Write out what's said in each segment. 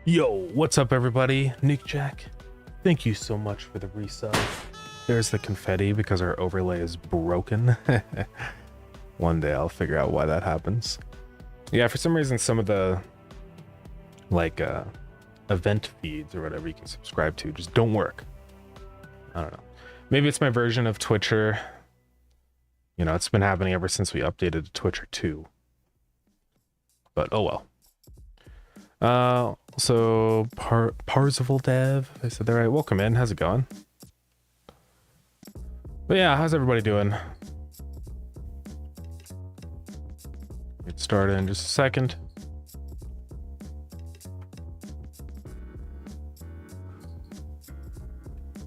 Yo, what's up everybody? Nick Jack, thank you so much for the resub. There's the confetti because our overlay is broken. One day I'll figure out why that happens. Yeah, for some reason some of the like event feeds or whatever you can subscribe to just don't work. I don't know. Maybe it's my version of Twitcher. You know, it's been happening ever since we updated to Twitcher 2. But oh well. So Parzival Dev, I said that right. Welcome in. How's it going? But yeah, how's everybody doing? Get started in just a second.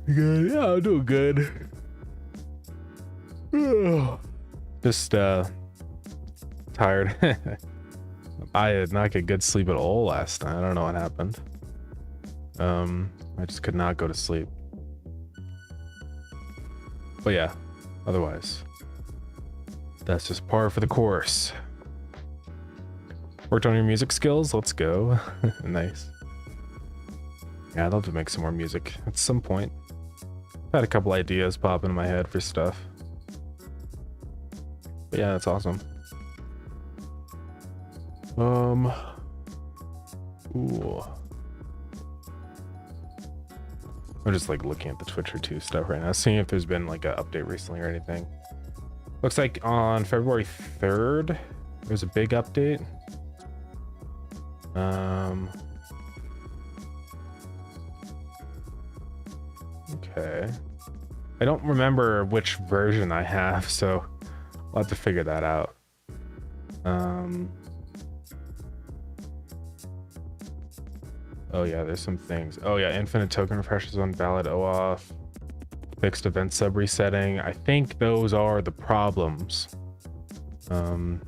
Good. Yeah, I'm doing good. Just tired. I did not get good sleep at all last night. I don't know what happened. I just could not go to sleep. But yeah, otherwise, that's just par for the course. Worked on your music skills? Let's go. Nice. Yeah, I'd love to make some more music at some point. I've had a couple ideas pop into my head for stuff. But yeah, that's awesome. Ooh. I'm just like looking at the Twitcher 2 stuff right now, seeing if there's been like an update recently or anything. Looks like on February 3rd, there's a big update. Okay. I don't remember which version I have, so I'll have to figure that out. Oh yeah, there's some things. Oh yeah, infinite token refreshes on valid OAuth, fixed event sub resetting. I think those are the problems. Send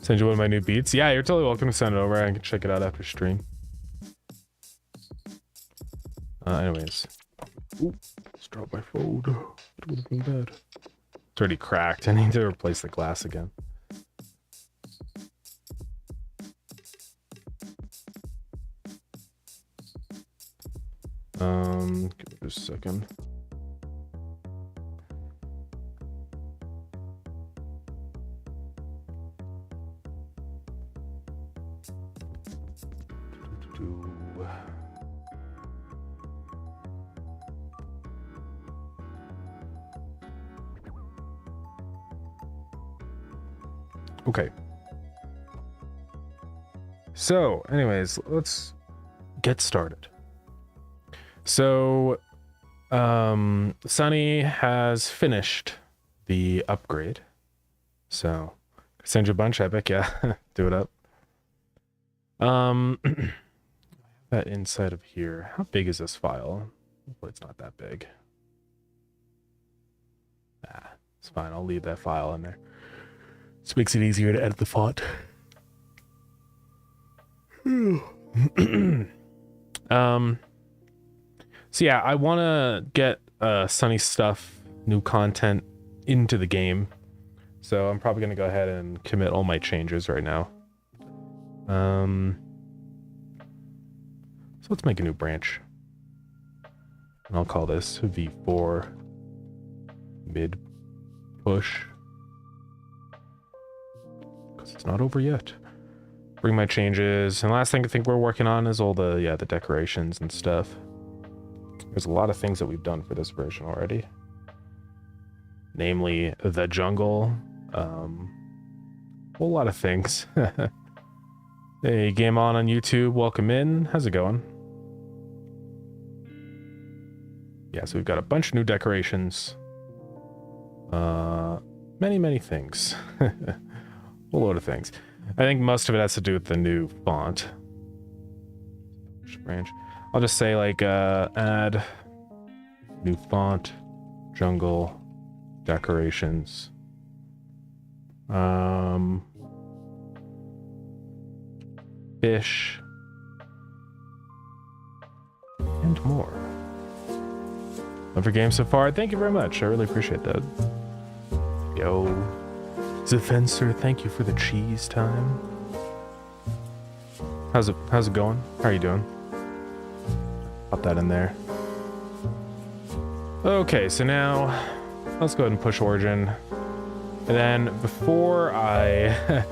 you one of my new beats. Yeah, you're totally welcome to send it over. I can check it out after stream. Anyways. Ooh, just dropped my phone. It would have been bad. It's already cracked. I need to replace the glass again. Give me just a second. Okay. So, anyways, let's get started. So, Sunny has finished the upgrade. So, send you a bunch, Epic, yeah, do it up. That inside of here. How big is this file? Hopefully it's not that big. Ah, it's fine. I'll leave that file in there. This makes it easier to edit the font. So yeah, I want to get Sunny stuff, new content into the game. So I'm probably going to go ahead and commit all my changes right now. So let's make a new branch. And I'll call this V4 mid push. Because it's not over yet. Bring my changes. And last thing I think we're working on is all the, yeah, the decorations and stuff. There's a lot of things that we've done for this version already. Namely, the jungle. A whole lot of things. Hey, Game On YouTube, welcome in. How's it going? Yeah, so we've got a bunch of new decorations. Many things. A whole load of things. I think most of it has to do with the new font. Branch. I'll just say like add new font, jungle, decorations. Fish. And more. Love your game so far. Thank you very much. I really appreciate that. Yo. Zafencer, thank you for the cheese time. How's it going? How are you doing? Pop that in there. Okay, so now let's go ahead and push Origin. And then before I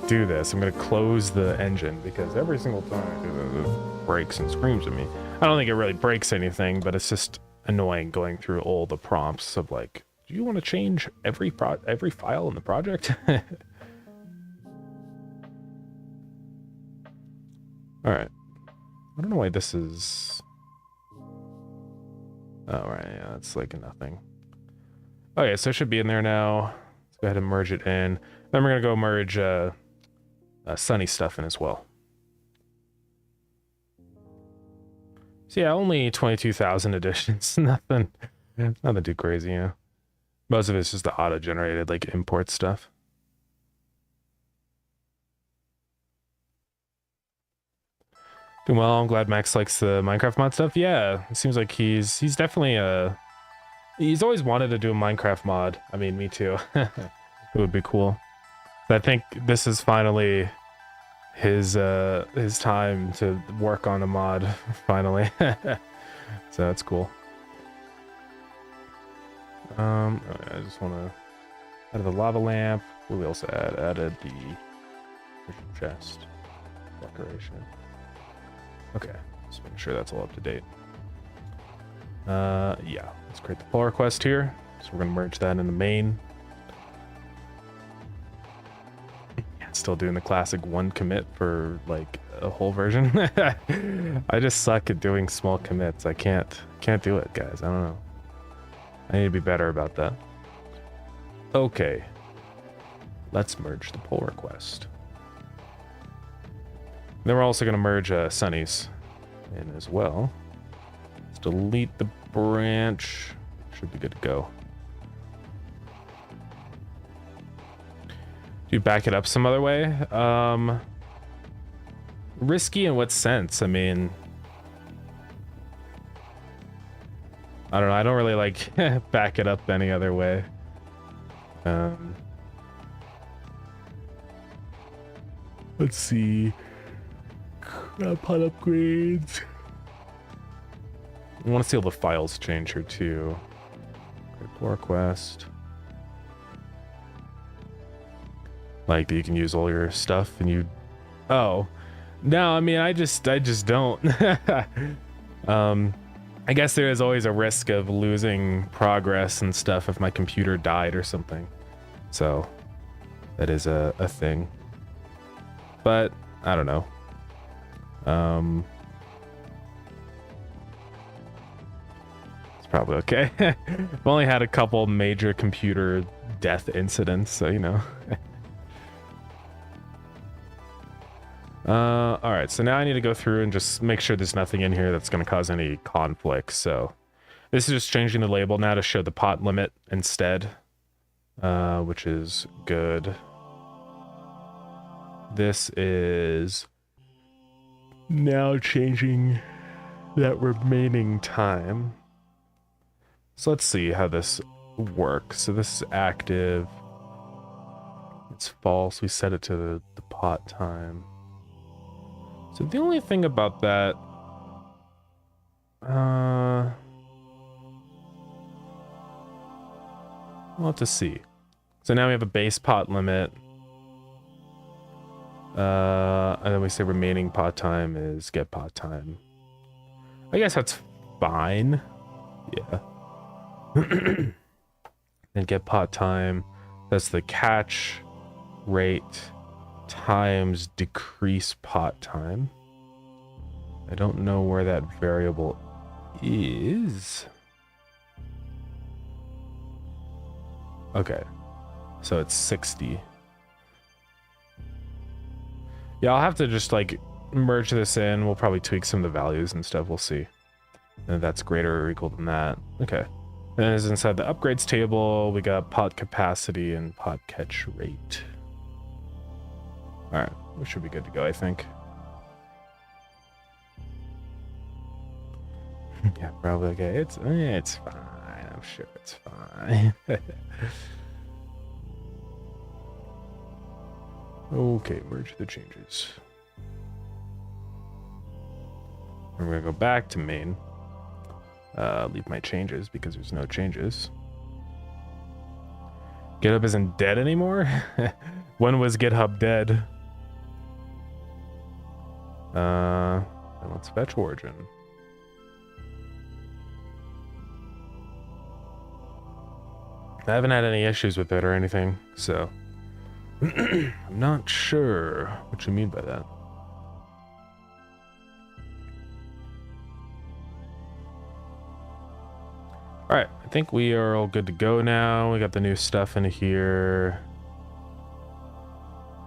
do this, I'm gonna close the engine because every single time I do this, it breaks and screams at me. I don't think it really breaks anything, but it's just annoying going through all the prompts of like, do you want to change every file in the project? All right. I don't know why this is. Oh right, yeah, it's like nothing. Okay, so it should be in there now. Let's go ahead and merge it in. Then we're gonna go merge Sunny stuff in as well. So yeah, only 22,000 additions. Nothing too crazy, you know. Most of it's just the auto-generated, like, import stuff. Doing well. I'm glad Max likes the Minecraft mod stuff. Yeah, it seems like he's definitely he's always wanted to do a Minecraft mod. I mean, me too. It would be cool. I think this is finally his time to work on a mod. Finally, so that's cool. I just want to add the lava lamp. We also added the chest decoration. Okay, just making sure that's all up to date. Yeah, let's create the pull request here. So we're gonna merge that in the main. Yeah, still doing the classic one commit for like a whole version. I just suck at doing small commits. I can't do it, guys. I don't know. I need to be better about that. Okay. Let's merge the pull request. Then we're also going to merge Sunny's in as well. Let's delete the branch. Should be good to go. Do you back it up some other way? Risky in what sense? I mean, I don't know. I don't really like back it up any other way. Let's see. Crap on upgrades. I want to see all the files change here too. Pull request. Like that you can use all your stuff and you. Oh, no. I mean, I just don't. I guess there is always a risk of losing progress and stuff if my computer died or something. So that is a thing. But I don't know. It's probably okay. I've only had a couple major computer death incidents, so you know. All right, so now I need to go through and just make sure there's nothing in here that's going to cause any conflict. So this is just changing the label now to show the pot limit instead, which is good. This is now changing that remaining time. So let's see how this works. So this is active. It's false. We set it to the pot time. So the only thing about that, we'll have to see. So now we have a base pot limit. And then we say remaining pot time is get pot time. I guess that's fine. Yeah. And get pot time. That's the catch rate times decrease pot time. I don't know where that variable is. Okay. So it's 60. Yeah, I'll have to just like merge this in. We'll probably tweak some of the values and stuff. We'll see. And that's greater or equal than that. Okay. And then is inside the upgrades table, we got pot capacity and pot catch rate. All right, we should be good to go, I think. Yeah, probably okay. It's fine. I'm sure it's fine. Okay, merge the changes. We're gonna go back to main. Leave my changes because there's no changes. GitHub isn't dead anymore? When was GitHub dead? Let's fetch origin. I haven't had any issues with it or anything, so I'm not sure what you mean by that. All right, I think we are all good to go now. We got the new stuff in here.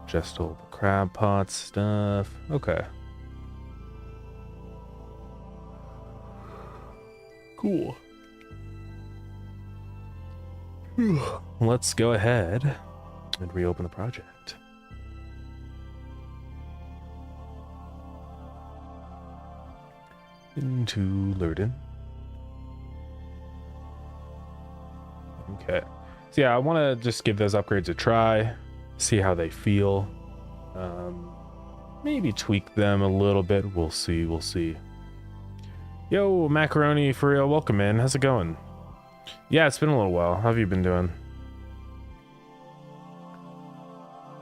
Just all the crab pot stuff. Okay. Cool. Let's go ahead and reopen the project. Into Lurden. Okay. So yeah, I want to just give those upgrades a try, see how they feel. Maybe tweak them a little bit. We'll see. We'll see. Yo, Macaroni for real. Welcome in. How's it going? Yeah, it's been a little while. How have you been doing?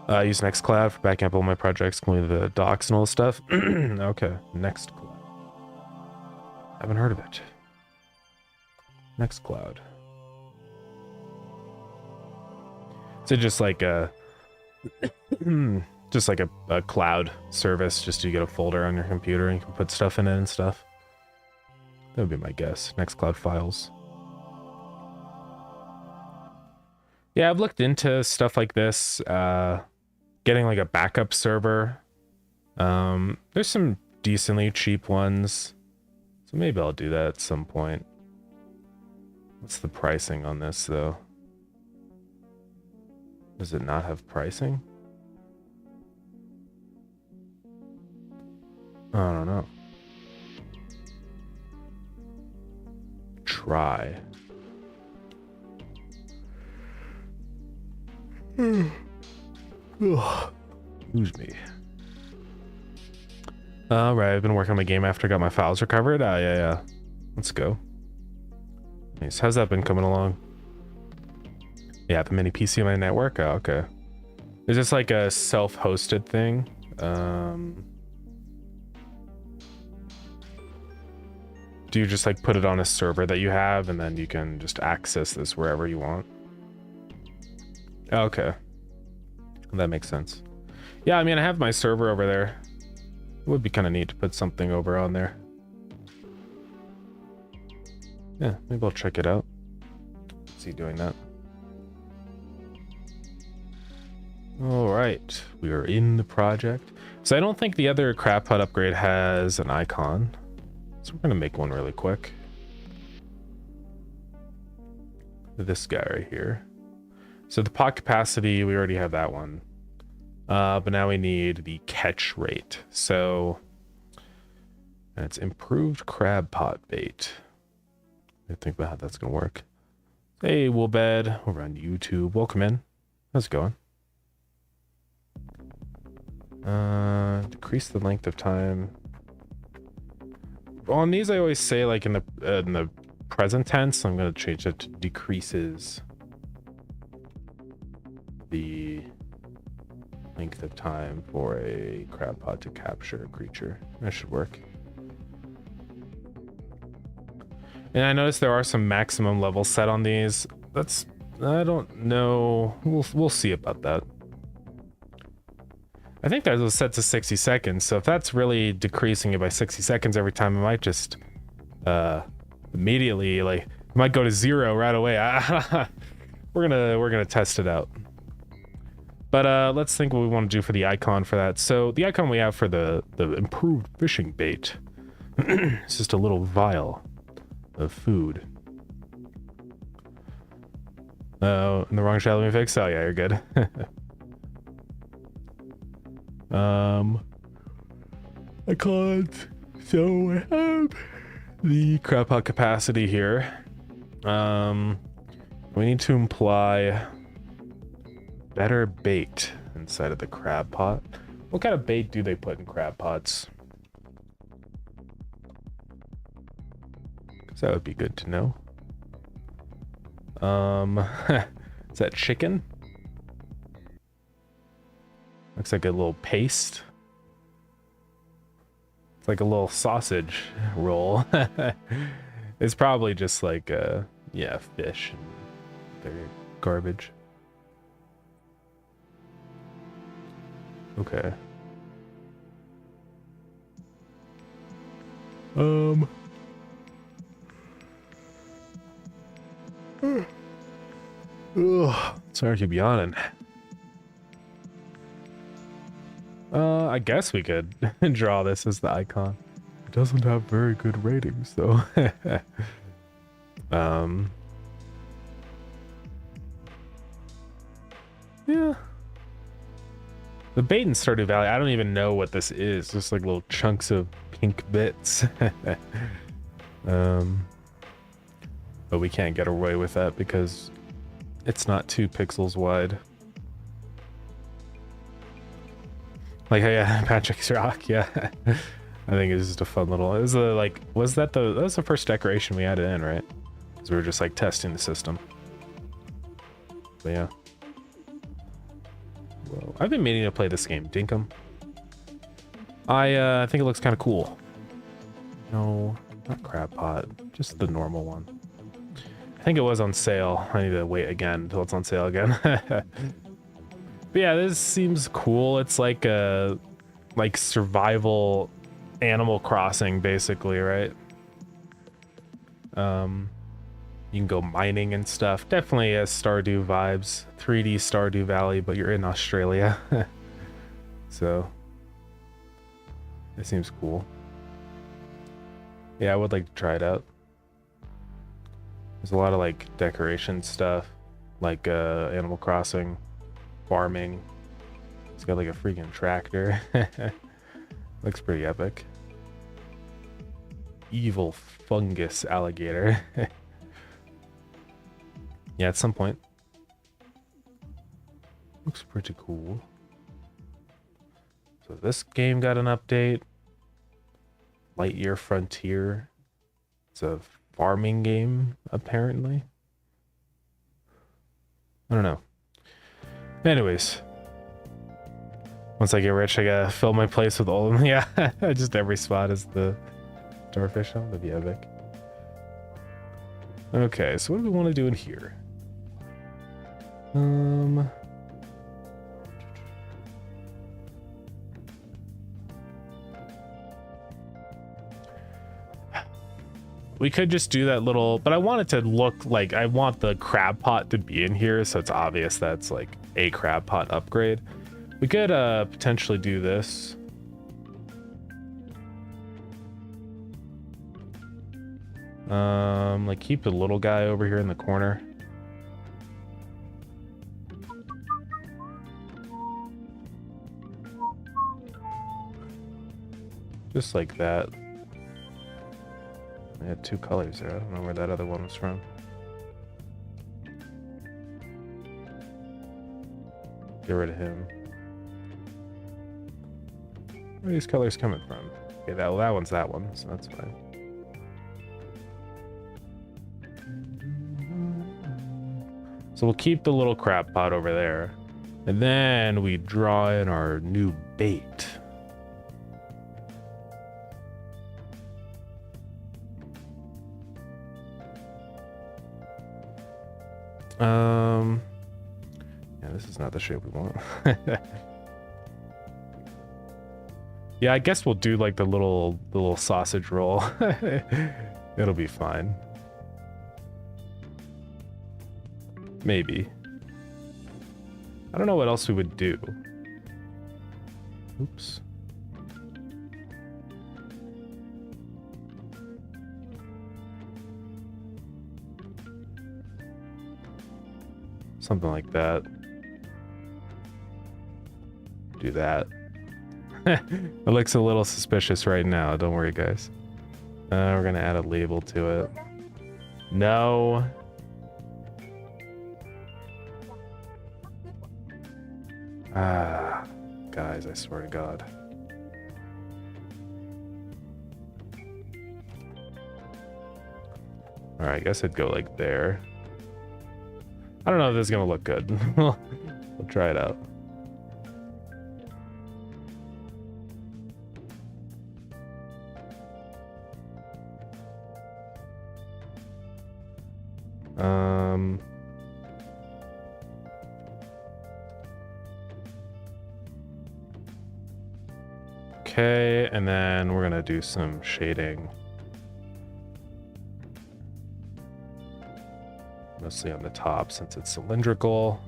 I use Nextcloud for backing up all my projects, including the docs and all the stuff. Okay, Nextcloud. Haven't heard of it. Nextcloud. So just like a cloud service, just you get a folder on your computer and you can put stuff in it and stuff. That would be my guess. Nextcloud files. Yeah, I've looked into stuff like this, getting like a backup server. There's some decently cheap ones, so maybe I'll do that at some point. What's the pricing on this though? Does it not have pricing? I don't know. Try. Lose me. All right, I've been working on my game after I got my files recovered. Yeah. Let's go. Nice. How's that been coming along? Yeah, the mini PC on my network. Oh, okay. Is this like a self-hosted thing? Do you just like put it on a server that you have and then you can just access this wherever you want? Okay. That makes sense. Yeah, I mean, I have my server over there. It would be kind of neat to put something over on there. Yeah, maybe I'll check it out. See doing that. All right, we are in the project. So I don't think the other crab pot upgrade has an icon. So we're gonna make one really quick. This guy right here. So the pot capacity, we already have that one. But now we need the catch rate. So it's improved crab pot bait. I think about how that's gonna work. Hey, Woolbed, over on YouTube. Welcome in. How's it going? Decrease the length of time. On these, I always say like in the present tense. I'm gonna change it to decreases the length of time for a crab pot to capture a creature. That should work. And I noticed there are some maximum levels set on these. That's, I don't know. We'll see about that. I think that was set to 60 seconds. So if that's really decreasing it by 60 seconds every time, it might just immediately, like, it might go to 0 right away. We're gonna test it out. But let's think what we want to do for the icon for that. So the icon we have for the improved fishing bait, it's just a little vial of food. Oh, in the wrong shadow me fix? Oh yeah, you're good. I can't. So I have the crab pot capacity here. We need to imply better bait inside of the crab pot. What kind of bait do they put in crab pots? Because that would be good to know. Is that chicken? Looks like a little paste. It's like a little sausage roll. It's probably just like yeah, fish and their garbage. Okay. Ugh, sorry to be yawning. I guess we could draw this as the icon. It doesn't have very good ratings though. Yeah. The bait in Stardew Valley, I don't even know what this is. Just like little chunks of pink bits. But we can't get away with that because it's not 2 pixels wide. Like, yeah, Patrick's Rock, yeah. I think it's just a fun little, it was like, that was the first decoration we added in, right? Because we were just like testing the system. But yeah. Well, I've been meaning to play this game, Dinkum. I think it looks kind of cool. No, not crab pot, just the normal one. I think it was on sale. I need to wait again until it's on sale again. But yeah, this seems cool. It's like a survival Animal Crossing, basically, right? You can go mining and stuff. Definitely has Stardew vibes. 3D Stardew Valley, but you're in Australia. So it seems cool. Yeah, I would like to try it out. There's a lot of like decoration stuff, like Animal Crossing, farming. It's got like a freaking tractor. Looks pretty epic. Evil fungus alligator. Yeah, at some point. Looks pretty cool. So this game got an update. Lightyear Frontier. It's a farming game, apparently. I don't know. Anyways. Once I get rich, I gotta fill my place with all of them. Yeah, just every spot is the starfish. That'd be epic. Okay, so what do we want to do in here? We could just do that little, but I want it to look like, I want the crab pot to be in here, so it's obvious that's like a crab pot upgrade. We could potentially do this. Like keep the little guy over here in the corner. Just like that. I had 2 colors there. I don't know where that other one was from. Get rid of him. Where are these colors coming from? Okay, that one's that one, so that's fine. So we'll keep the little crab pot over there. And then we draw in our new bait. Yeah, this is not the shape we want. Yeah, I guess we'll do like the little sausage roll. It'll be fine. Maybe. I don't know what else we would do. Oops. Something like that. Do that. It looks a little suspicious right now. Don't worry, guys. We're gonna add a label to it. No. Ah, guys, I swear to God. All right, I guess I'd go like there. I don't know if this is gonna look good. We'll try it out. Okay, and then we're gonna do some shading. Mostly on the top since it's cylindrical.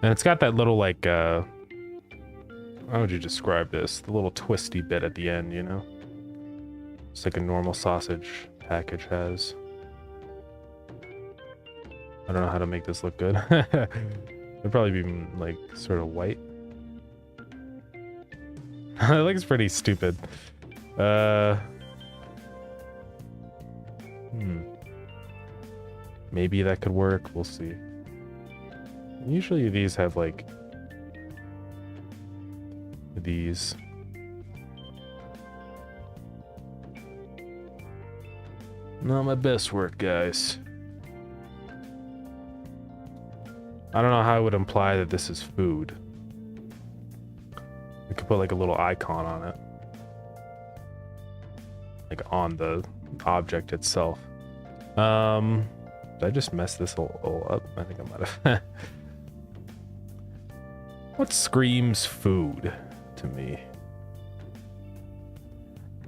And it's got that little like how would you describe this? The little twisty bit at the end, you know? It's like a normal sausage package has. I don't know how to make this look good. It'd probably be like sort of white. It looks pretty stupid. Maybe that could work. We'll see. Usually these have like these. Not my best work, guys. I don't know how I would imply that this is food. We could put like a little icon on it. Like on the object itself. Did I just mess this all up? I think I might have. What screams food to me?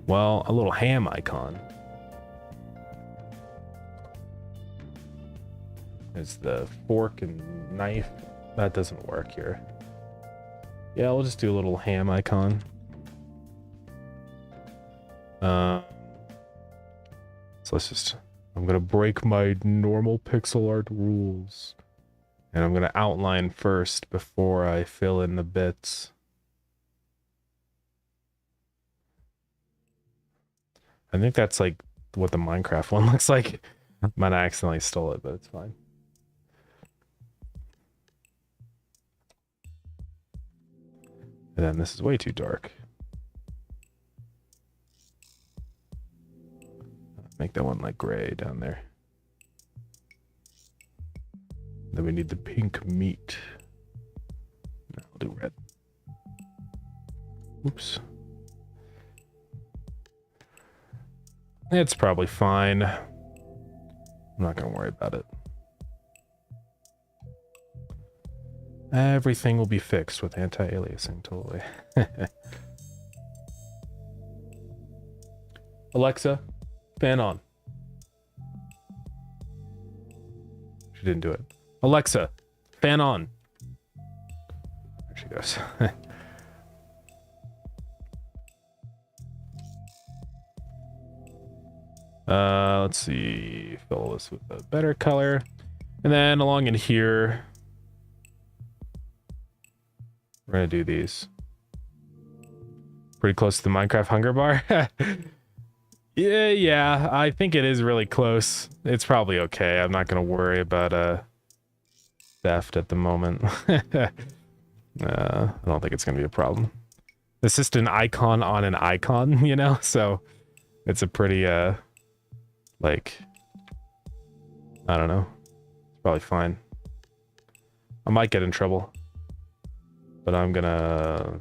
Well, a little ham icon. There's the fork and knife. That doesn't work here. Yeah, we'll just do a little ham icon. So let's just... I'm gonna break my normal pixel art rules. And I'm gonna outline first before I fill in the bits. I think that's like what the Minecraft one looks like. Might have accidentally stole it, but it's fine. And then this is way too dark. Make that one like gray down there. Then we need the pink meat. No, I'll do red. Oops. It's probably fine. I'm not gonna worry about it. Everything will be fixed with anti-aliasing, totally. Alexa, fan on. She didn't do it. Alexa, fan on. There she goes. Let's see. Fill this with a better color. And then along in here, we're gonna do these. Pretty close to the Minecraft hunger bar. Yeah, I think it is really close. It's probably okay. I'm not gonna worry about theft at the moment. I don't think it's gonna be a problem. It's just an icon on an icon, you know? So it's a pretty like, I don't know. It's probably fine. I might get in trouble, but I'm gonna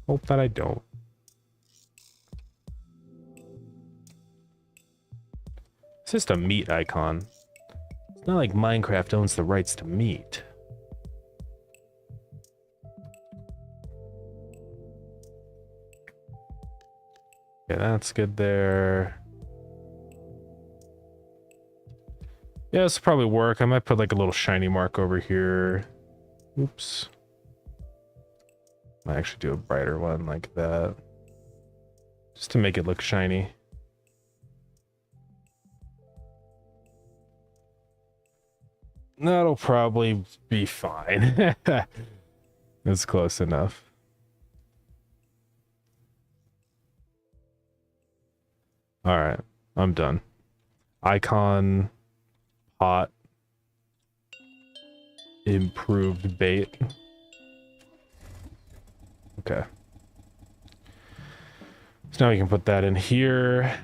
hope that I don't. It's just a meat icon. It's not like Minecraft owns the rights to meat. Yeah, that's good there. Yeah, this will probably work. I might put like a little shiny mark over here. Oops. Might actually do a brighter one like that. Just to make it look shiny. That'll probably be fine. It's close enough. All right, I'm done. Icon, pot, improved bait. Okay. So now we can put that in here.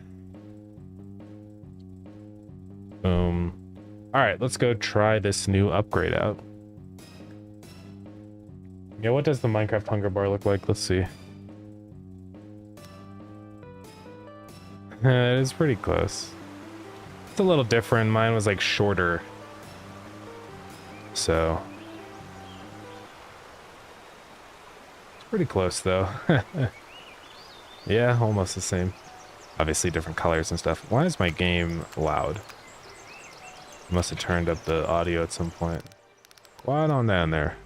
Boom. All right, let's go try this new upgrade out. Yeah, what does the Minecraft hunger bar look like? Let's see. It is pretty close. It's a little different. Mine was like shorter. So. It's pretty close though. Yeah, almost the same. Obviously different colors and stuff. Why is my game loud? I must have turned up the audio at some point. Quiet on down there.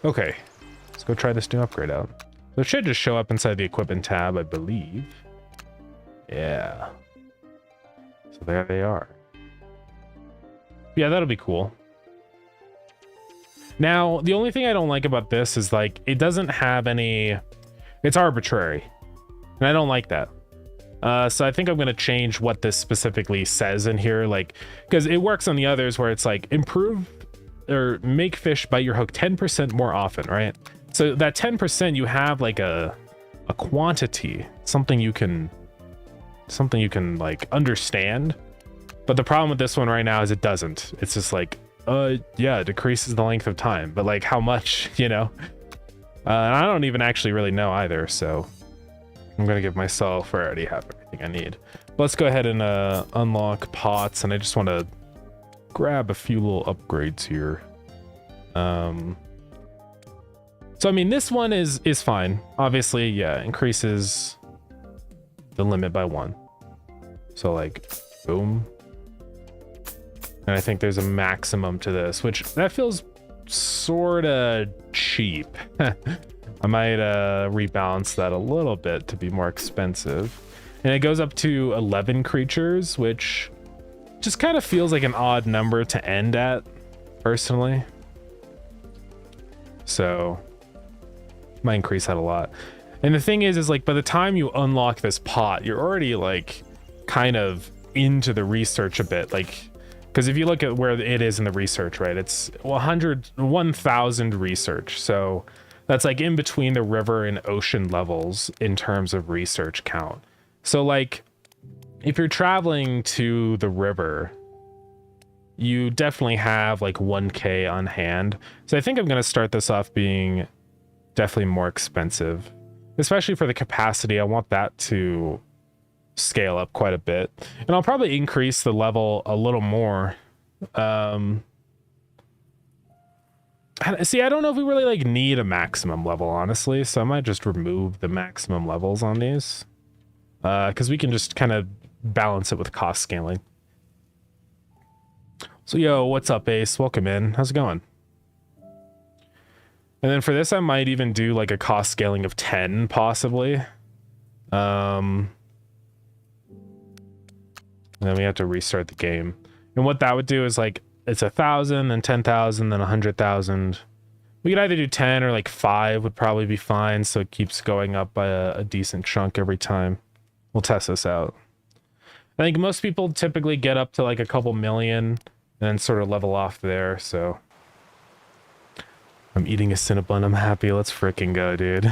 Okay. Let's go try this new upgrade out. So it should just show up inside the equipment tab, I believe. Yeah. So there they are. Yeah, that'll be cool. Now, the only thing I don't like about this is like, it doesn't have any, it's arbitrary. And I don't like that. So I think I'm going to change what this specifically says in here. Like, because it works on the others where it's like improve or make fish bite your hook 10% more often, right? So that 10% you have like a quantity, something you can like understand. But the problem with this one right now is it doesn't. It's just like, yeah, it decreases the length of time, but like how much, you know? And I don't even actually really know either, so I'm gonna give myself, I already have everything I need. Let's go ahead and unlock pots, and I just want to grab a few little upgrades here. So I mean, this one is fine. Obviously, yeah, increases the limit by 1. So like, boom. And I think there's a maximum to this, which that feels sort of cheap. I might rebalance that a little bit to be more expensive. And it goes up to 11 creatures, which just kind of feels like an odd number to end at, personally. So might increase that a lot. And the thing is like by the time you unlock this pot, you're already like kind of into the research a bit, like, because if you look at where it is in the research, right, it's 1,000 research. So that's like in between the river and ocean levels in terms of research count. So like if you're traveling to the river, you definitely have like 1K on hand. So I think I'm going to start this off being definitely more expensive, especially for the capacity. I want that to scale up quite a bit, and I'll probably increase the level a little more. See, I don't know if we really like need a maximum level, honestly, so I might just remove the maximum levels on these, because we can just kind of balance it with cost scaling. So yo, what's up, Ace? Welcome in. How's it going? And then for this, I might even do like a cost scaling of 10, possibly. And then we have to restart the game. And what that would do is like, it's 1,000, then 10,000, then 100,000. We could either do 10 or like 5 would probably be fine. So it keeps going up by a decent chunk every time. We'll test this out. I think most people typically get up to like a couple million and then sort of level off there. So I'm eating a Cinnabon. I'm happy. Let's freaking go, dude.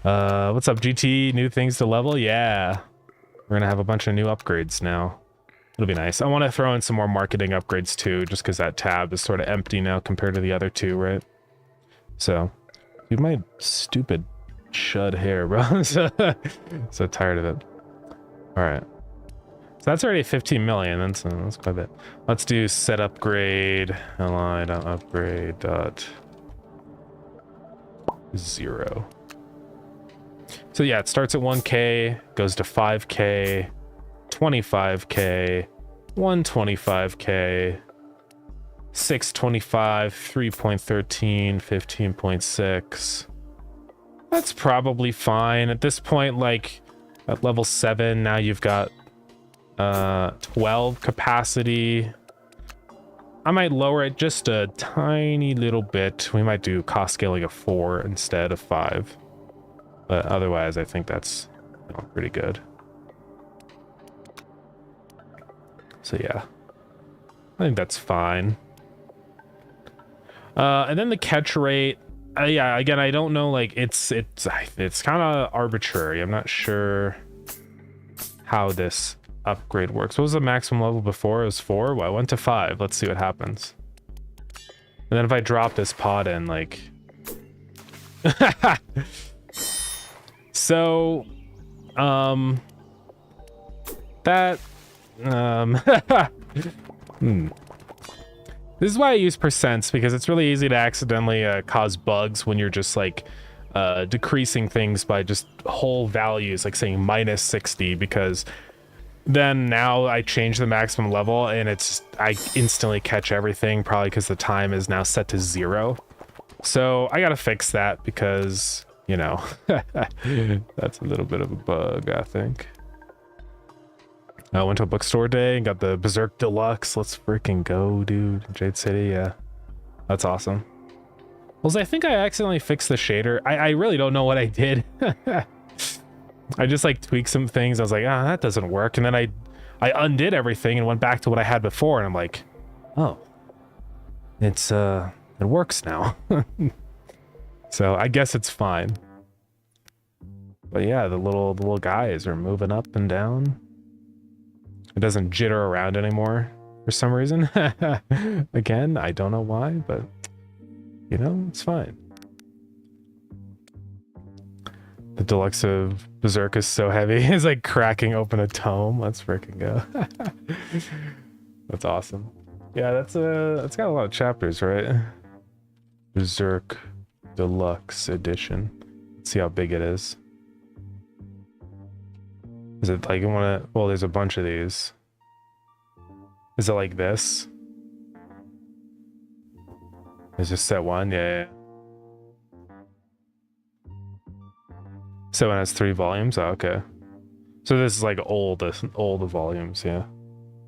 What's up, GT? New things to level? Yeah. We're gonna have a bunch of new upgrades now. It'll be nice. I want to throw in some more marketing upgrades too, just because that tab is sort of empty now compared to the other two, right? So, dude, my stupid chud hair, bro. So tired of it. All right. So that's already 15 million. That's quite a bit. Let's do set upgrade li.upgrade dot 0. So yeah, it starts at 1K, goes to 5K, 25K, 125K, 625, 3.13, 15.6. That's probably fine at this point. Like at level 7, now you've got 12 capacity. I might lower it just a tiny little bit. We might do cost scaling of 4 instead of 5, but otherwise I think that's, you know, pretty good. So yeah, I think that's fine. And then the catch rate, yeah, again, I don't know, like it's kind of arbitrary. I'm not sure how this upgrade works. What was the maximum level before? It was 4. Well, I went to 5. Let's see what happens. And then if I drop this pod in, like so that This is why I use percents, because it's really easy to accidentally cause bugs when you're just like decreasing things by just whole values, like saying minus 60, because then now I change the maximum level and I instantly catch everything, probably because the time is now set to 0. So I gotta fix that because, you know, that's a little bit of a bug, I think. I went to a bookstore day and got the Berserk Deluxe. Let's freaking go, dude. Jade City, yeah. That's awesome. Well, I think I accidentally fixed the shader. I really don't know what I did. I just like tweaked some things. I was like, ah, that doesn't work. And then I undid everything and went back to what I had before. And I'm like, oh, it works now. So I guess it's fine. But yeah, the little guys are moving up and down. It doesn't jitter around anymore for some reason. Again, I don't know why, but you know, it's fine. The deluxe of Berserk is so heavy. It's like cracking open a tome. Let's freaking go. That's awesome. Yeah, it's got a lot of chapters, right? Berserk Deluxe Edition. Let's see how big it is. Is it like well, there's a bunch of these. Is it like this? Is just set 1? Yeah. So it has 3 volumes? Oh, okay. So this is like all the volumes, yeah.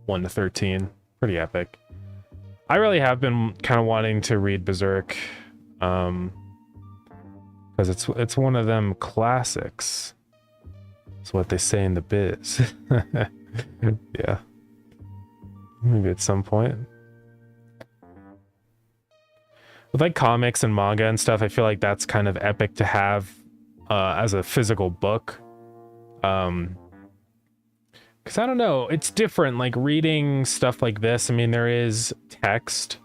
1 to 13. Pretty epic. I really have been kind of wanting to read Berserk. Because it's one of them classics. That's what they say in the biz. Yeah. Maybe at some point. With like comics and manga and stuff, I feel like that's kind of epic to have as a physical book. Because I don't know, it's different. Like reading stuff like this, I mean, there is text,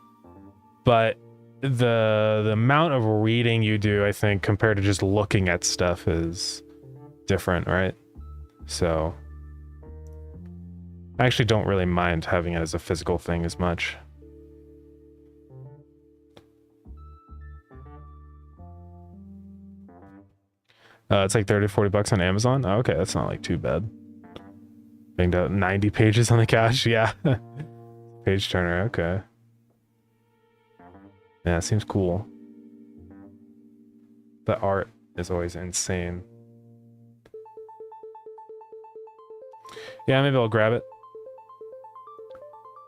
but the amount of reading you do, I think, compared to just looking at stuff is different, right? So I actually don't really mind having it as a physical thing as much. It's like 30 to 40 bucks on Amazon. Oh, okay, that's not like too bad. Banged out 90 pages on the couch. Yeah. Page turner. Okay. Yeah, it seems cool. The art is always insane. Yeah, maybe I'll grab it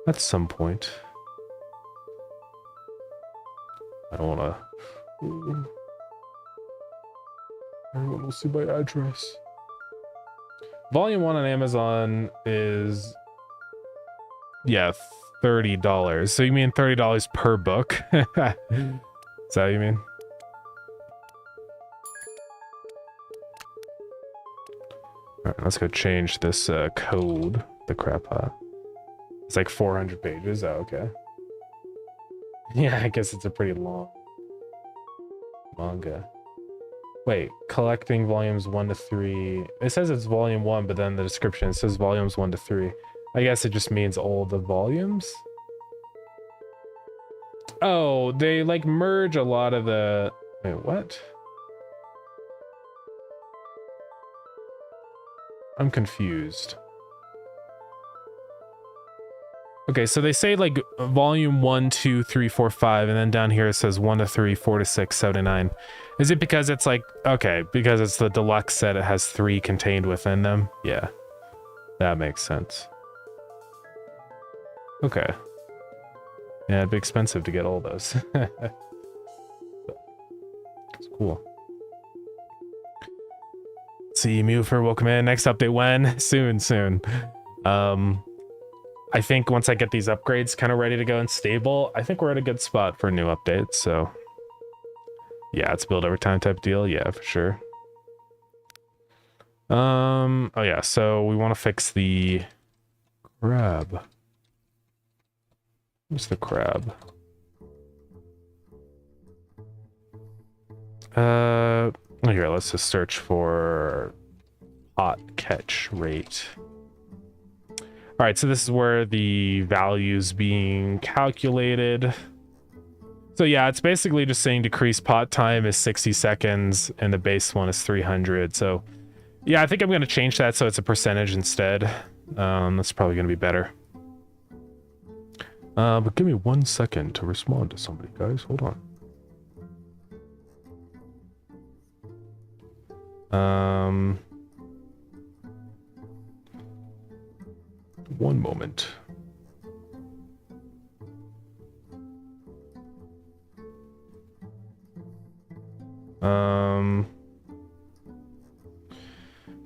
at some point. I don't want to. Everyone will see my address. Volume 1 on Amazon is, yeah, $30. So you mean $30 per book? Is that what you mean? All right, let's go change this code. The crap pot. It's like 400 pages. Oh, okay. Yeah, I guess it's a pretty long manga. Wait, collecting volumes 1 to 3. It says it's volume 1, but then the description it says volumes 1 to 3. I guess it just means all the volumes. Oh, they like merge a lot of the... Wait, what? I'm confused. Okay, so they say like volume 1, 2, 3, 4, 5, and then down here it says 1 to 3, 4 to 6, 7 to 9. Is it because it's like, okay, because it's the deluxe set, it has 3 contained within them? Yeah, that makes sense. Okay. Yeah, it'd be expensive to get all those. It's cool. See, Mufer, welcome in. Next update when? Soon. I think once I get these upgrades kind of ready to go and stable, I think we're at a good spot for new updates, so... Yeah, it's build over time type deal. Yeah, for sure. Oh yeah, so we want to fix the crab. What's the crab? Here, let's just search for hot catch rate. All right, so this is where the value's being calculated. So yeah, it's basically just saying decrease pot time is 60 seconds and the base one is 300. So yeah, I think I'm going to change that so it's a percentage instead. That's probably going to be better. But give me 1 second to respond to somebody, guys. Hold on. 1 moment.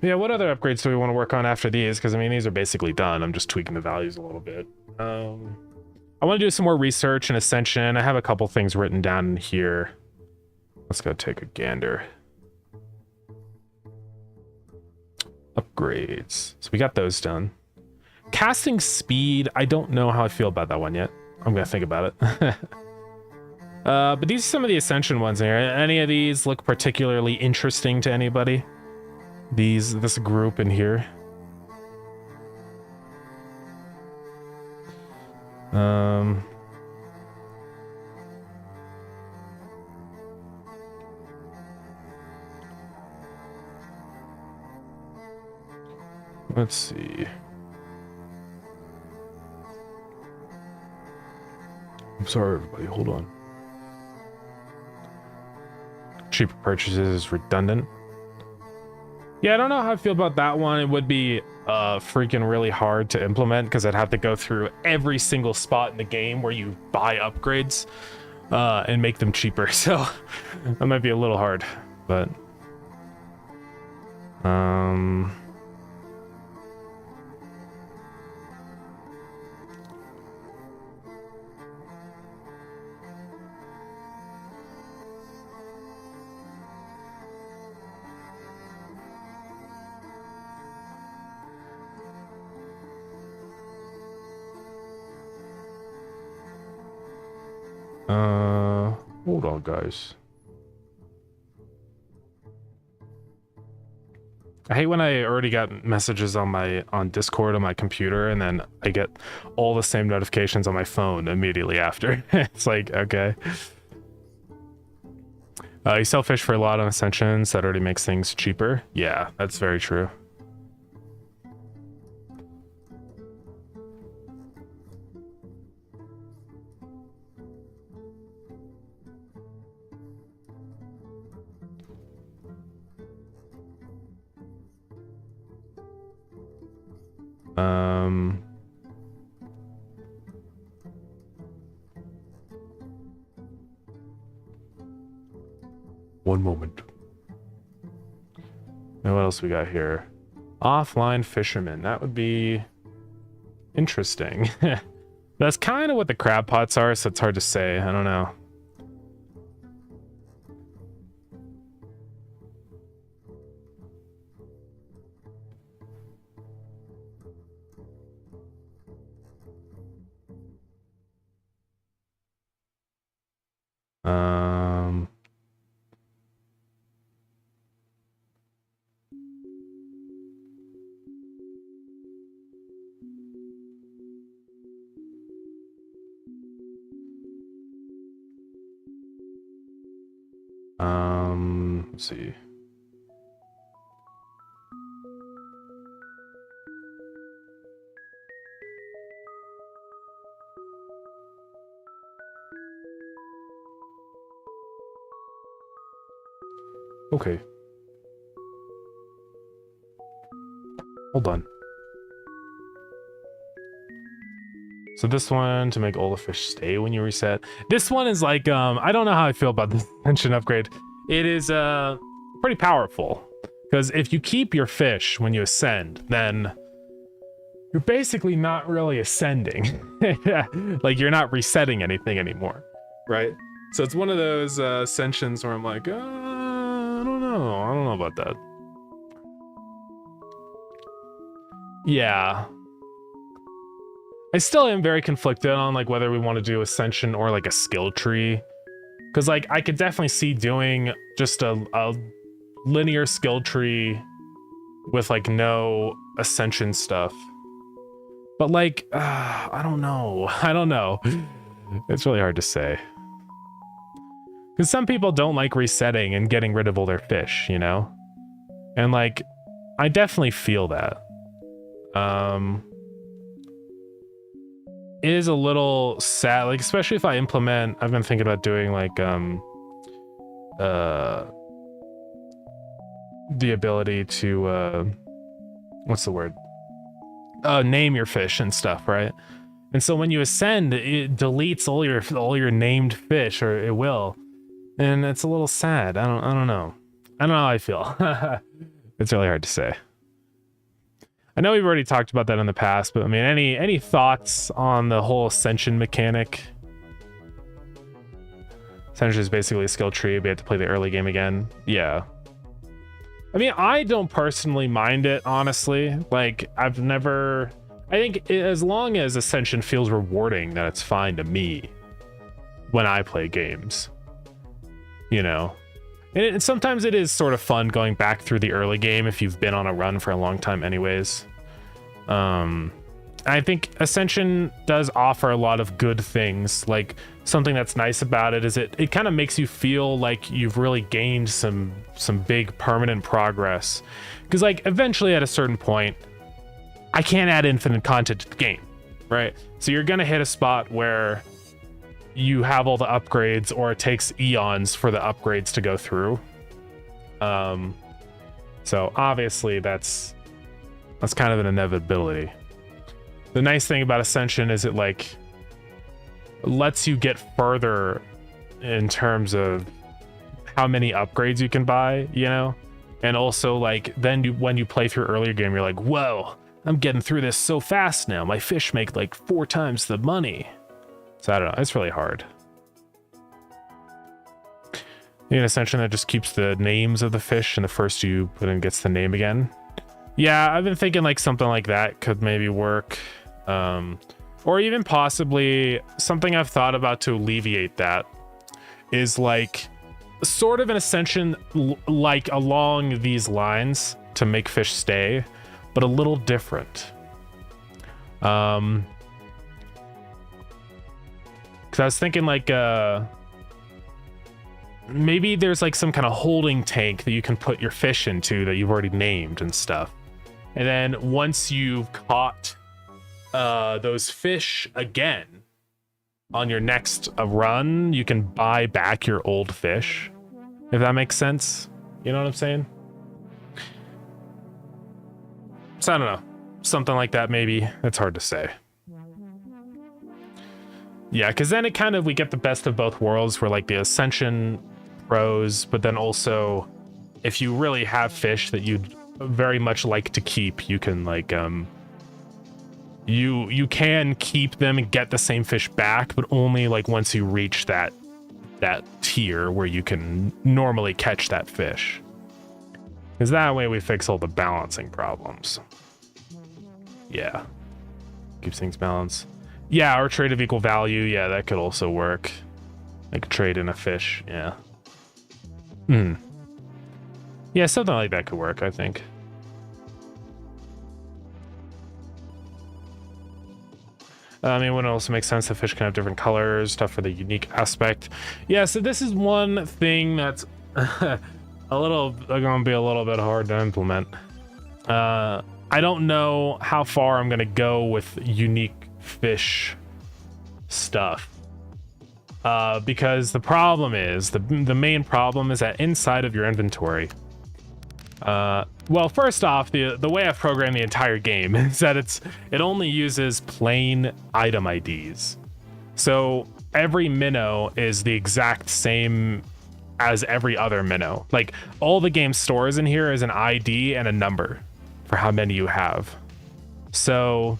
Yeah, what other upgrades do we want to work on after these? Because I mean, these are basically done. I'm just tweaking the values a little bit. I want to do some more research and Ascension. I have a couple things written down in here. Let's go take a gander. Upgrades. So we got those done. Casting speed, I don't know how I feel about that one yet. I'm gonna think about it. But these are some of the Ascension ones here. Any of these look particularly interesting to anybody? This group in here. Let's see. I'm sorry, everybody. Hold on. Cheaper purchases is redundant. Yeah, I don't know how I feel about that one. It would be freaking really hard to implement because I'd have to go through every single spot in the game where you buy upgrades and make them cheaper. So that might be a little hard, but hold on, guys. I hate when I already got messages on Discord on my computer and then I get all the same notifications on my phone immediately after. It's like, okay. You sell fish for a lot on Ascensions. That already makes things cheaper. Yeah, that's very true. One moment. And what else we got here? Offline fishermen. That would be interesting. That's kind of what the crab pots are, so it's hard to say. I don't know. Let's see. Okay. Hold on. So this one, to make all the fish stay when you reset. This one is like, I don't know how I feel about this ascension upgrade. It is pretty powerful. Because if you keep your fish when you ascend, then you're basically not really ascending. Like, you're not resetting anything anymore, right? So it's one of those ascensions where I'm like, I don't know about that. Yeah. I still am very conflicted on like whether we want to do ascension or like a skill tree. Because like I could definitely see doing just a linear skill tree with like no ascension stuff. But like, I don't know. It's really hard to say. Because some people don't like resetting and getting rid of all their fish, you know? And like, I definitely feel that. It is a little sad, like, especially if I implement, I've been thinking about doing like, the ability to, what's the word? Name your fish and stuff, right? And so when you ascend, it deletes all your named fish, or it will. And it's a little sad. I don't know. I don't know how I feel. It's really hard to say. I know we've already talked about that in the past, but I mean, any thoughts on the whole ascension mechanic? Ascension is basically a skill tree, but you have to play the early game again. Yeah. I mean, I don't personally mind it, honestly. Like, I think as long as ascension feels rewarding, then it's fine to me when I play games. You know? And sometimes it is sort of fun going back through the early game if you've been on a run for a long time anyways. I think Ascension does offer a lot of good things. Like, something that's nice about it is it kind of makes you feel like you've really gained some big permanent progress. Because like eventually at a certain point, I can't add infinite content to the game, right? So you're gonna hit a spot where you have all the upgrades, or it takes eons for the upgrades to go through. So obviously that's kind of an inevitability. The nice thing about Ascension is it like lets you get further in terms of how many upgrades you can buy, you know? And also like then when you play through earlier game, you're like, whoa, I'm getting through this so fast now. My fish make like 4 times the money. So I don't know, it's really hard. In Ascension, that just keeps the names of the fish, and the first you put in gets the name again. Yeah, I've been thinking like something like that could maybe work. Or even possibly something I've thought about to alleviate that is like sort of an Ascension like along these lines to make fish stay, but a little different. Because I was thinking like maybe there's like some kind of holding tank that you can put your fish into that you've already named and stuff. And then once you've caught those fish again on your next run, you can buy back your old fish, if that makes sense. You know what I'm saying? So I don't know, something like that maybe. It's hard to say. Yeah, because then it kind of, we get the best of both worlds where like the Ascension pros, but then also if you really have fish that you'd very much like to keep, you can like you can keep them and get the same fish back, but only like once you reach that tier where you can normally catch that fish. Because that way we fix all the balancing problems. Yeah, keeps things balanced. Yeah, or trade of equal value. Yeah, that could also work. Like trade in a fish. Yeah. Yeah, something like that could work, I think. I mean, it would also make sense that fish can have different colors, stuff for the unique aspect. Yeah, so this is one thing that's They're gonna be a little bit hard to implement. I don't know how far I'm gonna go with unique fish stuff. Because the problem is, the main problem is that inside of your inventory, well, first off, the way I've programmed the entire game is that it only uses plain item IDs. So every minnow is the exact same as every other minnow. Like, all the game stores in here is an ID and a number for how many you have. So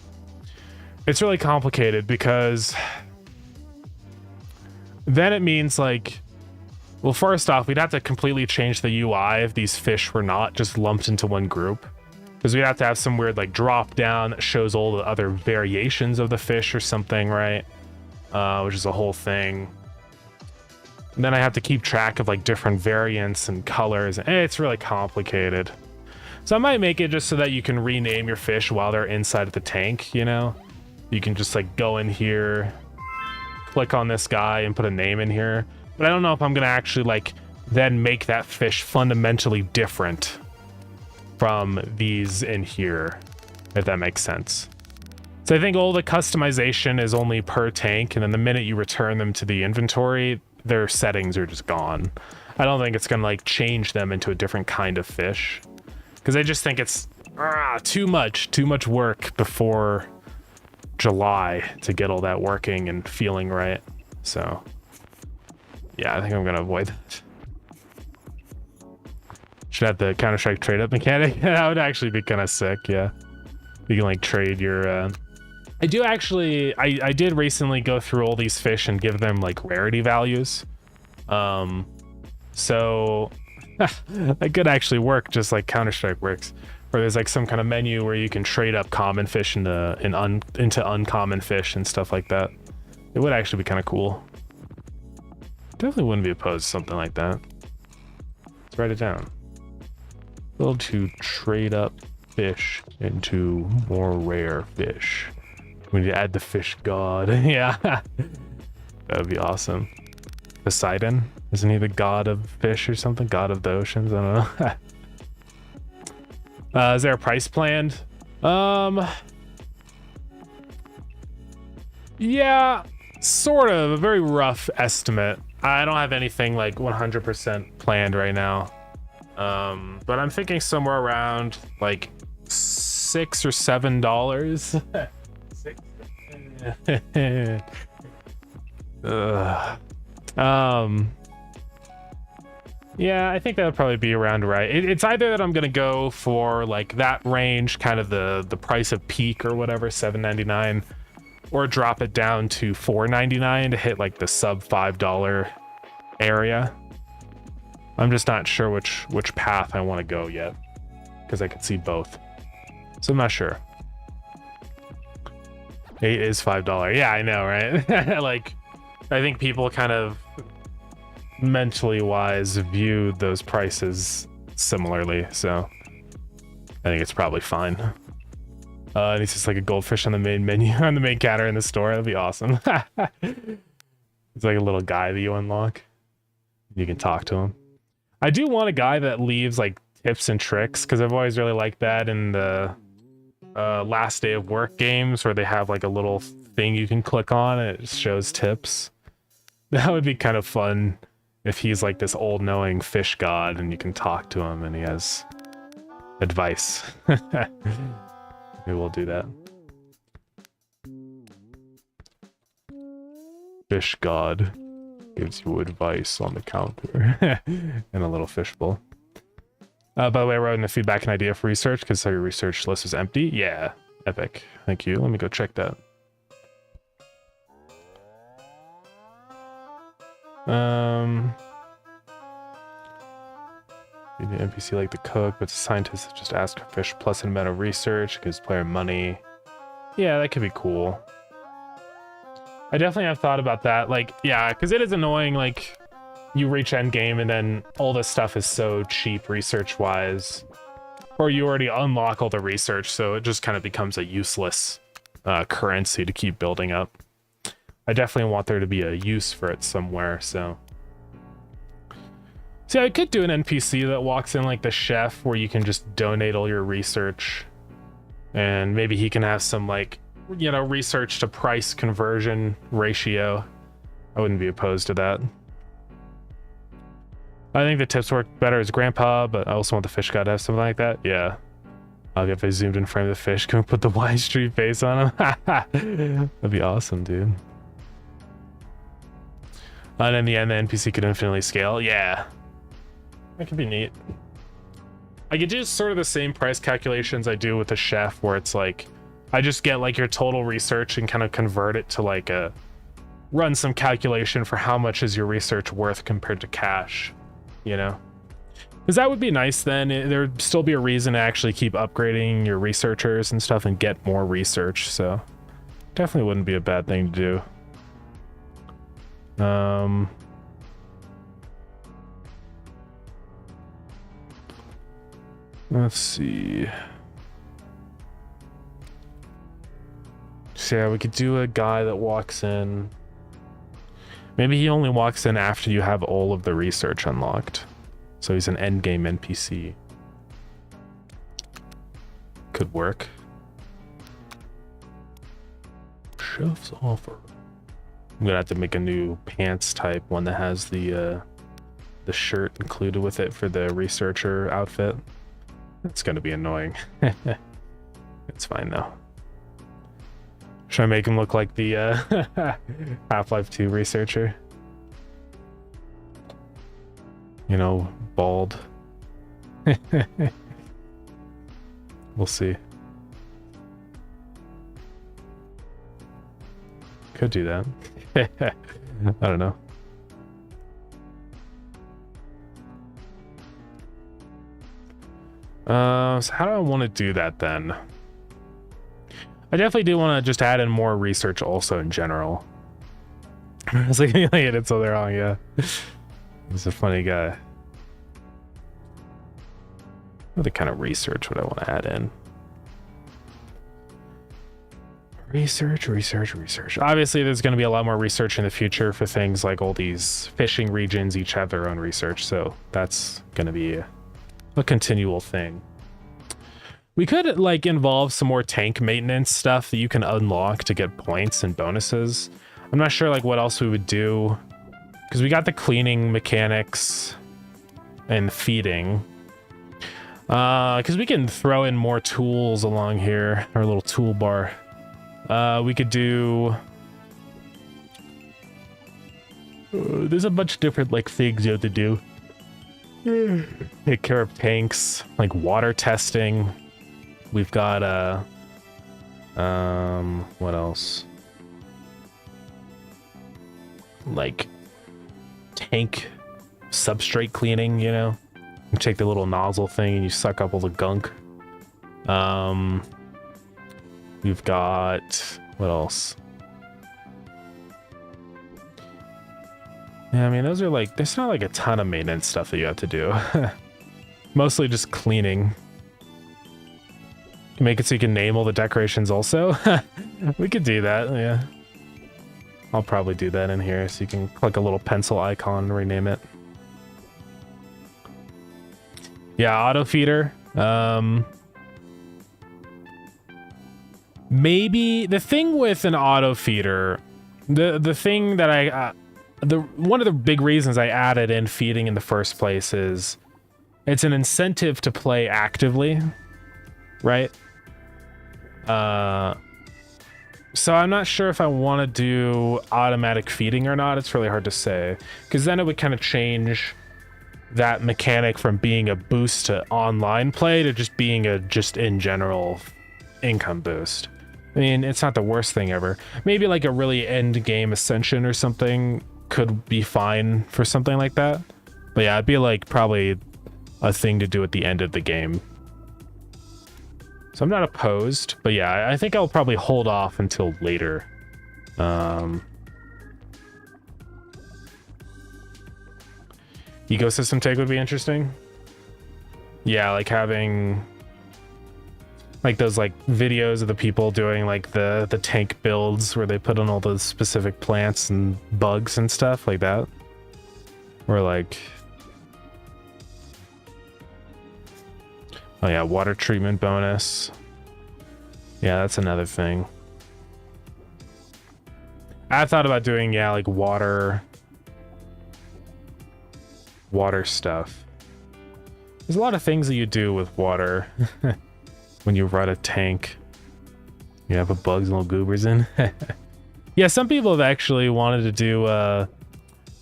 it's really complicated because then it means, like, well, first off, we'd have to completely change the UI if these fish were not just lumped into one group, because we'd have to have some weird like drop down that shows all the other variations of the fish or something, right? Which is a whole thing. And then I have to keep track of like different variants and colors. It's really complicated. So I might make it just so that you can rename your fish while they're inside of the tank, you know? You can just like go in here, click on this guy and put a name in here. But I don't know if I'm gonna actually like then make that fish fundamentally different from these in here, if that makes sense. So I think all the customization is only per tank, and then the minute you return them to the inventory, their settings are just gone. I don't think it's gonna like change them into a different kind of fish, because I just think it's too much work before July to get all that working and feeling right. So yeah, I think I'm gonna avoid that. Should have the Counter-Strike trade up mechanic. That would actually be kind of sick. Yeah, you can like trade your I do actually, I did recently go through all these fish and give them like rarity values. So that could actually work just like Counter-Strike works, where there's like some kind of menu where you can trade up common fish into uncommon fish and stuff like that. It would actually be kind of cool. Definitely wouldn't be opposed to something like that. Let's write it down. Able to trade up fish into more rare fish. We need to add the fish god. Yeah, that would be awesome. Poseidon, isn't he the god of fish or something? God of the oceans? I don't know. Is there a price planned? Yeah, sort of. A very rough estimate. I don't have anything like 100% planned right now. But I'm thinking somewhere around like $6 or $7. Yeah, I think that would probably be around right. It's either that I'm gonna go for like that range, kind of the price of peak or whatever, $7.99, or drop it down to $4.99 to hit like the sub $5 area. I'm just not sure which path I want to go yet, because I could see both. So I'm not sure. 8 is $5. Yeah, I know, right? Like, I think people kind of mentally wise view those prices similarly, so I think it's probably fine. And it's just like a goldfish on the main menu, on the main counter in the store. That'd be awesome. It's like a little guy that you unlock. You can talk to him. I do want a guy that leaves like tips and tricks, because I've always really liked that in the last day of work games, where they have like a little thing you can click on and it shows tips. That would be kind of fun if he's like this old knowing fish god and you can talk to him and he has advice. Maybe we'll do that. Fish god gives you advice on the counter. And a little fishbowl. By the way, I wrote in a feedback and idea for research because your research list was empty. Yeah, epic. Thank you. Let me go check that. The NPC like the cook, but the scientists just ask for fish plus an amount of research, gives player money. Yeah, that could be cool. I definitely have thought about that. Like, yeah, because it is annoying, like, you reach end game and then all this stuff is so cheap research wise, or you already unlock all the research, so it just kind of becomes a useless currency to keep building up. I definitely want there to be a use for it somewhere, so See, I could do an NPC that walks in like the chef, where you can just donate all your research, and maybe he can have some like, you know, research to price conversion ratio. I wouldn't be opposed to that. I think the tips work better as grandpa, but I also want the fish guy to have something like that. Yeah. If I zoomed in frame of the fish, can we put the Y Street face on him? That'd be awesome, dude. And in the end, the NPC could infinitely scale. Yeah. That could be neat. I could do sort of the same price calculations I do with the chef, where it's like, I just get like your total research and kind of convert it to like run some calculation for how much is your research worth compared to cash, you know? Because that would be nice then. There'd still be a reason to actually keep upgrading your researchers and stuff and get more research, so definitely wouldn't be a bad thing to do. Let's see. So yeah, we could do a guy that walks in. Maybe he only walks in after you have all of the research unlocked. So he's an endgame NPC. Could work. Chef's offer. I'm gonna have to make a new pants type, one that has the shirt included with it for the researcher outfit. It's gonna be annoying. It's fine though. Should I make him look like the Half-Life 2 researcher? You know, bald. We'll see. Could do that. I don't know. So how do I want to do that then? I definitely do want to just add in more research also in general. I was like, it's so they're wrong, yeah. He's a funny guy. What kind of research would I want to add in? Research. Obviously, there's going to be a lot more research in the future for things like all these fishing regions each have their own research, so that's going to be a continual thing. We could like involve some more tank maintenance stuff that you can unlock to get points and bonuses. I'm not sure like what else we would do, because we got the cleaning mechanics and feeding. Because we can throw in more tools along here, our little toolbar. We could do... there's a bunch of different like things you have to do. Take care of tanks, like water testing. We've got what else? Like tank substrate cleaning, you know? You take the little nozzle thing and you suck up all the gunk. We've got what else? Yeah, I mean those are like, there's not like a ton of maintenance stuff that you have to do. Mostly just cleaning. Make it so you can name all the decorations also. We could do that, yeah. I'll probably do that in here so you can click a little pencil icon and rename it. Yeah, auto feeder. Maybe the thing with an auto feeder, the thing that one of the big reasons I added in feeding in the first place is it's an incentive to play actively, right? So I'm not sure if I want to do automatic feeding or not. It's really hard to say, because then it would kind of change that mechanic from being a boost to online play to just being a just in general income boost. I mean, it's not the worst thing ever. Maybe like a really end game ascension or something could be fine for something like that. But yeah, it'd be like probably a thing to do at the end of the game. So I'm not opposed, but yeah, I think I'll probably hold off until later. Ecosystem take would be interesting. Yeah, like having like those like videos of the people doing like the tank builds where they put on all those specific plants and bugs and stuff like that. Or like Oh yeah, water treatment bonus. Yeah, that's another thing. I thought about doing, yeah, like water stuff. There's a lot of things that you do with water when you run a tank. You have bugs and little goobers in. Yeah, some people have actually wanted to do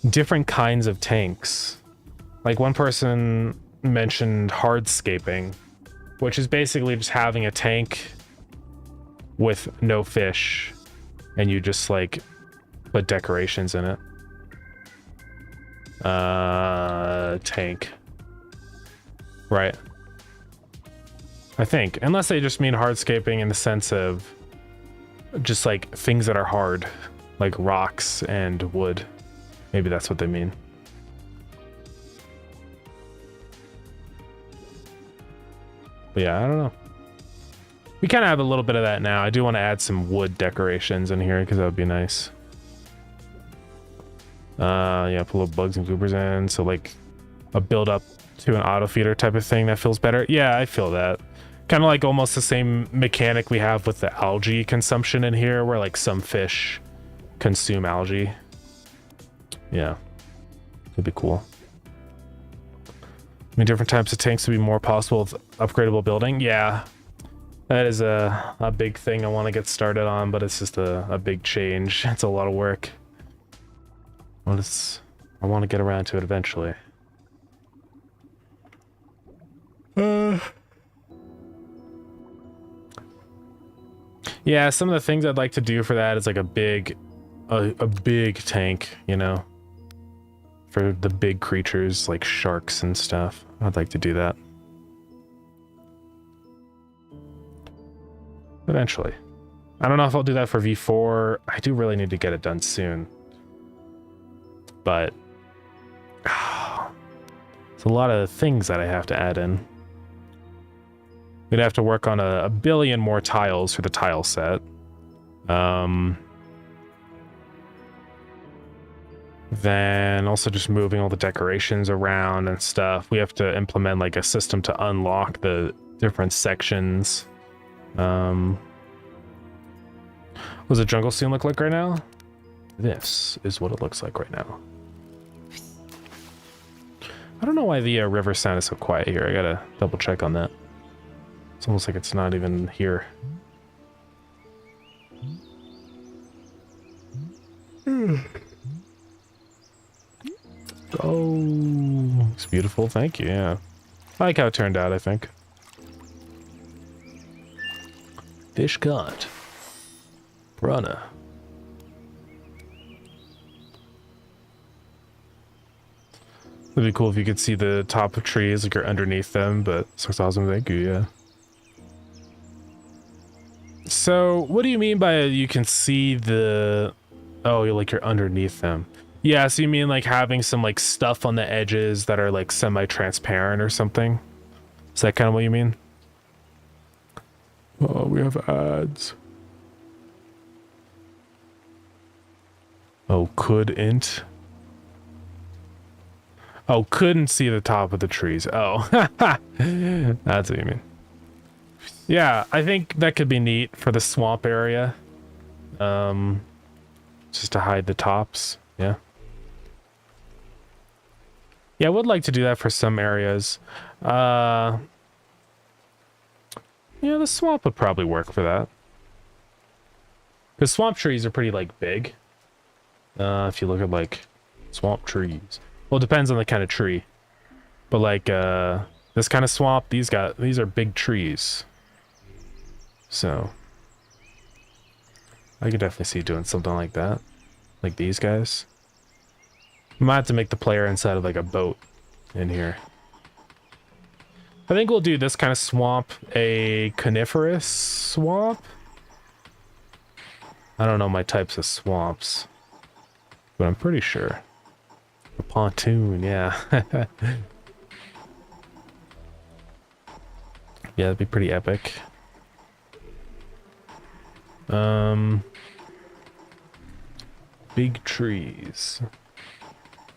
different kinds of tanks. Like one person mentioned hardscaping, which is basically just having a tank with no fish, and you just like put decorations in it. Tank. Right. I think. Unless they just mean hardscaping in the sense of just like things that are hard, like rocks and wood. Maybe that's what they mean. But yeah, I don't know. We kind of have a little bit of that now. I do want to add some wood decorations in here because that would be nice. Yeah, put little bugs and goobers in. So like a build up to an auto feeder type of thing that feels better. Yeah, I feel that. Kind of like almost the same mechanic we have with the algae consumption in here, where like some fish consume algae. Yeah, it'd be cool. I mean, different types of tanks would be more possible with upgradable building. Yeah, that is a big thing I want to get started on, but it's just a big change. It's a lot of work. Well, I want to get around to it eventually. Yeah, some of the things I'd like to do for that is like a big tank, you know, for the big creatures like sharks and stuff. I'd like to do that eventually. I don't know if I'll do that for V4. I do really need to get it done soon, but it's a lot of things that I have to add in. We'd have to work on a billion more tiles for the tile set. Then also just moving all the decorations around and stuff. We have to implement like a system to unlock the different sections. What does the jungle scene look like right now? This is what it looks like right now. I don't know why the river sound is so quiet here. I gotta double check on that. It's almost like it's not even here. Oh, it's beautiful. Thank you. Yeah, I like how it turned out, I think. Fish caught. Piranha. It'd be cool if you could see the top of trees, like you're underneath them, but it's awesome. Thank you. Yeah. So, what do you mean by you can see the... Oh, like you're underneath them. Yeah, so you mean like having some like stuff on the edges that are like semi-transparent or something? Is that kind of what you mean? Oh, we have ads. Oh, couldn't. Oh, couldn't see the top of the trees. Oh, that's what you mean. Yeah, I think that could be neat for the swamp area. Just to hide the tops. Yeah. Yeah, I would like to do that for some areas. Yeah, the swamp would probably work for that. Because swamp trees are pretty, like, big. If you look at, like, swamp trees. Well, it depends on the kind of tree. But, like, this kind of swamp, these are big trees. So, I could definitely see doing something like that. Like these guys. I might have to make the player inside of like a boat in here. I think we'll do this kind of swamp a coniferous swamp. I don't know my types of swamps, but I'm pretty sure. A pontoon, yeah. Yeah, that'd be pretty epic. Big trees.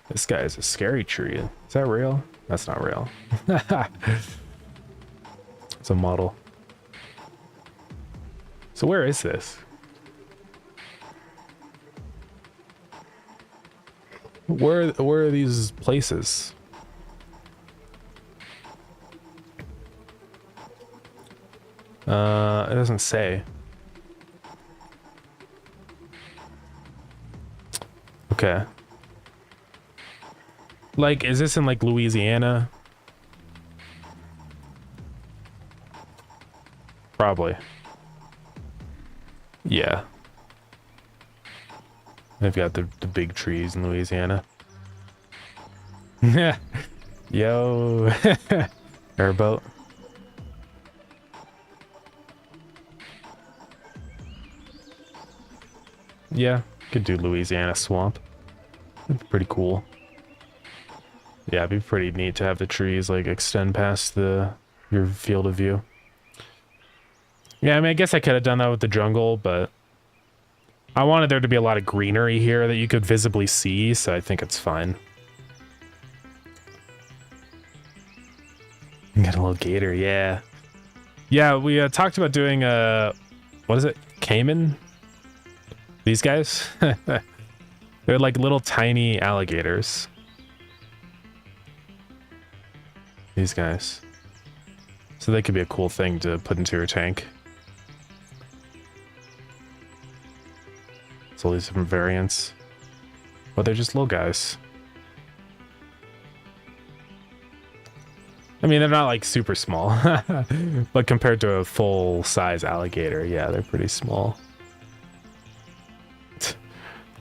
This guy is a scary tree. Is that real? That's not real. It's a model. So where is this? Where are these places? It doesn't say. Okay. Like, is this in like Louisiana? Probably. Yeah. They've got the big trees in Louisiana. Yo. Airboat. Yeah, could do Louisiana swamp. That'd be pretty cool. Yeah, it'd be pretty neat to have the trees like extend past your field of view. Yeah, I mean, I guess I could have done that with the jungle, but I wanted there to be a lot of greenery here that you could visibly see, so I think it's fine. Got a little gator, yeah. Yeah, we talked about doing, what is it? Cayman? These guys? They're like little tiny alligators. These guys. So they could be a cool thing to put into your tank. It's all these different variants. But they're just little guys. I mean, they're not like super small. But compared to a full-size alligator, yeah, they're pretty small.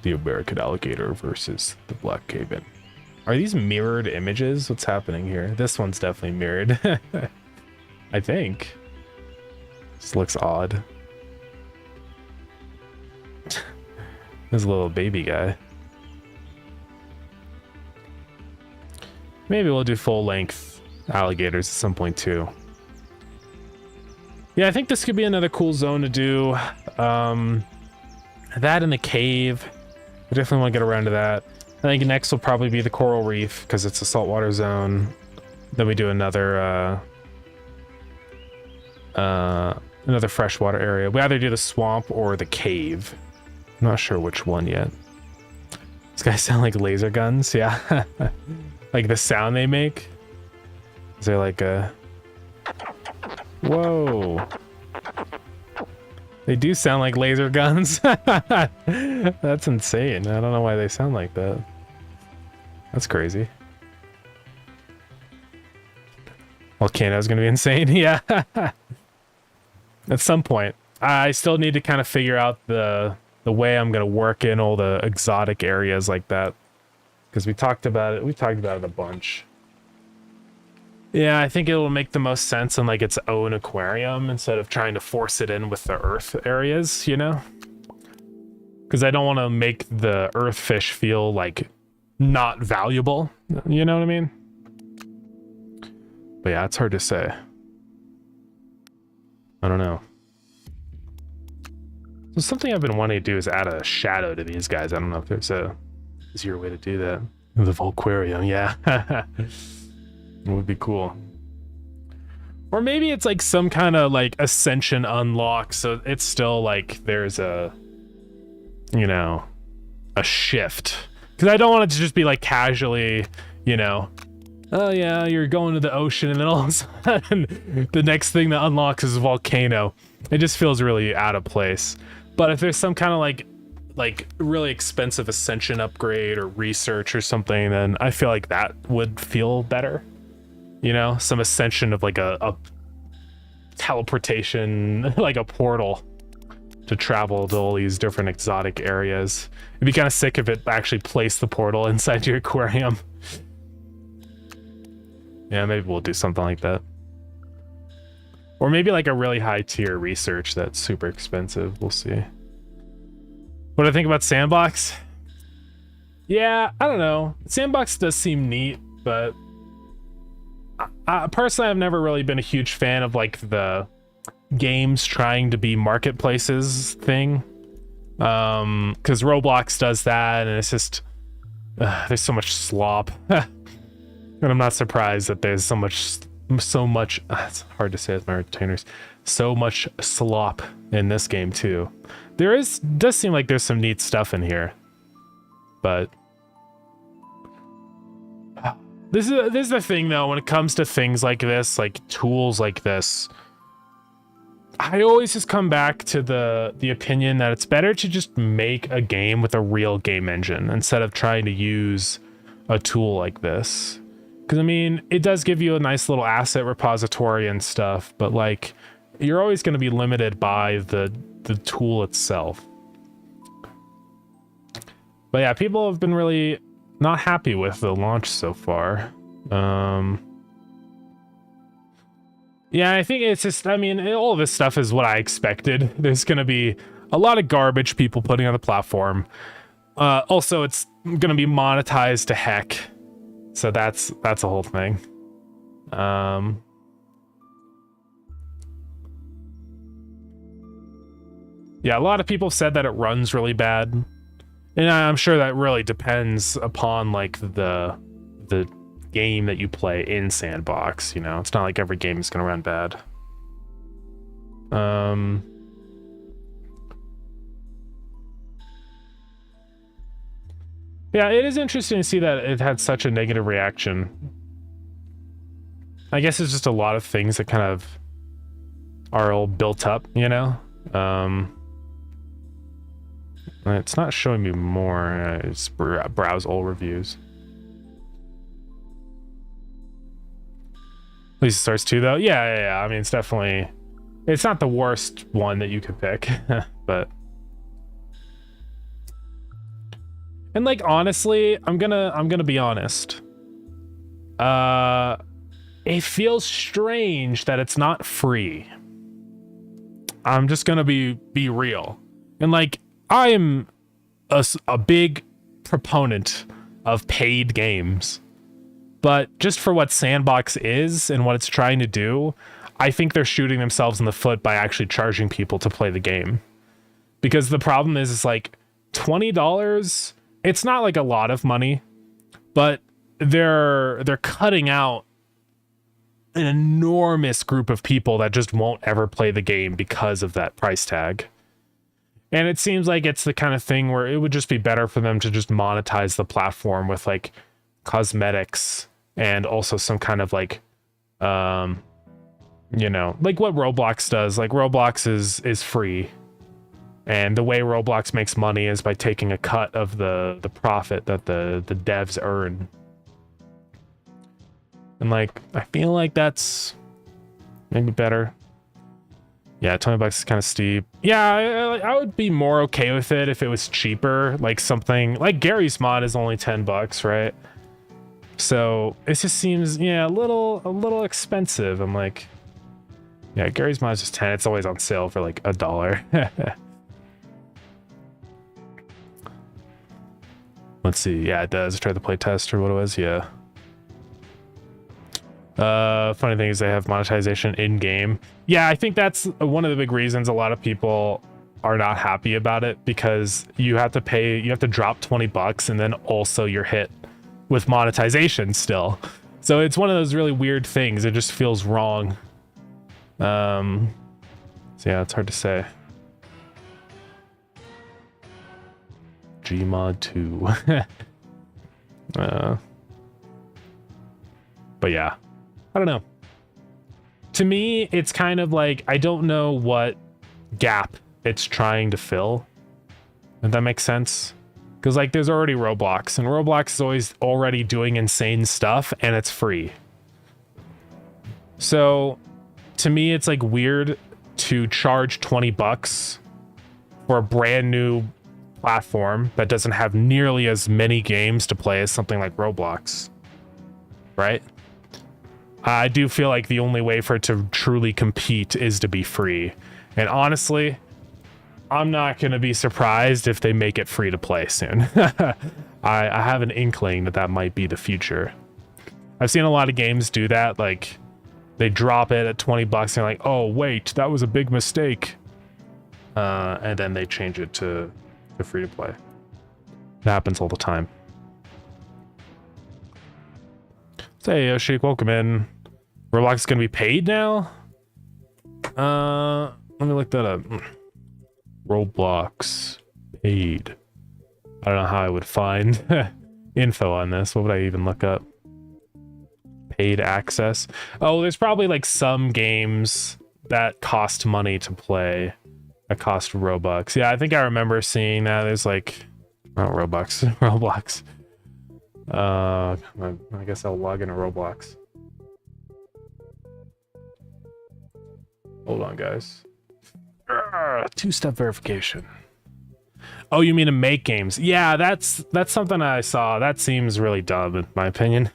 The American alligator versus the black cave-in. Are these mirrored images? What's happening here? This one's definitely mirrored. I think. This looks odd. There's a little baby guy. Maybe we'll do full-length alligators at some point too. Yeah, I think this could be another cool zone to do. That in the cave. I definitely want to get around to that. I think next will probably be the coral reef because it's a saltwater zone. Then we do another freshwater area. We either do the swamp or the cave. I'm not sure which one yet. These guys sound like laser guns, yeah. Like the sound they make. Is there like a... Whoa. They do sound like laser guns. That's insane. I don't know why they sound like that. That's crazy. Volcano's gonna be insane. Yeah. At some point. I still need to kind of figure out the way I'm gonna work in all the exotic areas like that. Because we talked about it. We've talked about it a bunch. Yeah, I think it will make the most sense in like its own aquarium instead of trying to force it in with the earth areas, you know? Because I don't want to make the earth fish feel like not valuable, you know what I mean? But yeah, it's hard to say. I don't know. So something I've been wanting to do is add a shadow to these guys. I don't know if there's a easier way to do that. The Volquarium, yeah. It would be cool. Or maybe it's like some kind of like ascension unlock, so it's still like there's a, you know, a shift. Because I don't want it to just be like casually, you know, oh yeah, you're going to the ocean and then all of a sudden the next thing that unlocks is a volcano. It just feels really out of place. But if there's some kind of like really expensive ascension upgrade or research or something, then I feel like that would feel better. You know, some ascension of like a teleportation, like a portal to travel to all these different exotic areas. It'd be kind of sick if it actually placed the portal inside your aquarium. Yeah, maybe we'll do something like that. Or maybe like a really high tier research that's super expensive. We'll see. What do I think about Sandbox? Yeah, I don't know. Sandbox does seem neat, but personally, I've never really been a huge fan of like the games trying to be marketplaces thing. Because Roblox does that, and it's just there's so much slop. And I'm not surprised that there's so much so much, it's hard to say with my retainers, so much slop in this game too. Does seem like there's some neat stuff in here, but this is the thing though, when it comes to things like this, like tools like this, I always just come back to the opinion that it's better to just make a game with a real game engine instead of trying to use a tool like this. Because I mean, it does give you a nice little asset repository and stuff, but like, you're always going to be limited by the tool itself. But yeah, people have been really not happy with the launch so far. Yeah, I think it's just, I mean, all of this stuff is what I expected. There's going to be a lot of garbage people putting on the platform. Also, it's going to be monetized to heck. So that's a whole thing. Yeah, a lot of people said that it runs really bad. And I'm sure that really depends upon like the game that you play in Sandbox, you know. It's not like every game is going to run bad. Yeah, it is interesting to see that it had such a negative reaction. I guess it's just a lot of things that kind of are all built up, you know? It's not showing me more. It's browse all reviews. At least it starts 2 though. Yeah. I mean, it's definitely, it's not the worst one that you could pick, but. And like, honestly, I'm gonna be honest. It feels strange that it's not free. I'm just gonna be real. And like, I am a big proponent of paid games, but just for what Sandbox is and what it's trying to do, I think they're shooting themselves in the foot by actually charging people to play the game. Because the problem is like $20, it's not like a lot of money, but they're cutting out an enormous group of people that just won't ever play the game because of that price tag. And it seems like it's the kind of thing where it would just be better for them to just monetize the platform with like cosmetics and also some kind of like, you know, like what Roblox does. Like Roblox is free. And the way Roblox makes money is by taking a cut of the profit that the devs earn. And like, I feel like that's maybe better. Yeah, $20 is kind of steep. Yeah, I would be more okay with it if it was cheaper. Like something like Gary's mod is only $10, right? So it just seems, yeah, a little expensive. I'm like, yeah, Gary's mod is just 10. It's always on sale for like $1. Let's see. Yeah, it does. I tried the play test or what it was. Yeah. Funny thing is they have monetization in game. Yeah, I think that's one of the big reasons a lot of people are not happy about it, because you have to drop $20 and then also you're hit with monetization still. So it's one of those really weird things. It just feels wrong. So yeah, it's hard to say. Gmod 2. But yeah, I don't know. To me, it's kind of like, I don't know what gap it's trying to fill, if that makes sense. Because like, there's already Roblox, and Roblox is always already doing insane stuff, and it's free. So to me, it's like weird to charge $20 for a brand new platform that doesn't have nearly as many games to play as something like Roblox, right? I do feel like the only way for it to truly compete is to be free. And honestly, I'm not going to be surprised if they make it free to play soon. I have an inkling that might be the future. I've seen a lot of games do that. Like, they drop it at $20 and they're like, oh, wait, that was a big mistake. And then they change it to free to play. It happens all the time. Hey, Yoshik, welcome in. Roblox is gonna be paid now? Let me look that up. Roblox paid. I don't know how I would find info on this. What would I even look up? Paid access. Oh, there's probably like some games that cost money to play. That cost Robux. Yeah, I think I remember seeing that. There's like, not Robux, Roblox. I guess I'll log into Roblox. Hold on, guys. Two-step verification. Oh, you mean to make games? Yeah, that's something I saw. That seems really dumb, in my opinion.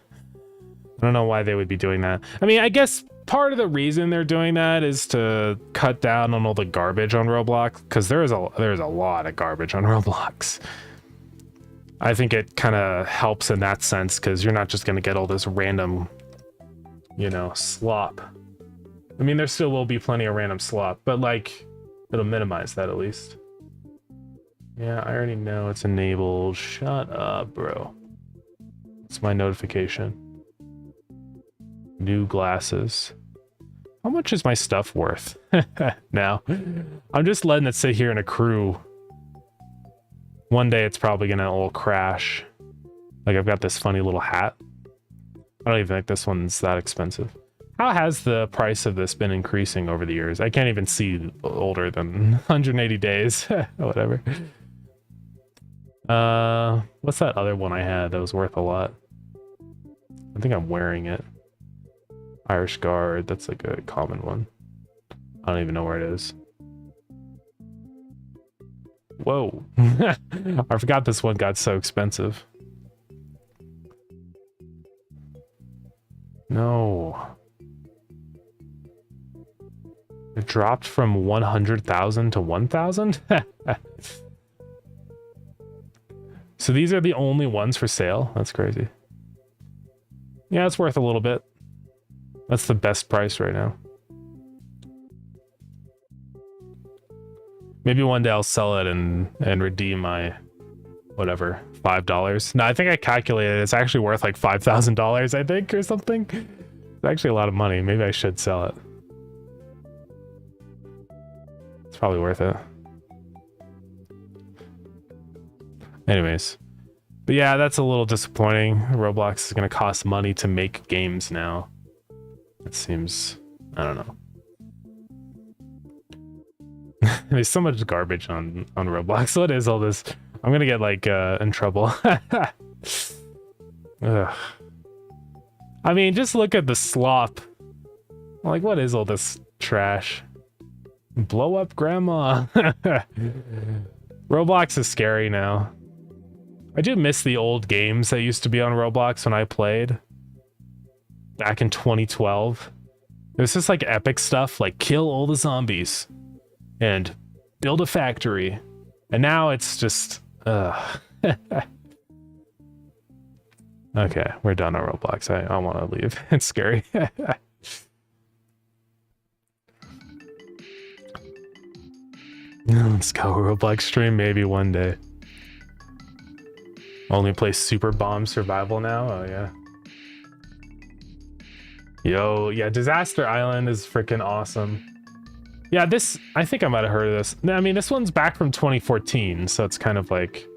I don't know why they would be doing that. I mean, I guess part of the reason they're doing that is to cut down on all the garbage on Roblox, because there's a lot of garbage on Roblox. I think it kind of helps in that sense, because you're not just going to get all this random, you know, slop. I mean, there still will be plenty of random slop, but like, it'll minimize that at least. Yeah, I already know it's enabled. Shut up, bro. It's my notification. New glasses. How much is my stuff worth now? I'm just letting it sit here in a crew. One day it's probably gonna all crash. Like, I've got this funny little hat. I don't even think this one's that expensive. How has the price of this been increasing over the years? I can't even see older than 180 days. Whatever. What's that other one I had that was worth a lot? I think I'm wearing it. Irish Guard, that's like a common one. I don't even know where it is. Whoa. I forgot this one got so expensive. No. It dropped from 100,000 to 1,000? So these are the only ones for sale? That's crazy. Yeah, it's worth a little bit. That's the best price right now. Maybe one day I'll sell it and redeem my, whatever, $5. No, I think I calculated it's actually worth like $5,000, I think, or something. It's actually a lot of money. Maybe I should sell it. It's probably worth it. Anyways. But yeah, that's a little disappointing. Roblox is going to cost money to make games now. It seems... I don't know. There's so much garbage on Roblox. What is all this? I'm going to get, like, in trouble. Ugh. I mean, just look at the slop. Like, what is all this trash? Blow up grandma. Roblox is scary now. I do miss the old games that used to be on Roblox when I played. Back in 2012. There's just like epic stuff like kill all the zombies and build a factory. And now it's just... Okay, we're done on Roblox. I want to leave. It's scary. Let's go Roblox stream maybe one day. Only play Super Bomb Survival now? Oh, yeah. Yo, yeah, Disaster Island is freaking awesome. Yeah, this... I think I might have heard of this. I mean, this one's back from 2014, so it's kind of like...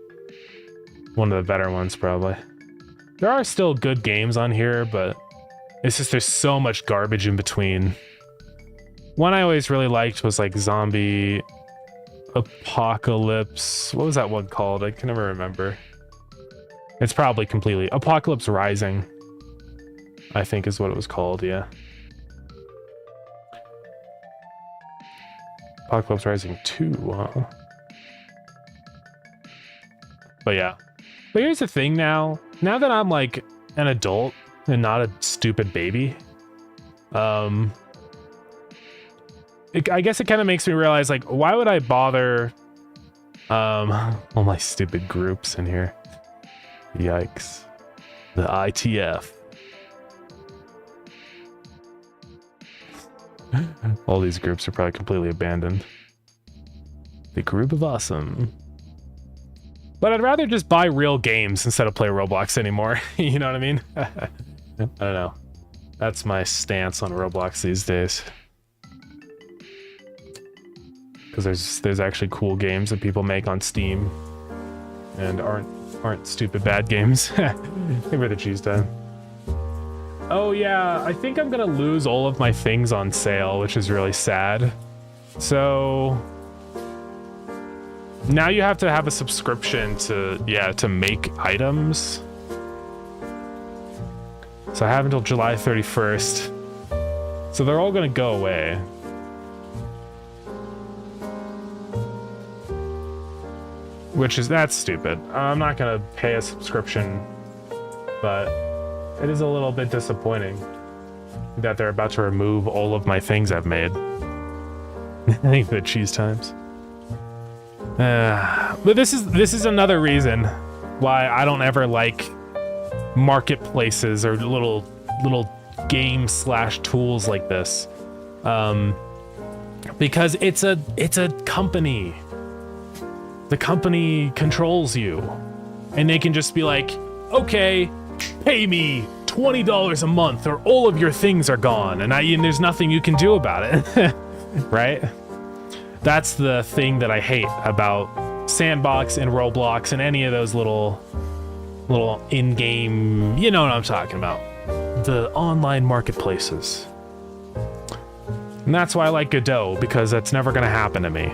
one of the better ones, probably. There are still good games on here, but... it's just there's so much garbage in between. One I always really liked was, like, Zombie... Apocalypse... What was that one called? I can never remember. It's probably completely... Apocalypse Rising, I think is what it was called, yeah. Apocalypse Rising 2, huh? But yeah. But here's the thing now. Now that I'm like an adult and not a stupid baby, I guess it kind of makes me realize, like, why would I bother... all my stupid groups in here. Yikes. The ITF. All these groups are probably completely abandoned. The group of awesome. But I'd rather just buy real games instead of play Roblox anymore. You know what I mean? I don't know. That's my stance on Roblox these days. Because there's actually cool games that people make on Steam and aren't stupid bad games. Give the cheese time. Oh yeah, I think I'm gonna lose all of my things on sale, which is really sad. So now you have to have a subscription to make items. So I have until July 31st. So they're all gonna go away. That's stupid. I'm not gonna pay a subscription, but it is a little bit disappointing that they're about to remove all of my things I've made. I think the cheese times. But this is another reason why I don't ever like marketplaces or little game / tools like this, because it's a company. The company controls you, and they can just be like, okay, pay me $20 a month or all of your things are gone, and there's nothing you can do about it. Right? That's the thing that I hate about Sandbox and Roblox and any of those little in-game, you know what I'm talking about, the online marketplaces. And that's why I like Godot, because that's never going to happen to me.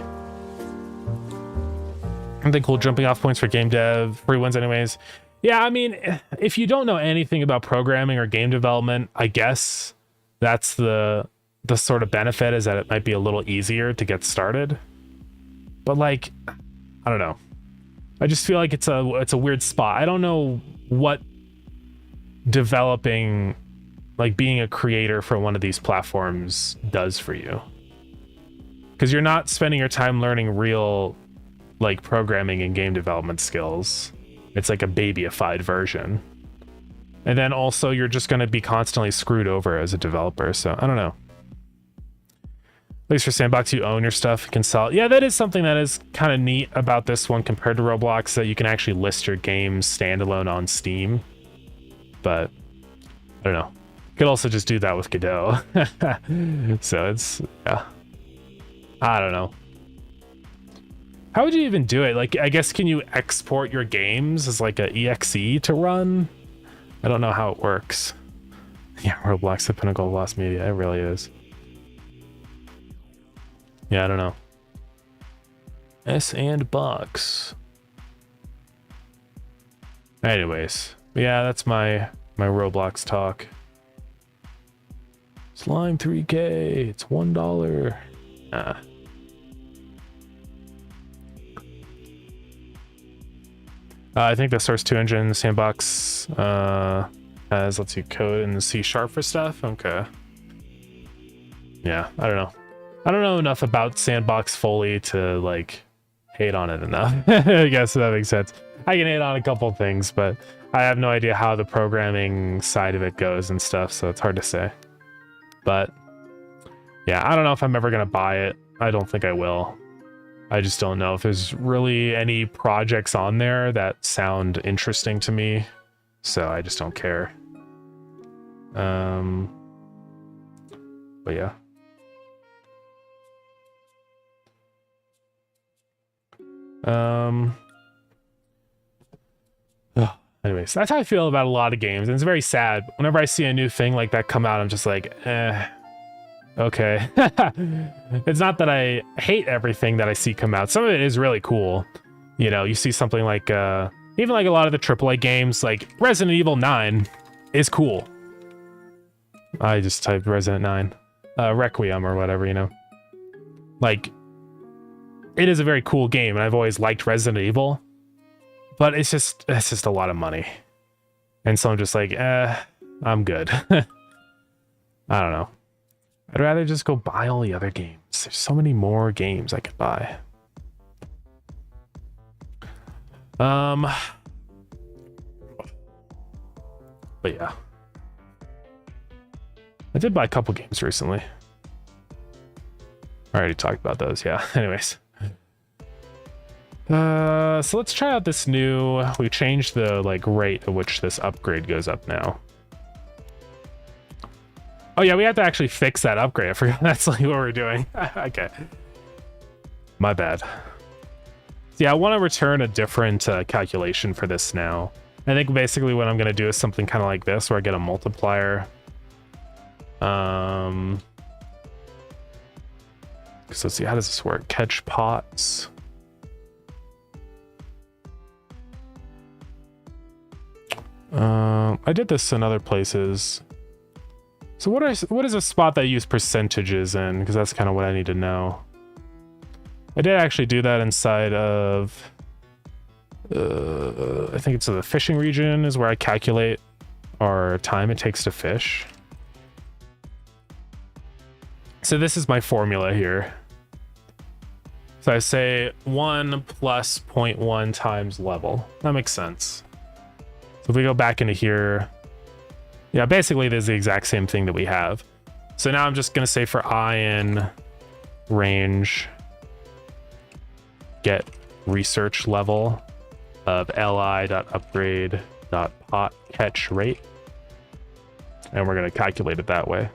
I think cool jumping off points for game dev, free ones anyways. Yeah, I mean, if you don't know anything about programming or game development, I guess that's the sort of benefit, is that it might be a little easier to get started. But like, I don't know. I just feel like it's a weird spot. I don't know what developing, like being a creator for one of these platforms does for you. Because you're not spending your time learning real like programming and game development skills. It's like a babyified version. And then also you're just going to be constantly screwed over as a developer. So I don't know. At least for Sandbox, you own your stuff, you can sell it. Yeah, that is something that is kind of neat about this one compared to Roblox, that you can actually list your games standalone on Steam. But I don't know. You could also just do that with Godot. So it's, yeah. I don't know. How would you even do it? Like, I guess, can you export your games as like a EXE to run? I don't know how it works. Yeah, Roblox, the pinnacle of lost media. It really is. Yeah, I don't know. Sandbox. Anyways, yeah, that's my Roblox talk. Slime 3K. It's $1. I think the Source 2 engine Sandbox has, let's see, code in C# for stuff. Okay. Yeah, I don't know. I don't know enough about Sandbox fully to like hate on it enough. I guess that makes sense. I can hate on a couple things, but I have no idea how the programming side of it goes and stuff, so it's hard to say. But yeah, I don't know if I'm ever gonna buy it. I don't think I will. I just don't know if there's really any projects on there that sound interesting to me, so I just don't care. But yeah. Anyways, that's how I feel about a lot of games, and it's very sad. Whenever I see a new thing like that come out, I'm just like, okay. It's not that I hate everything that I see come out. Some of it is really cool. You know, you see something like, even like a lot of the AAA games, like Resident Evil 9 is cool. I just typed Resident 9. Requiem or whatever, you know. Like, it is a very cool game, and I've always liked Resident Evil. But it's just a lot of money. And so I'm just like, I'm good. I don't know. I'd rather just go buy all the other games. There's so many more games I could buy. But yeah. I did buy a couple games recently. I already talked about those, yeah. Anyways. So let's try out this new, we changed the like rate at which this upgrade goes up now. Oh yeah, we have to actually fix that upgrade. I forgot that's like what we're doing. Okay. My bad. Yeah, I want to return a different calculation for this now. I think basically what I'm going to do is something kind of like this, where I get a multiplier. So let's see, how does this work? Catch pots. I did this in other places. So what is a spot that I use percentages in? Because that's kind of what I need to know. I did actually do that inside of, I think it's the fishing region is where I calculate our time it takes to fish. So this is my formula here. So I say 1 plus 0.1 times level. That makes sense. So if we go back into here, yeah, basically this is the exact same thing that we have. So now I'm just going to say for I in range, get research level of li.upgrade.pot catch rate. And we're going to calculate it that way.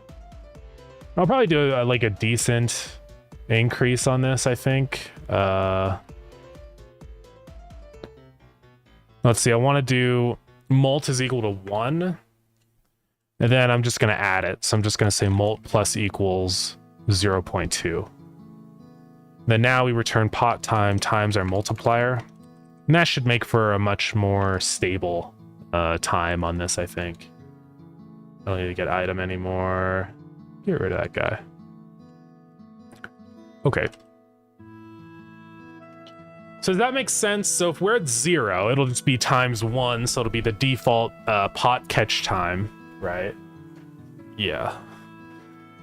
I'll probably do like a decent increase on this, I think. Let's see, I want to do molt is equal to 1. And then I'm just going to add it. So I'm just going to say molt plus equals 0.2. Then now we return pot time times our multiplier. And that should make for a much more stable time on this, I think. I don't need to get item anymore. Get rid of that guy. Okay. So does that make sense? So if we're at 0, it'll just be times 1. So it'll be the default pot catch time, right? Yeah.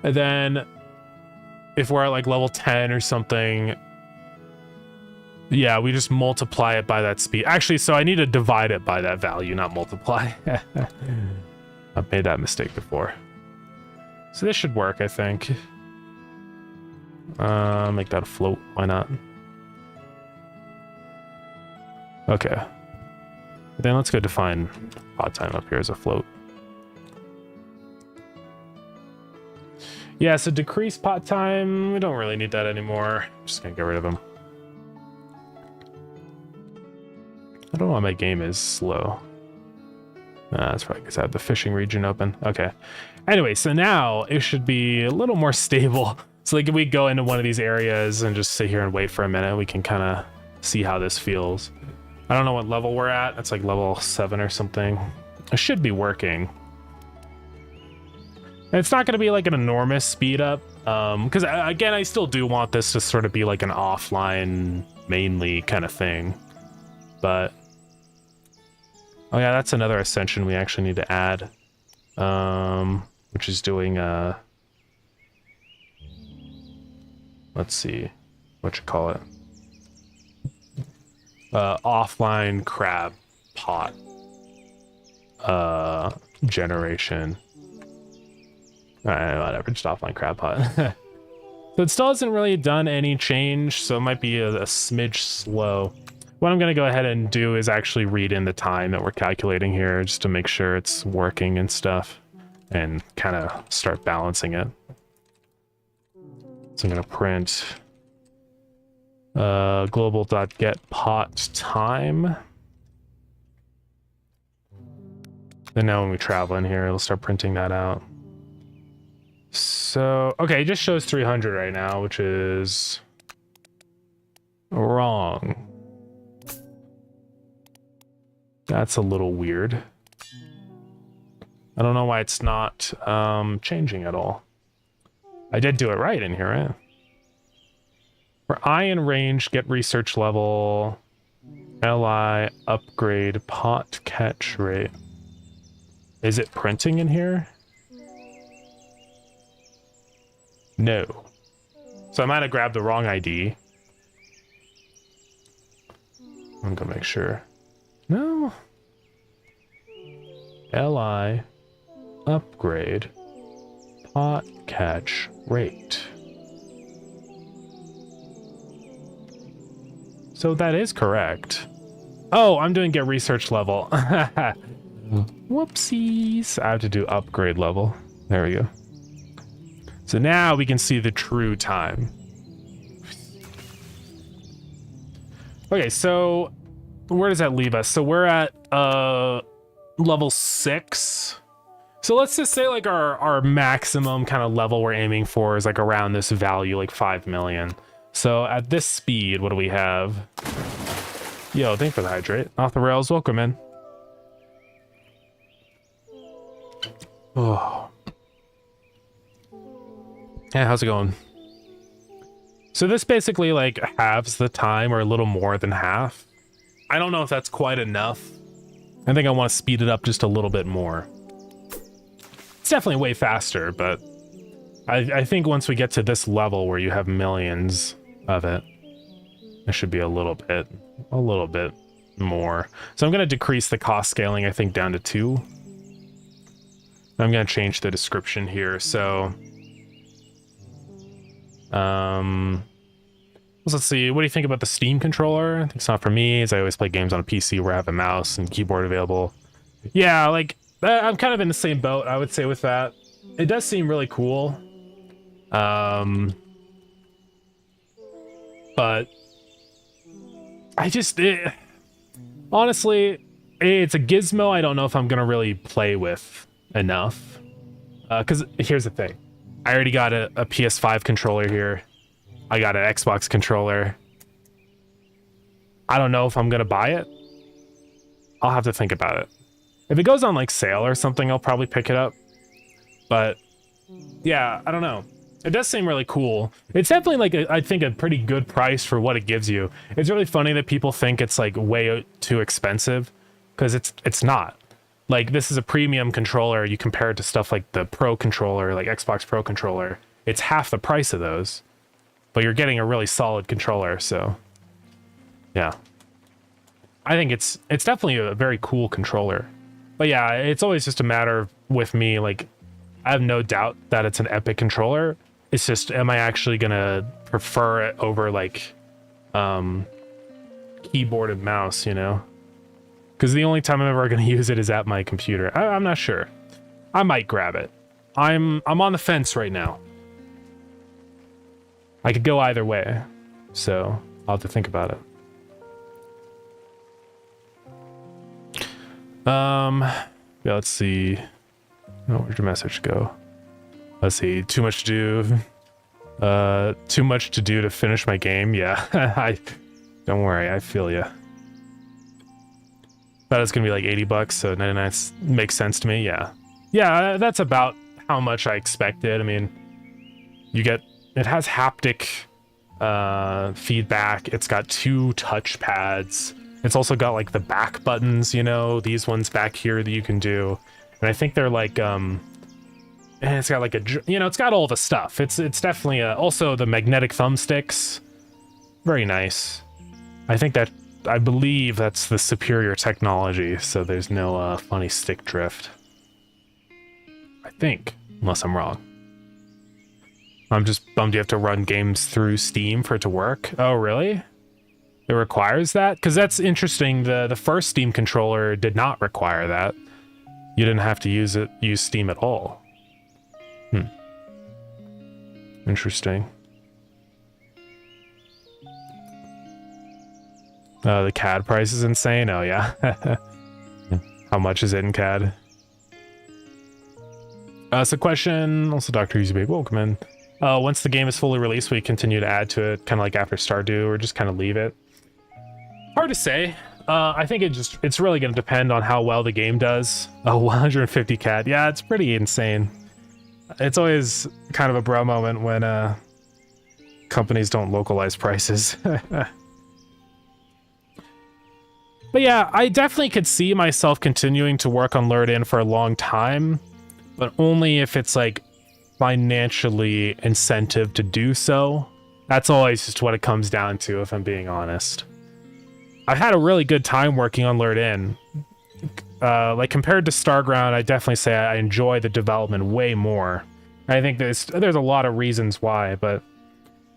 And then if we're at like level 10 or something, yeah, we just multiply it by that speed. Actually, so I need to divide it by that value, not multiply. I've made that mistake before. So this should work, I think. Make that a float. Why not? Okay. Then let's go define pot time up here as a float. Yeah, so decrease pot time. We don't really need that anymore. I'm just gonna get rid of them. I don't know why my game is slow. That's probably because I have the fishing region open. Okay. Anyway, so now it should be a little more stable. So like if we go into one of these areas and just sit here and wait for a minute, we can kind of see how this feels. I don't know what level we're at. It's like level 7 or something. It should be working. And it's not going to be like an enormous speed up. Because again, I still do want this to sort of be like an offline mainly kind of thing. But oh yeah, that's another ascension we actually need to add. Which is doing let's see, what you call it? Offline crab pot generation. Alright, whatever, just offline crab pot. So it still hasn't really done any change, so it might be a smidge slow. What I'm gonna go ahead and do is actually read in the time that we're calculating here just to make sure it's working and stuff, and kind of start balancing it. So I'm gonna print global.get pot time. And now when we travel in here, it'll start printing that out. So, okay, it just shows 300 right now, which is wrong. That's a little weird. I don't know why it's not changing at all. I did do it right in here, right? For I in range, get research level, li upgrade pot catch rate. Is it printing in here? No. So I might have grabbed the wrong ID. I'm gonna make sure. No. Li upgrade pot catch rate. So that is correct. Oh, I'm doing get research level. Whoopsies. I have to do upgrade level. There we go. So now we can see the true time. Okay, so where does that leave us? So we're at level 6. So let's just say like our maximum kind of level we're aiming for is like around this value, like 5 million. So at this speed, what do we have? Yo, thanks for the hydrate. Off the rails, welcome in. Oh. Yeah, how's it going? So this basically like halves the time, or a little more than half. I don't know if that's quite enough. I think I want to speed it up just a little bit more. It's definitely way faster, but I think once we get to this level where you have millions of it, it should be a little bit more. So I'm going to decrease the cost scaling, I think, down to 2. I'm going to change the description here. So, let's see. What do you think about the Steam controller? I think it's not for me, as I always play games on a PC where I have a mouse and keyboard available. Yeah, like, I'm kind of in the same boat, I would say, with that. It does seem really cool. But I just, honestly, it's a gizmo I don't know if I'm going to really play with enough. Because here's the thing. I already got a PS5 controller here. I got an Xbox controller. I don't know if I'm going to buy it. I'll have to think about it. If it goes on like sale or something, I'll probably pick it up. But yeah, I don't know. It does seem really cool. It's definitely like, I think, a pretty good price for what it gives you. It's really funny that people think it's like way too expensive, because it's not. Like, this is a premium controller. You compare it to stuff like the Pro controller, like Xbox Pro controller. It's half the price of those, but you're getting a really solid controller. So yeah, I think it's definitely a very cool controller. But yeah, it's always just a matter of, with me, like, I have no doubt that it's an epic controller. It's just, am I actually gonna prefer it over like keyboard and mouse, you know? Because the only time I'm ever gonna use it is at my computer. I'm not sure. I might grab it. I'm on the fence right now. I could go either way, so I'll have to think about it. Yeah, let's see. Oh, where'd your message go? Let's see. Too much to do. Too much to do to finish my game. Yeah, don't worry. I feel ya. Thought it was gonna be like $80, so 99 makes sense to me. Yeah, yeah. That's about how much I expected. I mean, it has haptic feedback. It's got 2 touch pads. It's also got like the back buttons. You know, these ones back here that you can do. And I think they're like, and it's got like it's got all the stuff. It's definitely also the magnetic thumbsticks. Very nice. I believe that's the superior technology, so there's no funny stick drift. I think, unless I'm wrong. I'm just bummed you have to run games through Steam for it to work. Oh, really? It requires that? Because that's interesting. The first Steam controller did not require that. You didn't have to use Steam at all. Interesting. The CAD price is insane. Oh yeah. How much is it in CAD? So question, also Dr. Baby, welcome in. Once the game is fully released, will you continue to add to it, kind of like after Stardew, or just kind of leave it? Hard to say. I think it's really going to depend on how well the game does. Oh, 150 CAD. Yeah, it's pretty insane. It's always kind of a bro moment when companies don't localize prices. But yeah, I definitely could see myself continuing to work on Lured In for a long time, but only if it's like financially incentive to do so. That's always just what it comes down to, if I'm being honest. I've had a really good time working on Lured In. Like compared to Starground, I definitely say I enjoy the development way more. I think there's a lot of reasons why, but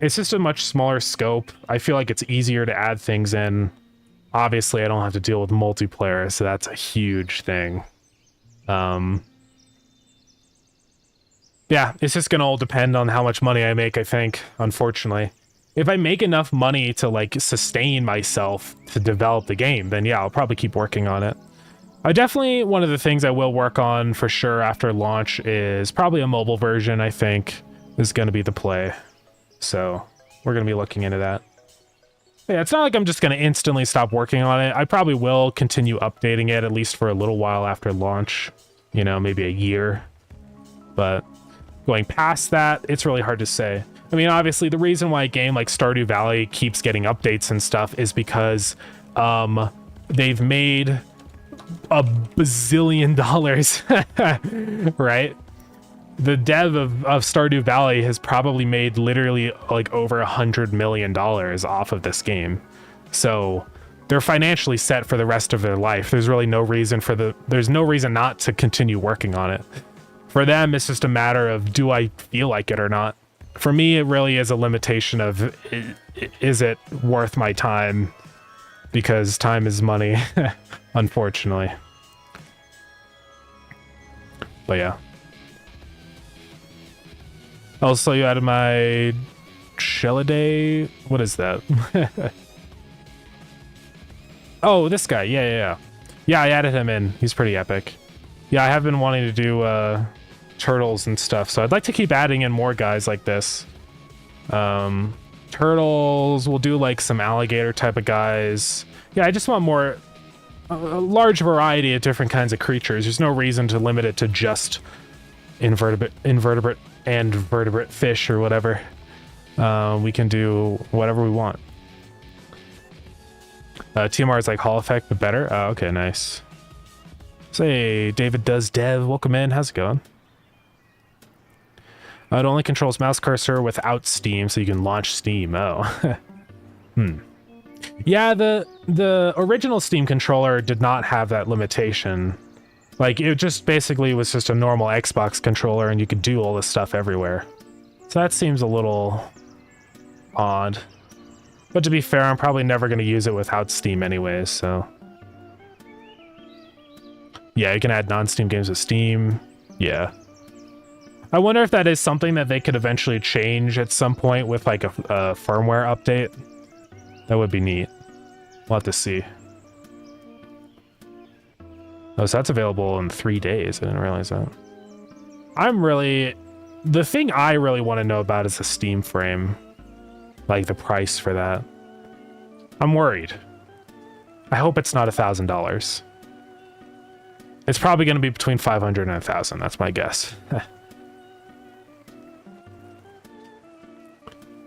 it's just a much smaller scope. I feel like it's easier to add things in. Obviously, I don't have to deal with multiplayer, so that's a huge thing. Yeah, it's just gonna all depend on how much money I make, I think, unfortunately. If I make enough money to like sustain myself to develop the game, then yeah, I'll probably keep working on it. I definitely, one of the things I will work on for sure after launch is probably a mobile version, I think, is going to be the play. So we're going to be looking into that. Yeah, it's not like I'm just going to instantly stop working on it. I probably will continue updating it at least for a little while after launch, you know, maybe a year. But going past that, it's really hard to say. I mean, obviously, the reason why a game like Stardew Valley keeps getting updates and stuff is because they've made a bazillion dollars, right? The dev of Stardew Valley has probably made literally like over $100 million off of this game. So they're financially set for the rest of their life. There's really no reason there's no reason not to continue working on it. For them, it's just a matter of, do I feel like it or not? For me, it really is a limitation of, is it worth my time? Because time is money, unfortunately. But yeah. Also, you added my Sheliday. What is that? Oh, this guy. Yeah. Yeah, I added him in. He's pretty epic. Yeah, I have been wanting to do turtles and stuff, so I'd like to keep adding in more guys like this. Turtles, we'll do like some alligator type of guys. Yeah, I just want more, a large variety of different kinds of creatures. There's no reason to limit it to just invertebrate and vertebrate fish or whatever. We can do whatever we want. TMR is like Hall effect, but better. Oh, okay, nice. Say, David Does Dev, welcome in. How's it going? It only controls mouse cursor without Steam, so you can launch Steam. Oh. Yeah, the original Steam controller did not have that limitation. Like, it just basically was just a normal Xbox controller, and you could do all this stuff everywhere. So that seems a little odd. But to be fair, I'm probably never going to use it without Steam anyways, so... Yeah, you can add non-Steam games with Steam. Yeah. I wonder if that is something that they could eventually change at some point with like a firmware update. That would be neat. We'll have to see. Oh, so that's available in 3 days. I didn't realize that. The thing I really want to know about is the Steam frame. Like the price for that. I'm worried. I hope it's not $1,000. It's probably going to be between 500 and 1,000. That's my guess.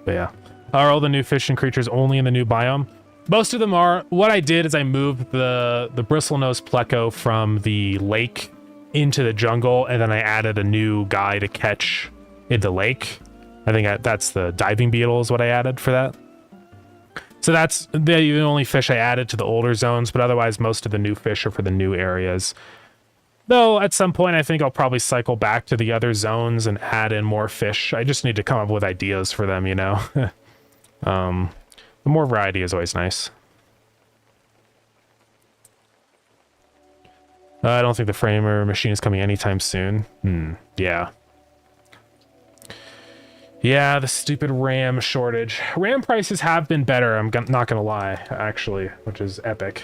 But yeah. Are all the new fish and creatures only in the new biome? Most of them are. What I did is I moved the bristlenose pleco from the lake into the jungle, and then I added a new guy to catch in the lake. I think that's the diving beetle is what I added for that. So that's the only fish I added to the older zones, but otherwise most of the new fish are for the new areas. Though at some point I think I'll probably cycle back to the other zones and add in more fish. I just need to come up with ideas for them, you know. The more variety is always nice. I don't think the framer machine is coming anytime soon. Yeah. Yeah, the stupid RAM shortage. RAM prices have been better, I'm not gonna lie, actually, which is epic.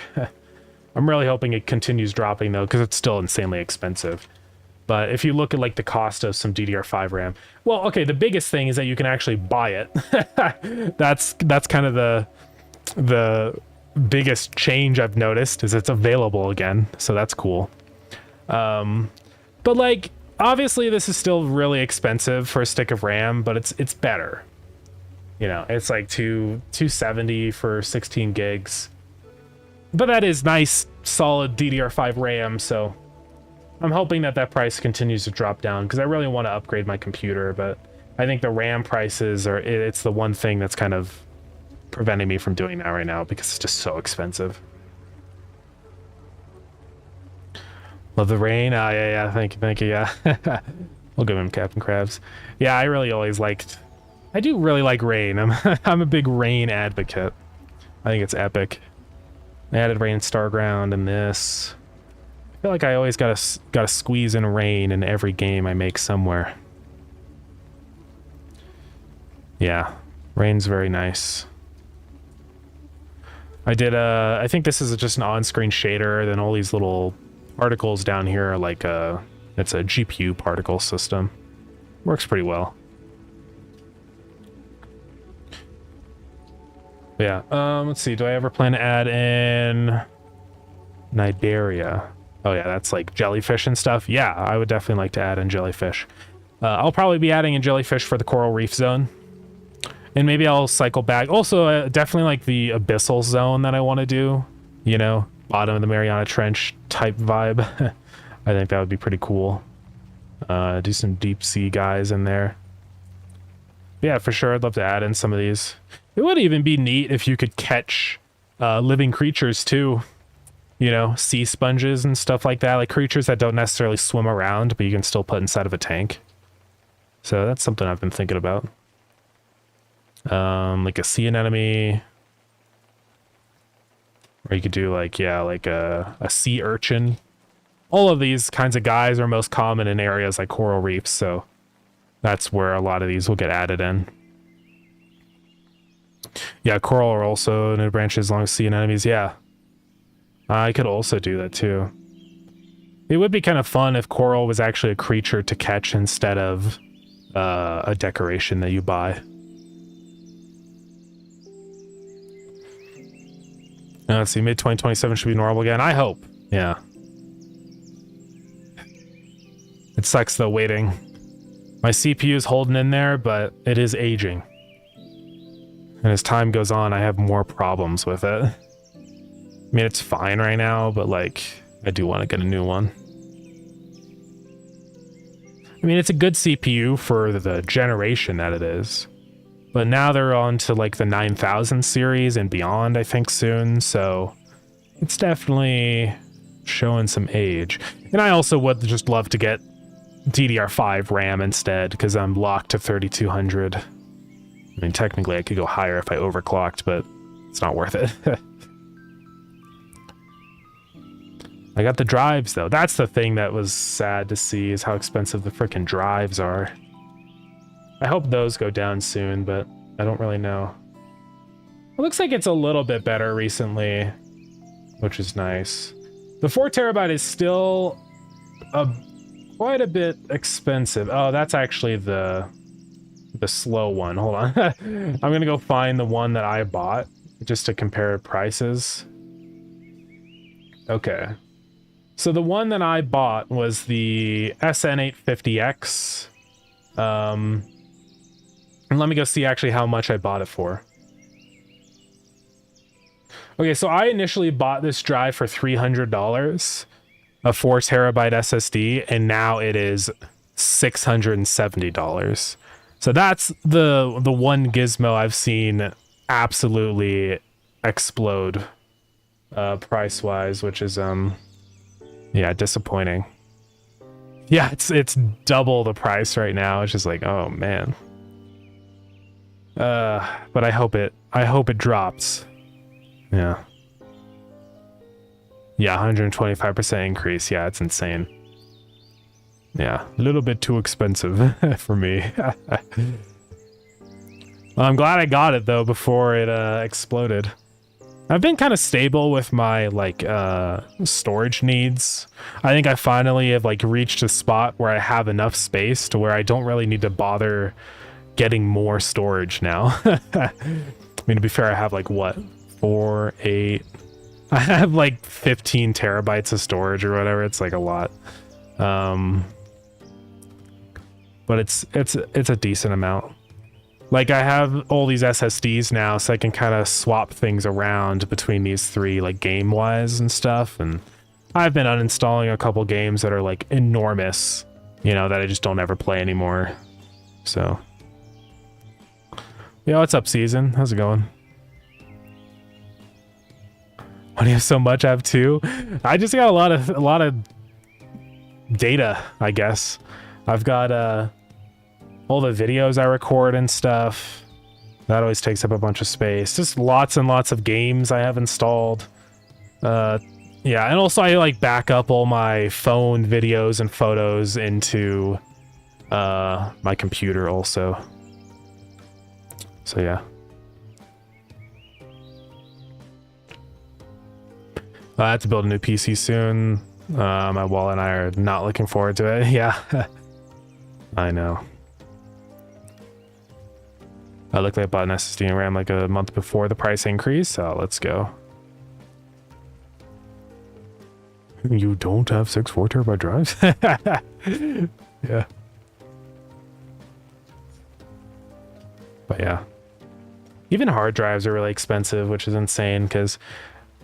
I'm really hoping it continues dropping, though, because it's still insanely expensive. But if you look at, like, the cost of some DDR5 RAM... Well, okay, the biggest thing is that you can actually buy it. That's kind of the biggest change I've noticed, is it's available again, so that's cool. But, like, obviously this is still really expensive for a stick of RAM, but it's better. You know, it's like $270 for 16 gigs. But that is nice, solid DDR5 RAM, so I'm hoping that price continues to drop down, because I really want to upgrade my computer, but I think the RAM prices it's the one thing that's kind of preventing me from doing that right now, because it's just so expensive. Love the rain. Yeah, thank you, yeah. We'll give him Captain Krabs. Yeah, I do really like rain. I'm a big rain advocate. I think it's epic. I added rain Starground in this. I feel like I always gotta squeeze in rain in every game I make somewhere. Yeah, rain's very nice. I think this is just an on-screen shader, then all these little particles down here are like it's a GPU particle system. Works pretty well. Yeah, let's see, do I ever plan to add in Nidaria? Oh yeah, that's like jellyfish and stuff. Yeah, I would definitely like to add in jellyfish. I'll probably be adding in jellyfish for the coral reef zone. And maybe I'll cycle back. Also, definitely like the abyssal zone that I want to do. You know, bottom of the Mariana Trench type vibe. I think that would be pretty cool. Do some deep sea guys in there. Yeah, for sure. I'd love to add in some of these. It would even be neat if you could catch living creatures too. You know, sea sponges and stuff like that. Like creatures that don't necessarily swim around, but you can still put inside of a tank. So that's something I've been thinking about. Like a sea anemone, or you could do like, yeah, like a sea urchin. All of these kinds of guys are most common in areas like coral reefs, so that's where a lot of these will get added in. Yeah, coral are also new branches along sea anemones. Yeah, I could also do that too. It would be kind of fun if coral was actually a creature to catch instead of a decoration that you buy. Let's see, mid-2027 should be normal again. I hope. Yeah. It sucks though, waiting. My CPU is holding in there, but it is aging. And as time goes on, I have more problems with it. I mean, it's fine right now, but like, I do want to get a new one. I mean, it's a good CPU for the generation that it is. But now they're on to like the 9000 series and beyond, I think, soon. So it's definitely showing some age. And I also would just love to get DDR5 RAM instead, because I'm locked to 3200. I mean, technically I could go higher if I overclocked, but it's not worth it. I got the drives though. That's the thing that was sad to see, is how expensive the frickin' drives are. I hope those go down soon, but I don't really know. It looks like it's a little bit better recently, which is nice. The 4 terabyte is still quite a bit expensive. Oh, that's actually the slow one. Hold on. I'm gonna go find the one that I bought just to compare prices. Okay. So the one that I bought was the SN850X. And let me go see actually how much I bought it for. Okay, so I initially bought this drive for $300, a 4 terabyte SSD, and now it is $670. So that's the one gizmo I've seen absolutely explode price-wise, which is yeah, disappointing. Yeah, it's double the price right now. It's just like, oh man. But I hope it drops. Yeah. Yeah, 125% increase. Yeah, it's insane. Yeah, a little bit too expensive for me. Well, I'm glad I got it though before it exploded. I've been kind of stable with my like storage needs. I think I finally have like reached a spot where I have enough space to where I don't really need to bother getting more storage now. I mean, to be fair, I have like what, 4, 8, I have like 15 terabytes of storage or whatever. It's like a lot. But it's a decent amount. Like I have all these SSDs now, so I can kind of swap things around between these three, like game-wise and stuff. And I've been uninstalling a couple games that are like enormous, you know, that I just don't ever play anymore. So, yeah, what's up, Season? How's it going? Why do you have so much? I have 2. I just got a lot of data, I guess. I've got all the videos I record and stuff. That always takes up a bunch of space. Just lots and lots of games I have installed. Yeah, and also I like back up all my phone videos and photos into my computer also. So yeah. I have to build a new PC soon. My wallet and I are not looking forward to it. Yeah. I know. I looked like I bought an SSD and RAM like a month before the price increase, so let's go. You don't have 4 terabyte drives? Yeah. But yeah. Even hard drives are really expensive, which is insane because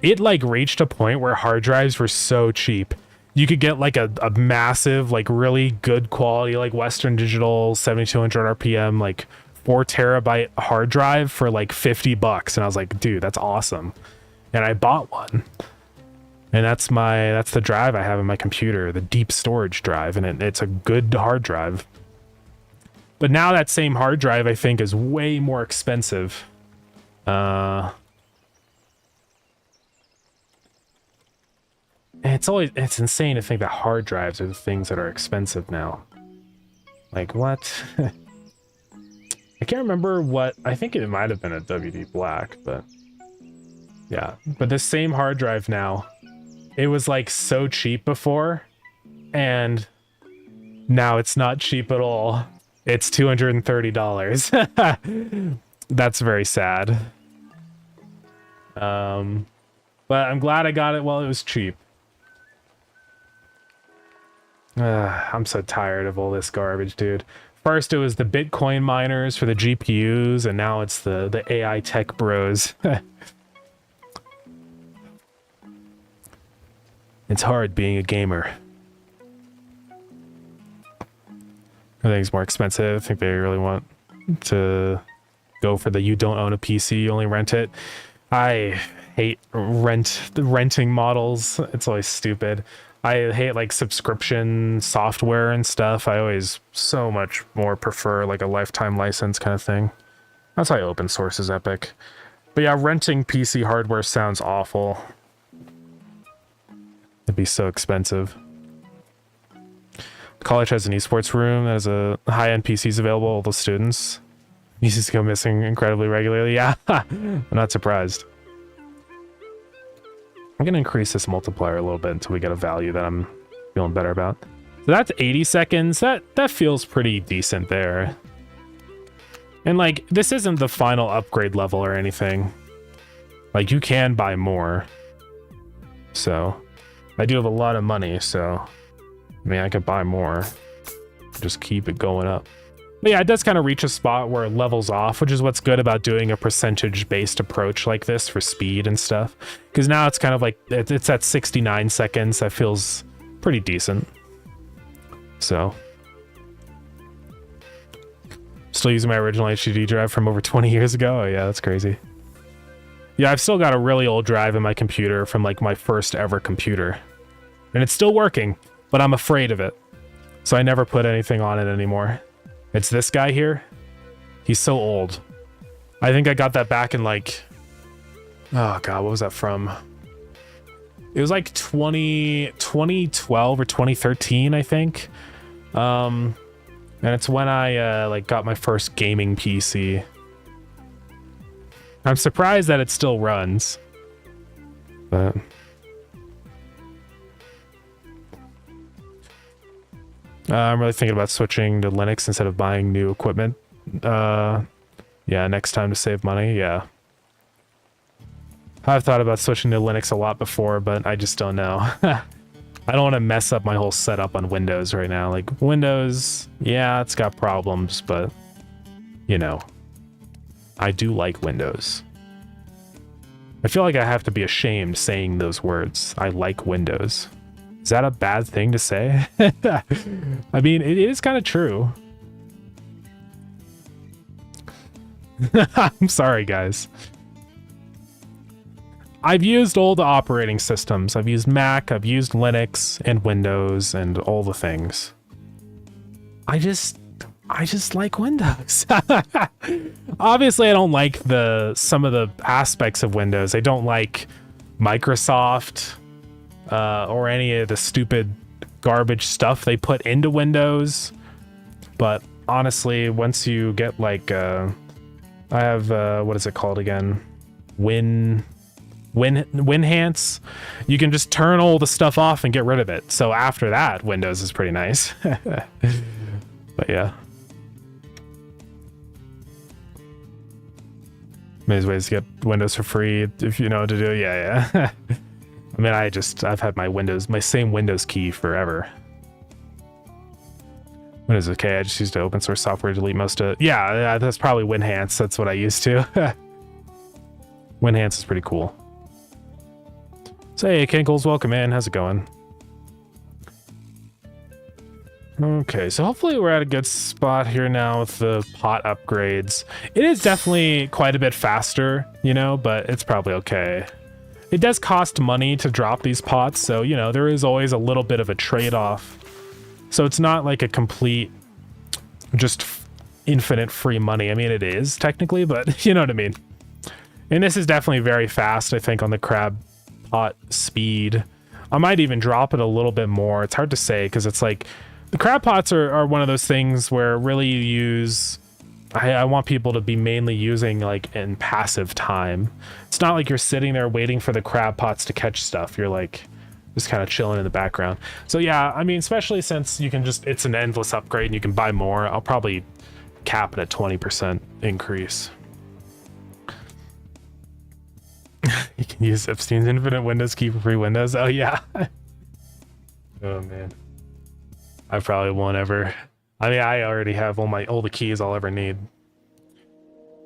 it like reached a point where hard drives were so cheap. You could get like a massive, like really good quality, like Western Digital 7200 RPM, like 4 terabyte hard drive for like $50. And I was like, dude, that's awesome. And I bought one. And that's the drive I have in my computer, the deep storage drive. And it's a good hard drive. But now that same hard drive, I think, is way more expensive. It's insane to think that hard drives are the things that are expensive now. Like, what? I can't remember what, I think it might have been a WD Black, but yeah. But this same hard drive now, it was like so cheap before, and now it's not cheap at all. It's $230. That's very sad. But I'm glad I got it while it was cheap. I'm so tired of all this garbage, dude. First it was the Bitcoin miners for the GPUs, and now it's the AI tech bros. It's hard being a gamer. Everything's more expensive. I think they really want to go for the you don't own a PC, you only rent it. I hate the renting models. It's always stupid. I hate like subscription software and stuff. I always so much more prefer like a lifetime license kind of thing. That's why open source is epic. But yeah, renting PC hardware sounds awful. It'd be so expensive. College has an esports room that has a high-end PCs available to all the students. PCs go missing incredibly regularly. Yeah, I'm not surprised. I'm gonna increase this multiplier a little bit until we get a value that I'm feeling better about. So that's 80 seconds. That feels pretty decent there. And like, this isn't the final upgrade level or anything. Like, you can buy more. So I do have a lot of money, so I mean, I could buy more. Just keep it going up. But yeah, it does kind of reach a spot where it levels off, which is what's good about doing a percentage-based approach like this for speed and stuff. Because now it's kind of like, it's at 69 seconds. That feels pretty decent. So. Still using my original HDD drive from over 20 years ago? Oh yeah, that's crazy. Yeah, I've still got a really old drive in my computer from like my first ever computer. And it's still working, but I'm afraid of it. So I never put anything on it anymore. It's this guy here. He's so old. I think I got that back in like, oh god, what was that from? It was like 2012 or 2013, I think. And it's when I like got my first gaming PC. I'm surprised that it still runs. But I'm really thinking about switching to Linux instead of buying new equipment. Yeah, next time to save money, yeah. I've thought about switching to Linux a lot before, but I just don't know. I don't want to mess up my whole setup on Windows right now. Like, Windows, yeah, it's got problems, but, you know, I do like Windows. I feel like I have to be ashamed saying those words. I like Windows. Is that a bad thing to say? I mean, it is kind of true. I'm sorry, guys. I've used all the operating systems. I've used Mac, I've used Linux and Windows and all the things. I just like Windows. Obviously, I don't like some of the aspects of Windows. I don't like Microsoft. Or any of the stupid garbage stuff they put into Windows. But honestly, once you get like I have what is it called again? Winhance. You can just turn all the stuff off and get rid of it. So after that, Windows is pretty nice. But yeah. There's ways to get Windows for free if you know what to do. Yeah. I mean, I've had my same Windows key forever. Windows is okay. I just used to open source software to delete most of it. Yeah, that's probably Winhance. That's what I used to. Winhance is pretty cool. So hey, Kinkles, welcome in. How's it going? Okay, so hopefully we're at a good spot here now with the pot upgrades. It is definitely quite a bit faster, you know, but it's probably okay. It does cost money to drop these pots, so, you know, there is always a little bit of a trade-off. So it's not like a complete, just infinite free money. I mean, it is technically, but you know what I mean. And this is definitely very fast, I think, on the crab pot speed. I might even drop it a little bit more. It's hard to say because it's like the crab pots are one of those things where really you use, I want people to be mainly using like in passive time. It's not like you're sitting there waiting for the crab pots to catch stuff. You're like just kind of chilling in the background. So yeah, I mean, especially since you can just, it's an endless upgrade and you can buy more, I'll probably cap it at 20% increase. You can use Epstein's infinite Windows key for free Windows. Oh yeah. Oh man. I probably won't ever. I mean, I already have all the keys I'll ever need.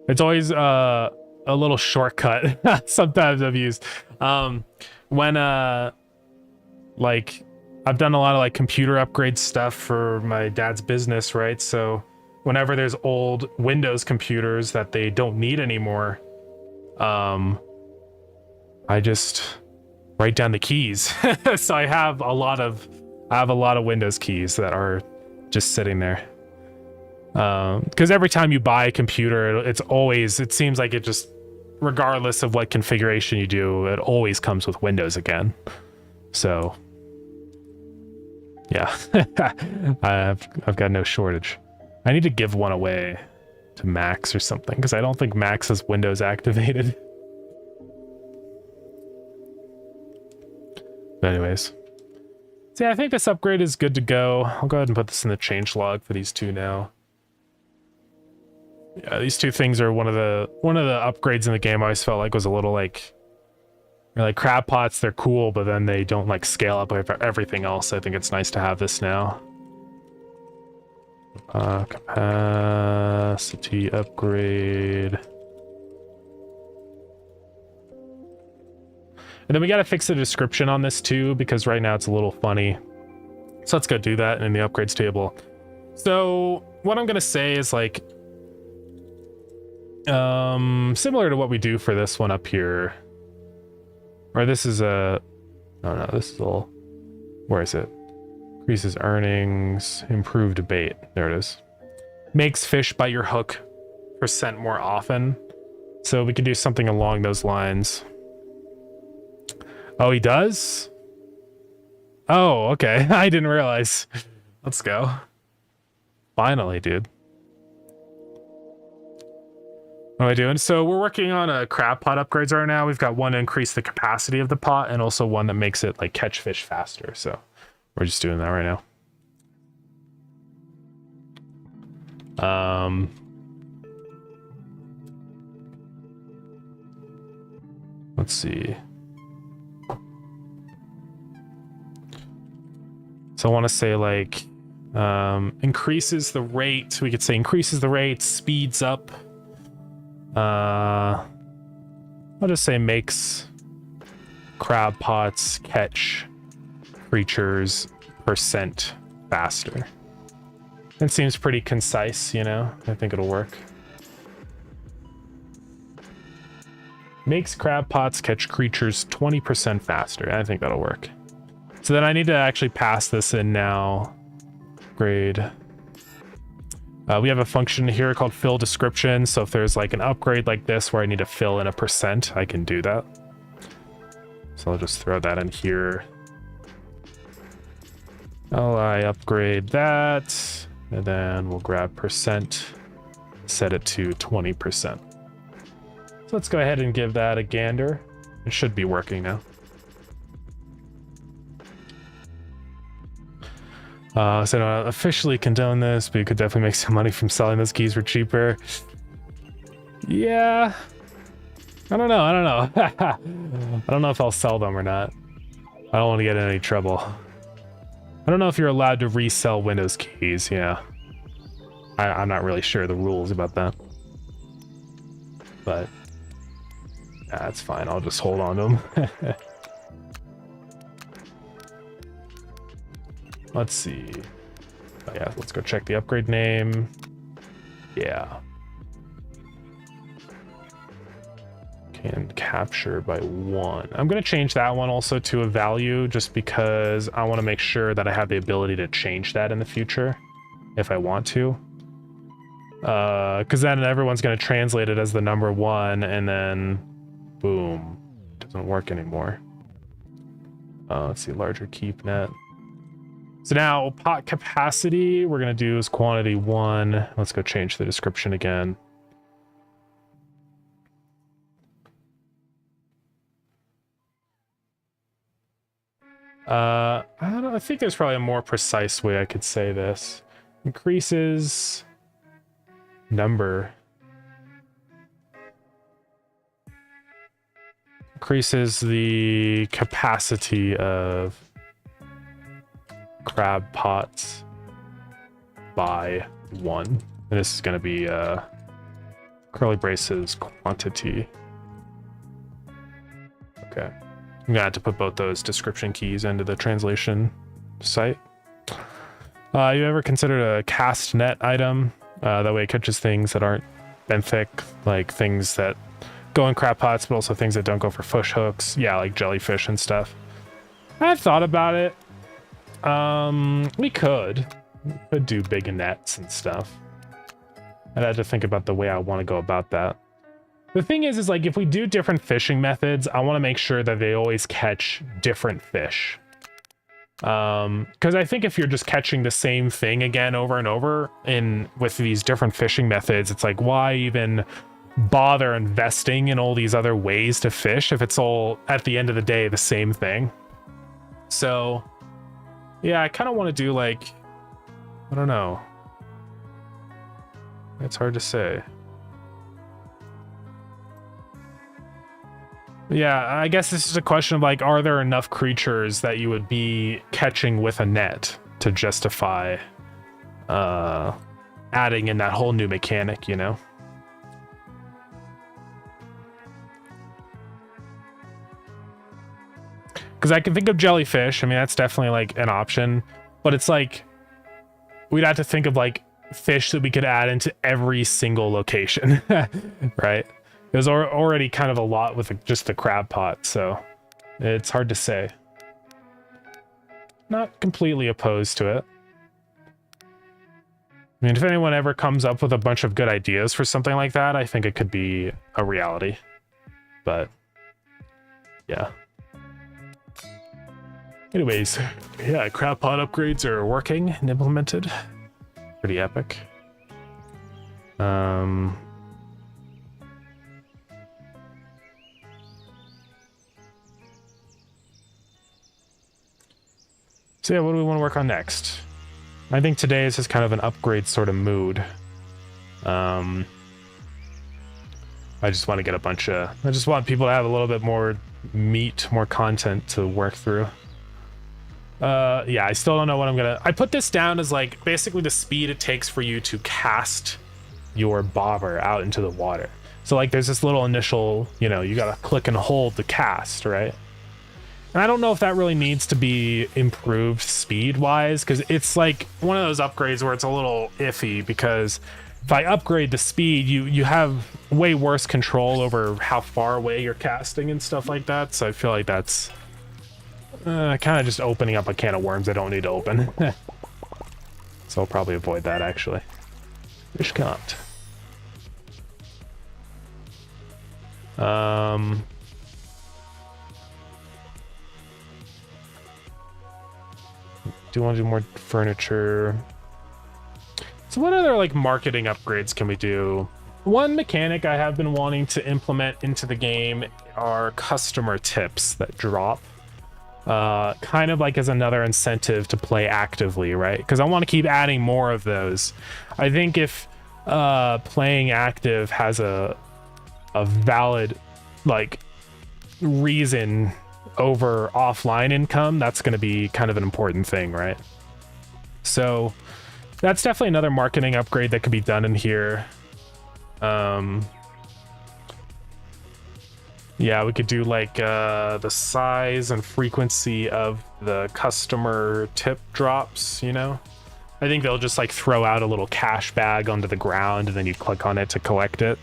It's always a little shortcut sometimes I've used. When like I've done a lot of like computer upgrade stuff for my dad's business, right? So whenever there's old Windows computers that they don't need anymore, I just write down the keys. So I have a lot of Windows keys that are just sitting there. Because every time you buy a computer, it seems like it just, regardless of what configuration you do, it always comes with Windows again. So yeah, I've got no shortage. I need to give one away to Max or something because I don't think Max has Windows activated. But anyways, so yeah, I think this upgrade is good to go. I'll go ahead and put this in the change log for these two now. Yeah, these two things are one of the upgrades in the game I always felt like was a little like crab pots. They're cool, but then they don't like scale up with everything else. I think it's nice to have this now. Capacity upgrade. And then we got to fix the description on this too, because right now it's a little funny. So let's go do that in the upgrades table. So what I'm going to say is like, similar to what we do for this one up here, or this is no, this is all, where is it? Increases earnings, improved bait. There it is. Makes fish bite your hook % more often. So we could do something along those lines. Oh, he does? Oh, okay. I didn't realize. Let's go. Finally, dude. What am I doing? So we're working on a crab pot upgrades right now. We've got one to increase the capacity of the pot and also one that makes it like catch fish faster. So we're just doing that right now. Let's see. So I want to say like increases the rate. We could say increases the rate, speeds up. I'll just say makes crab pots catch creatures % faster. It seems pretty concise, you know? I think it'll work. Makes crab pots catch creatures 20% faster. I think that'll work. So then I need to actually pass this in now. Grade. We have a function here called fill description. So if there's like an upgrade like this where I need to fill in a %, I can do that. So I'll just throw that in here. I upgrade that, and then we'll grab %, set it to 20%. So let's go ahead and give that a gander. It should be working now. So I don't officially condone this, but you could definitely make some money from selling those keys for cheaper. Yeah. I don't know. I don't know if I'll sell them or not. I don't want to get in any trouble. I don't know if you're allowed to resell Windows keys. Yeah. I'm not really sure the rules about that. But that's fine. I'll just hold on to them. Let's see. Oh, yeah, let's go check the upgrade name. Yeah. Can capture by 1. I'm going to change that one also to a value just because I want to make sure that I have the ability to change that in the future if I want to. Because then everyone's going to translate it as the number 1 and then boom, it doesn't work anymore. Let's see, larger keep net. So now pot capacity we're going to do is quantity 1. Let's go change the description again. I don't know, I think there's probably a more precise way I could say this. Increases number. Increases the capacity of crab pots by 1. And this is going to be curly braces quantity. Okay. I'm gonna have to put both those description keys into the translation site. You ever considered a cast net item? That way it catches things that aren't benthic, like things that go in crab pots, but also things that don't go for fish hooks. Yeah, like jellyfish and stuff. I thought about it. We could do big nets and stuff. I'd have to think about the way I want to go about that. The thing is like if we do different fishing methods, I want to make sure that they always catch different fish. Because I think if you're just catching the same thing again over and over with these different fishing methods, it's like, why even bother investing in all these other ways to fish if it's all at the end of the day the same thing? So yeah, I kind of want to do like, I don't know. It's hard to say. Yeah, I guess this is a question of like, are there enough creatures that you would be catching with a net to justify adding in that whole new mechanic, you know? Because I can think of jellyfish. I mean, that's definitely like an option, but it's like we'd have to think of like fish that we could add into every single location, right? There's already kind of a lot with just the crab pot, so it's hard to say. Not completely opposed to it. I mean, if anyone ever comes up with a bunch of good ideas for something like that, I think it could be a reality. But yeah. Anyways, yeah, crab pot upgrades are working and implemented. Pretty epic. So yeah, what do we want to work on next? I think today is just kind of an upgrade sort of mood. I just want to get a bunch of... I just want people to have a little bit more meat, more content to work through. Yeah, I still don't know what I'm gonna... I put this down as like basically the speed it takes for you to cast your bobber out into the water. So like there's this little initial, you know, you gotta click and hold the cast, right? And I don't know if that really needs to be improved speed-wise, because it's like one of those upgrades where it's a little iffy, because if I upgrade the speed, you have way worse control over how far away you're casting and stuff like that. So I feel like that's kind of just opening up a can of worms I don't need to open. So I'll probably avoid that, actually. Fish can't. Do want to do more furniture. So what other like marketing upgrades can we do? one mechanic I have been wanting to implement into the game are customer tips that drop. Kind of like as another incentive to play actively, right? Because I want to keep adding more of those. I think if playing active has a valid like reason over offline income, that's going to be kind of an important thing, right? So that's definitely another marketing upgrade that could be done in here. Yeah, we could do like the size and frequency of the customer tip drops, you know? I think they'll just like throw out a little cash bag onto the ground and then you click on it to collect it.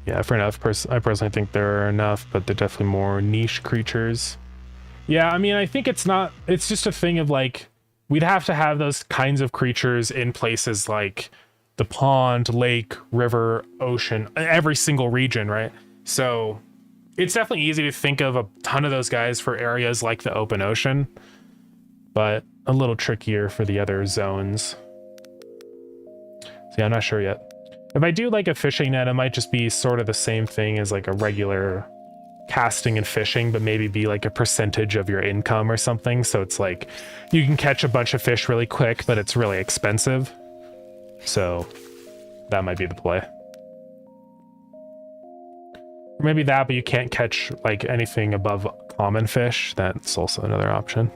Yeah, for enough, I personally think there are enough, but they're definitely more niche creatures. Yeah, I mean, I think it's just a thing of like, we'd have to have those kinds of creatures in places like the pond, lake, river, ocean, every single region, right? So it's definitely easy to think of a ton of those guys for areas like the open ocean, but a little trickier for the other zones. So yeah, I'm not sure yet. If I do like a fishing net, it might just be sort of the same thing as like a regular casting and fishing, but maybe be like a percentage of your income or something. So it's like you can catch a bunch of fish really quick, but it's really expensive. So that might be the play. Or maybe that, but you can't catch like anything above common fish. That's also another option.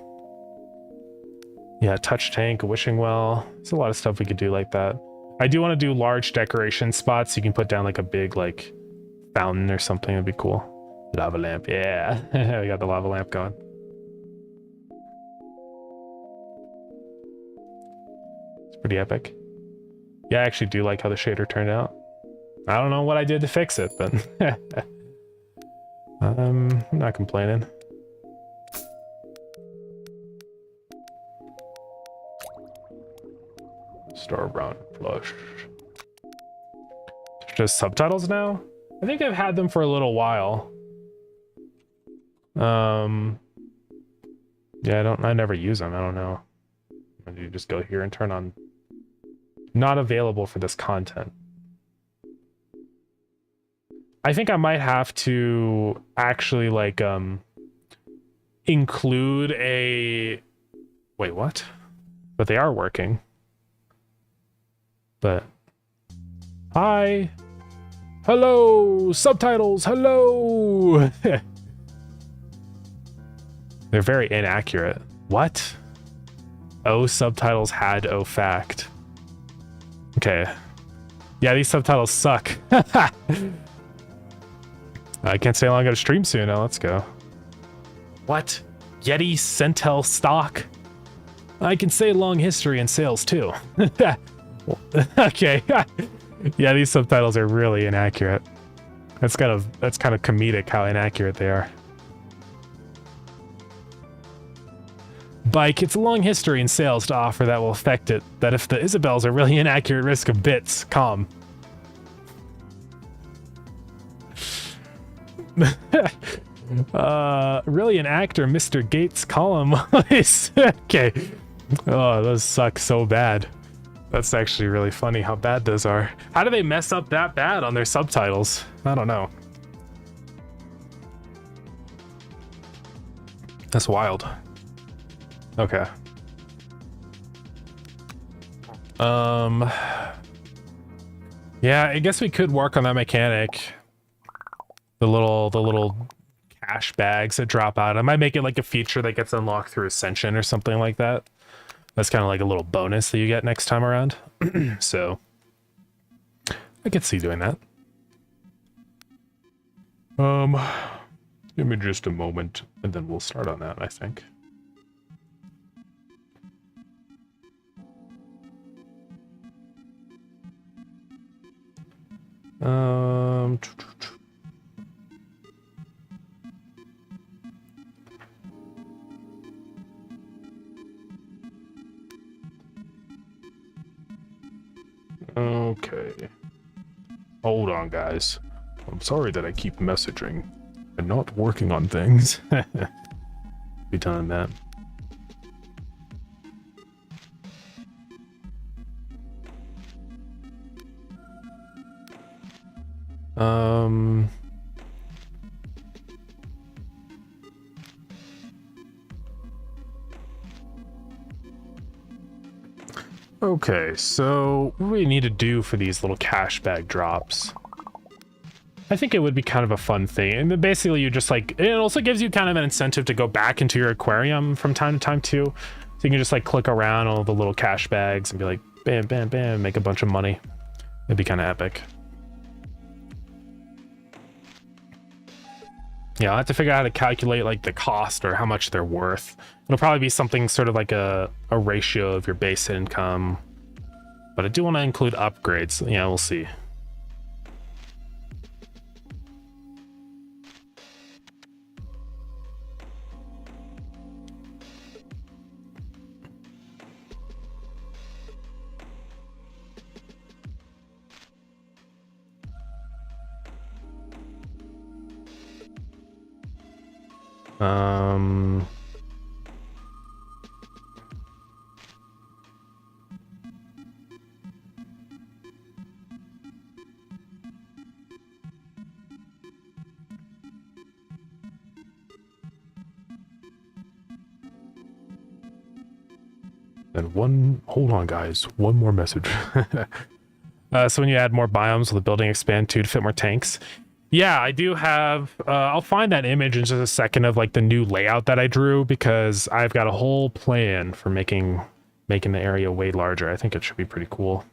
Yeah, touch tank, a wishing well. There's a lot of stuff we could do like that. I do want to do large decoration spots. You can put down like a big like fountain or something. It'd be cool. Lava lamp, yeah. We got the lava lamp going. It's pretty epic. Yeah, I actually do like how the shader turned out. I don't know what I did to fix it, but I'm not complaining. Star brown flush. Just subtitles now? I think I've had them for a little while. Yeah, I never use them. I don't know. You just go here and turn on not available for this content. I think I might have to actually like include a wait, what? But they are working. But hi. Hello, subtitles. Hello. They're very inaccurate. What? O subtitles had O fact. Okay. Yeah, these subtitles suck. I can't stay long. I gotta stream soon. Now let's go. What? Yeti Centel stock? I can say long history and sales too. Okay. Yeah, these subtitles are really inaccurate. That's kind of comedic how inaccurate they are. Bike, it's a long history in sales to offer that will affect it. That if the Isabels are really inaccurate risk of bits, calm. Really an actor, Mr. Gates, call him. Okay. Oh, those suck so bad. That's actually really funny how bad those are. How do they mess up that bad on their subtitles? I don't know. That's wild. Okay. Yeah, I guess we could work on that mechanic. The little cash bags that drop out. I might make it like a feature that gets unlocked through Ascension or something like that. That's kind of like a little bonus that you get next time around. So I could see doing that. Give me just a moment and then we'll start on that, I think. Okay. Hold on, guys. I'm sorry that I keep messaging and not working on things. Be telling that. Okay, so what do we need to do for these little cash bag drops? I think it would be kind of a fun thing. And then basically you just like, it also gives you kind of an incentive to go back into your aquarium from time to time too. So you can just like click around all the little cash bags and be like, bam, bam, bam, make a bunch of money. It'd be kind of epic. Yeah, I'll have to figure out how to calculate like the cost or how much they're worth. It'll probably be something sort of like a ratio of your base income. But I do want to include upgrades. Yeah, we'll see. And hold on guys, one more message. So when you add more biomes, will the building expand too to fit more tanks? Yeah, I do have, I'll find that image in just a second of like the new layout that I drew, because I've got a whole plan for making the area way larger. I think it should be pretty cool.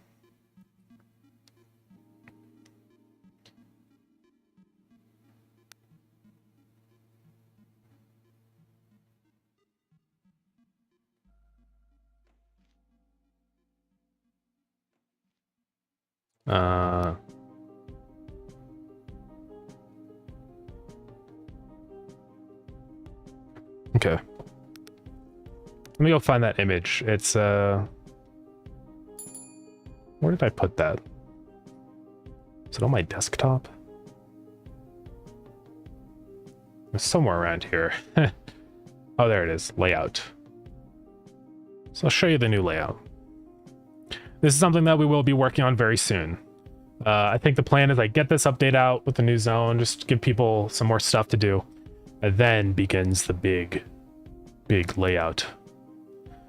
Okay. Let me go find that image. It's, where did I put that? Is it on my desktop? It's somewhere around here. Oh, there it is. Layout. So I'll show you the new layout. This is something that we will be working on very soon. I think the plan is I get this update out with the new zone, just give people some more stuff to do. And then begins the big layout.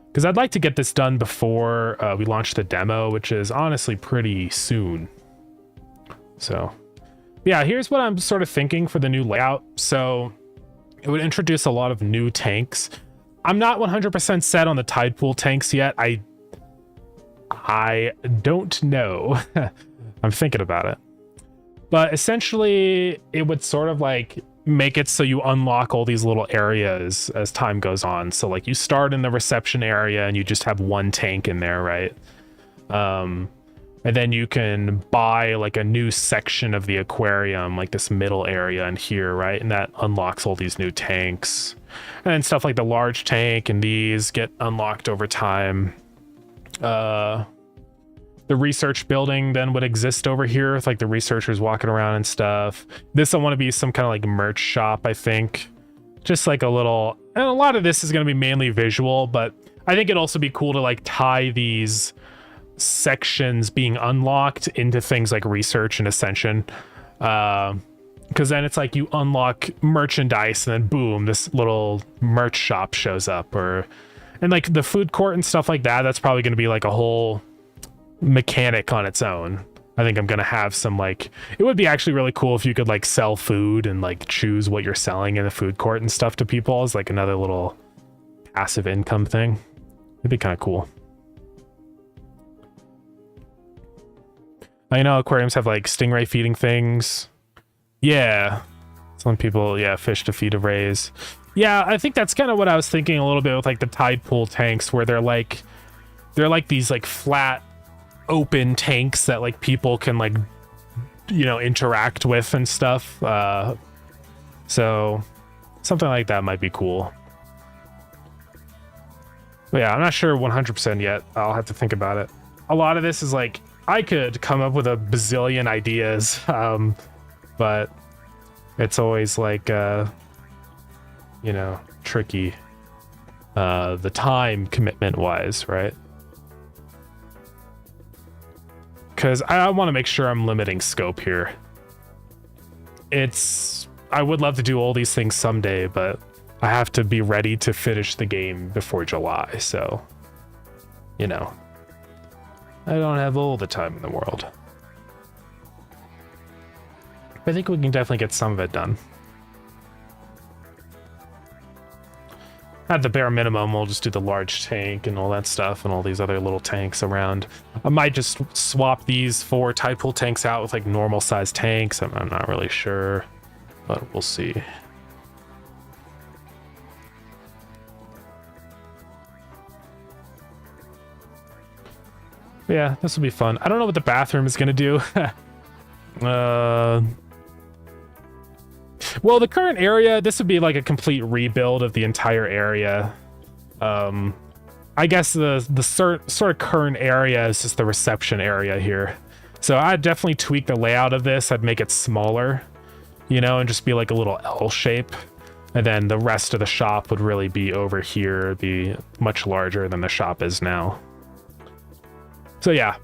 Because I'd like to get this done before we launch the demo, which is honestly pretty soon. So, yeah, here's what I'm sort of thinking for the new layout. So, it would introduce a lot of new tanks. I'm not 100% set on the tide pool tanks yet. I don't know. I'm thinking about it. But essentially, it would sort of like make it so you unlock all these little areas as time goes on. So like you start in the reception area and you just have one tank in there, right? And then you can buy like a new section of the aquarium, like this middle area in here, right? And that unlocks all these new tanks. And then stuff like the large tank and these get unlocked over time. The research building then would exist over here with like the researchers walking around and stuff. This will want to be some kind of like merch shop, I think. Just like a little, and a lot of this is going to be mainly visual, but I think it'd also be cool to like tie these sections being unlocked into things like research and ascension. Because then it's like you unlock merchandise and then boom, this little merch shop shows up. And like the food court and stuff like that, that's probably going to be like a whole mechanic on its own. I think I'm gonna have some like, it would be actually really cool if you could like sell food and like choose what you're selling in the food court and stuff to people as like another little passive income thing. It'd be kind of cool. I know aquariums have like stingray feeding things. Yeah, some people, yeah, fish to feed a raise. Yeah, I think that's kind of what I was thinking a little bit with like the tide pool tanks, where they're like these like flat open tanks that like people can like, you know, interact with and stuff. So something like that might be cool. But yeah, I'm not sure 100% yet. I'll have to think about it. A lot of this is like, I could come up with a bazillion ideas, but it's always like, you know, tricky, the time commitment wise, right? Because I want to make sure I'm limiting scope here. I would love to do all these things someday, but I have to be ready to finish the game before July, so, you know, I don't have all the time in the world. I think we can definitely get some of it done. At the bare minimum, we'll just do the large tank and all that stuff and all these other little tanks around. I might just swap these 4 Tidepool tanks out with like normal sized tanks. I'm not really sure, but we'll see. Yeah, this will be fun. I don't know what the bathroom is going to do. Well, the current area, this would be like a complete rebuild of the entire area. I guess the sort of current area is just the reception area here. So I'd definitely tweak the layout of this. I'd make it smaller, you know, and just be like a little L shape. And then the rest of the shop would really be over here, be much larger than the shop is now. So yeah,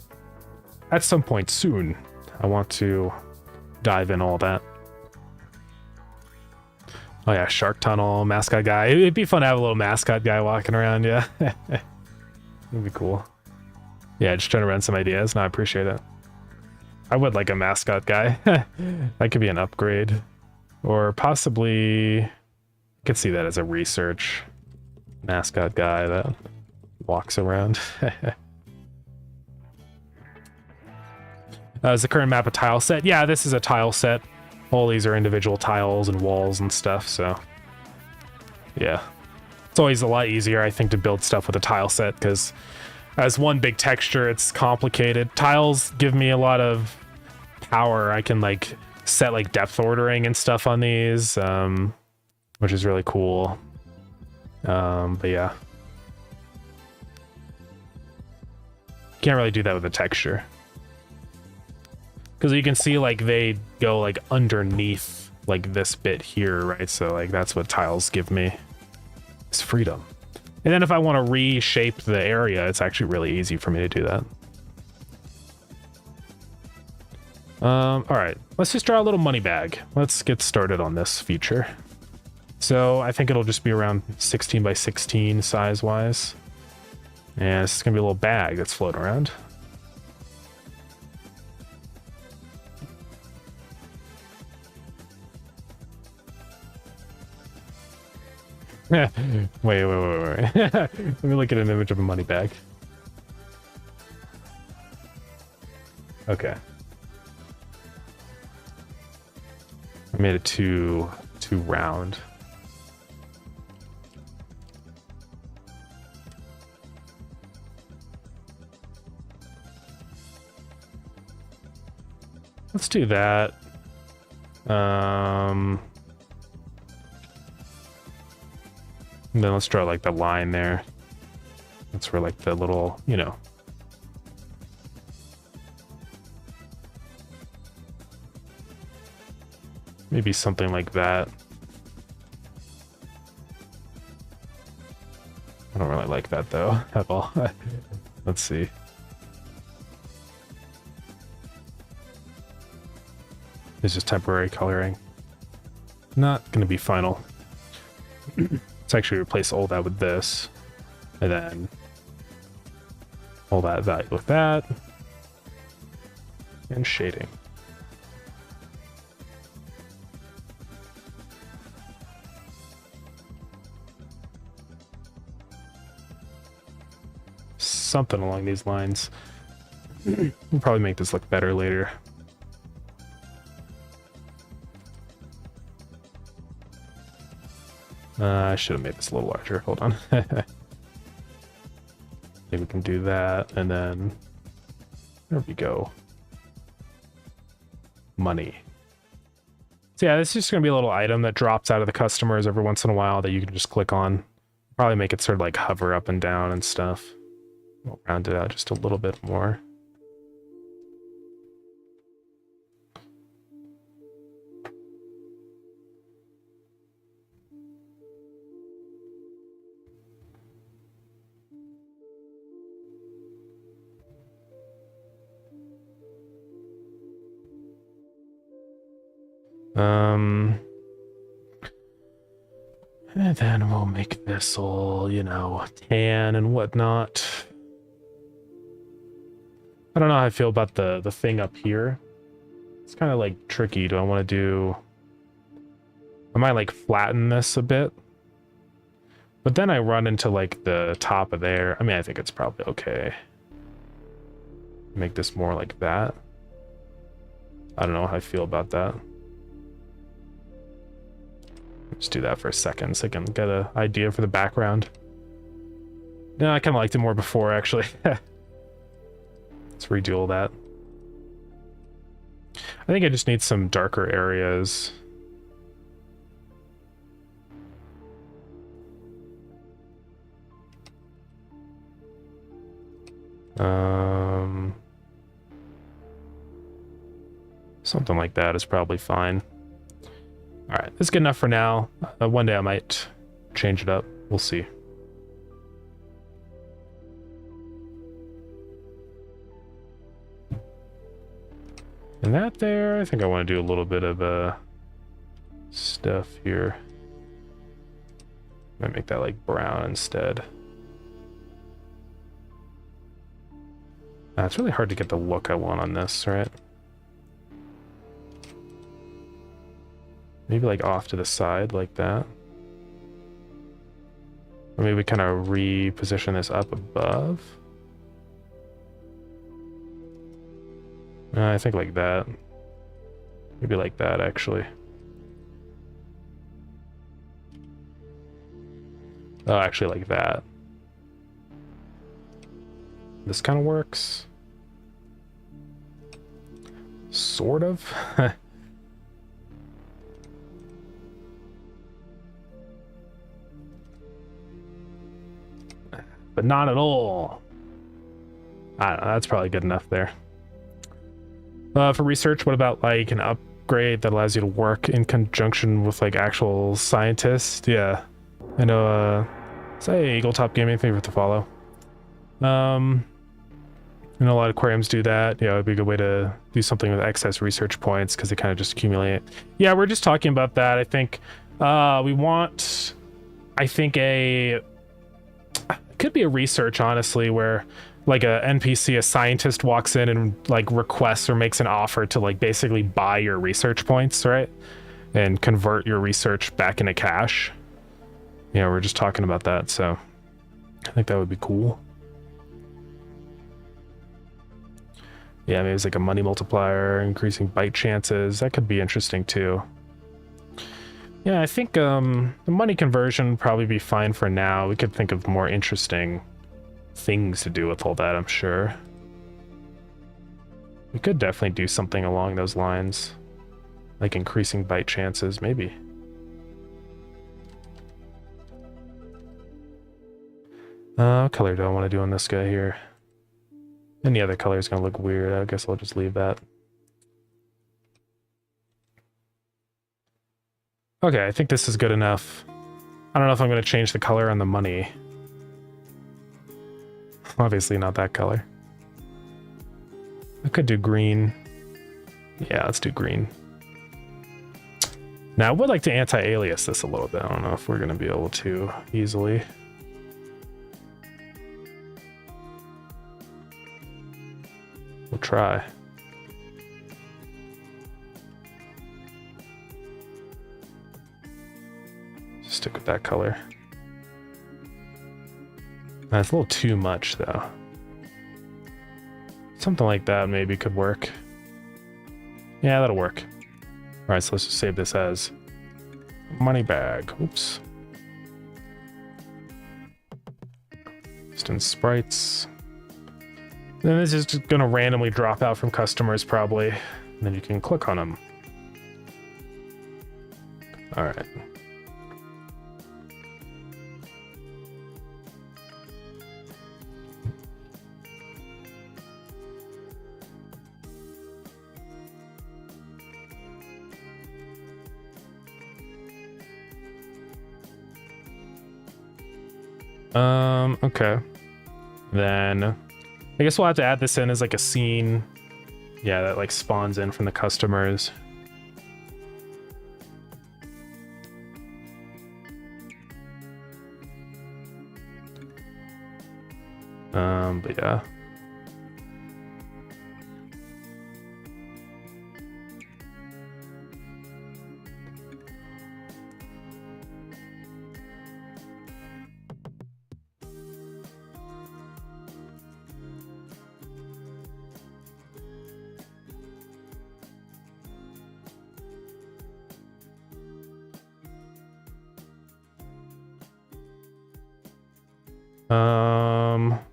at some point soon, I want to dive in all that. Oh yeah, Shark Tunnel, mascot guy. It'd be fun to have a little mascot guy walking around, yeah. It'd be cool. Yeah, just trying to run some ideas. No, I appreciate it. I would like a mascot guy. That could be an upgrade. Or possibly, I could see that as a research mascot guy that walks around. Is the current map a tile set? Yeah, this is a tile set. All these are individual tiles and walls and stuff, so yeah. It's always a lot easier, I think, to build stuff with a tile set, because as one big texture, it's complicated. Tiles give me a lot of power. I can like set like depth ordering and stuff on these, which is really cool. But yeah. Can't really do that with a texture. Because you can see like they go like underneath like this bit here, right? So like that's what tiles give me. It's freedom. And then if I want to reshape the area, it's actually really easy for me to do that. All right, let's just draw a little money bag. Let's get started on this feature. So I think it'll just be around 16 by 16 size wise. And it's gonna be a little bag that's floating around. wait. Let me look at an image of a money bag. Okay. I made it too round. Let's do that. And then let's draw like the line there. That's where like the little, you know. Maybe something like that. I don't really like that though, at all. Let's see. It's just temporary coloring. Not gonna be final. Let's actually replace all that with this. And then all that value with that. And shading. Something along these lines. We'll probably make this look better later. I should have made this a little larger. Hold on. Maybe we can do that, and then there we go. Money. So yeah, this is just gonna be a little item that drops out of the customers every once in a while that you can just click on. Probably make it sort of like hover up and down and stuff. We'll round it out just a little bit more. And then we'll make this all, you know, tan and whatnot. I don't know how I feel about the thing up here. It's kind of like tricky. Do I want to do... I might like flatten this a bit. But then I run into like the top of there. I mean, I think it's probably okay. Make this more like that. I don't know how I feel about that. Just do that for a second so I can get an idea for the background. No, I kind of liked it more before, actually. Let's redo all that. I think I just need some darker areas. Something like that is probably fine. All right, that's good enough for now. One day I might change it up. We'll see. And that there, I think I want to do a little bit of stuff here. Might make that like brown instead. It's really hard to get the look I want on this, right? Maybe like off to the side like that. Or maybe we kind of reposition this up above. I think like that. Maybe like that, actually. Oh, actually like that. This kind of works. Sort of. But not at all. I don't know, that's probably good enough there. For research, what about like an upgrade that allows you to work in conjunction with like actual scientists? Yeah. I know, say Eagletop Gaming, thank you for the follow. I know a lot of aquariums do that. Yeah, it'd be a good way to do something with excess research points because they kind of just accumulate. Yeah, we're just talking about that. I think we want, I think could be a research, honestly, where like a NPC, a scientist walks in and like requests or makes an offer to like basically buy your research points, right? And convert your research back into cash. You know, we're just talking about that, so I think that would be cool. Yeah, maybe it's like a money multiplier, increasing bite chances. That could be interesting too. Yeah, I think the money conversion would probably be fine for now. We could think of more interesting things to do with all that, I'm sure. We could definitely do something along those lines. Like increasing bite chances, maybe. What color do I want to do on this guy here? Any other color is going to look weird. I guess I'll just leave that. Okay, I think this is good enough. I don't know if I'm going to change the color on the money. Obviously not that color. I could do green. Yeah, let's do green. Now, I would like to anti-alias this a little bit. I don't know if we're going to be able to easily. We'll try. Stick with that color. That's a little too much, though. Something like that maybe could work. Yeah, that'll work. All right, so let's just save this as money bag. Oops. Just in sprites. Then this is just going to randomly drop out from customers, probably. And then you can click on them. All right. Okay. Then I guess we'll have to add this in as like a scene. Yeah, that like spawns in from the customers. But yeah.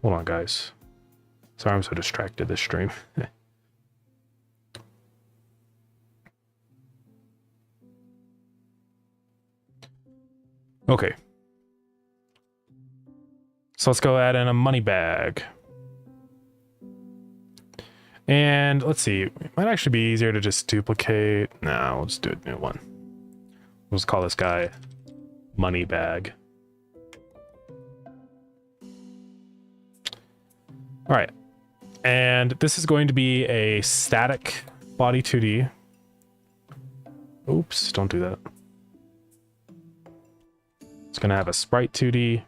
Hold on, guys. Sorry, I'm so distracted this stream. Okay. So let's go add in a money bag. And let's see, it might actually be easier to just duplicate. No, we'll just do a new one. We'll just call this guy money bag. All right, and this is going to be a static body 2D. Oops, don't do that. It's gonna have a sprite 2D.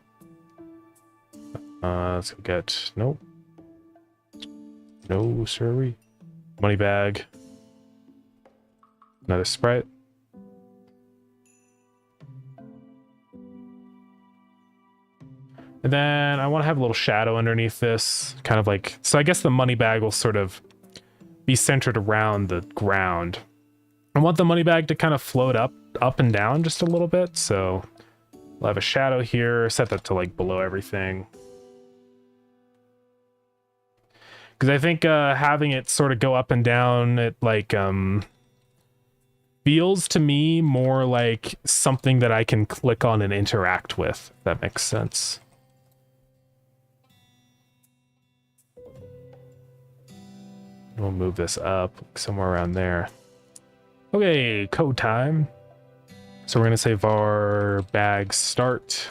Let's get, nope. No, sirree. Money bag. Another sprite. And then I want to have a little shadow underneath this, kind of like, so I guess the money bag will sort of be centered around the ground. I want the money bag to kind of float up and down just a little bit. So we'll have a shadow here, set that to like below everything. Because I think having it sort of go up and down, it like feels to me more like something that I can click on and interact with, if that makes sense. We'll move this up somewhere around there. Okay, code time. So we're gonna say var bag start.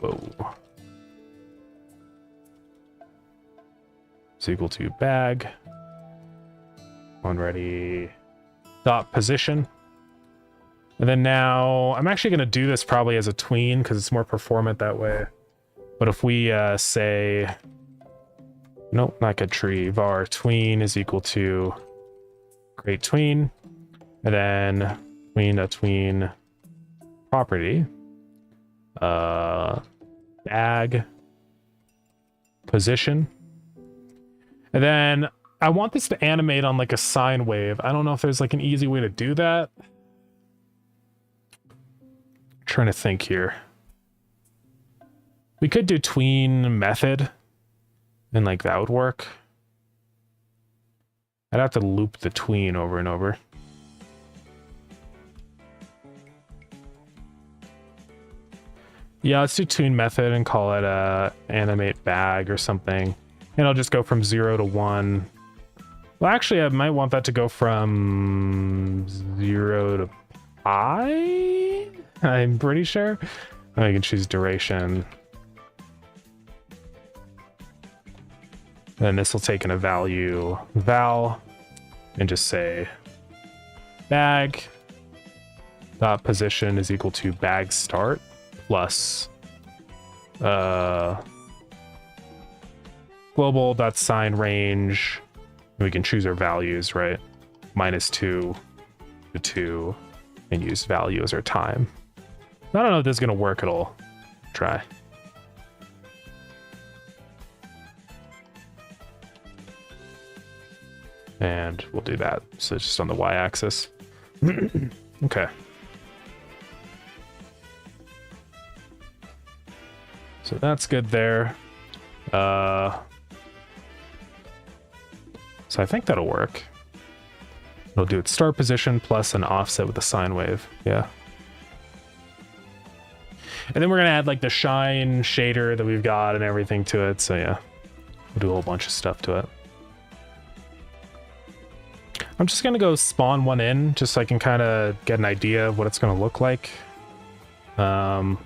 Whoa. Is equal to bag. One ready. Dot position. And then now I'm actually gonna do this probably as a tween because it's more performant that way. But if we say, nope, not get tree, var tween is equal to create tween, and then tween property, bag position. And then I want this to animate on like a sine wave. I don't know if there's like an easy way to do that. I'm trying to think here. We could do tween method and like that would work. I'd have to loop the tween over and over. Yeah, let's do tween method and call it animate bag or something. And I'll just go from 0 to 1. Well, actually, I might want that to go from 0 to pi. I'm pretty sure. I can choose duration. Then this will take in a value val and just say bag dot position is equal to bag start plus global dot sign range. We can choose our values, right? -2 to 2 and use value as our time. I don't know if this is gonna work at all. Try. And we'll do that. So it's just on the y-axis. Okay. So that's good there. So I think that'll work. It'll do its start position plus an offset with a sine wave. Yeah. And then we're gonna add like the shine shader that we've got and everything to it. So yeah, we'll do a whole bunch of stuff to it. I'm just gonna go spawn one in just so I can kind of get an idea of what it's gonna look like. Yeah,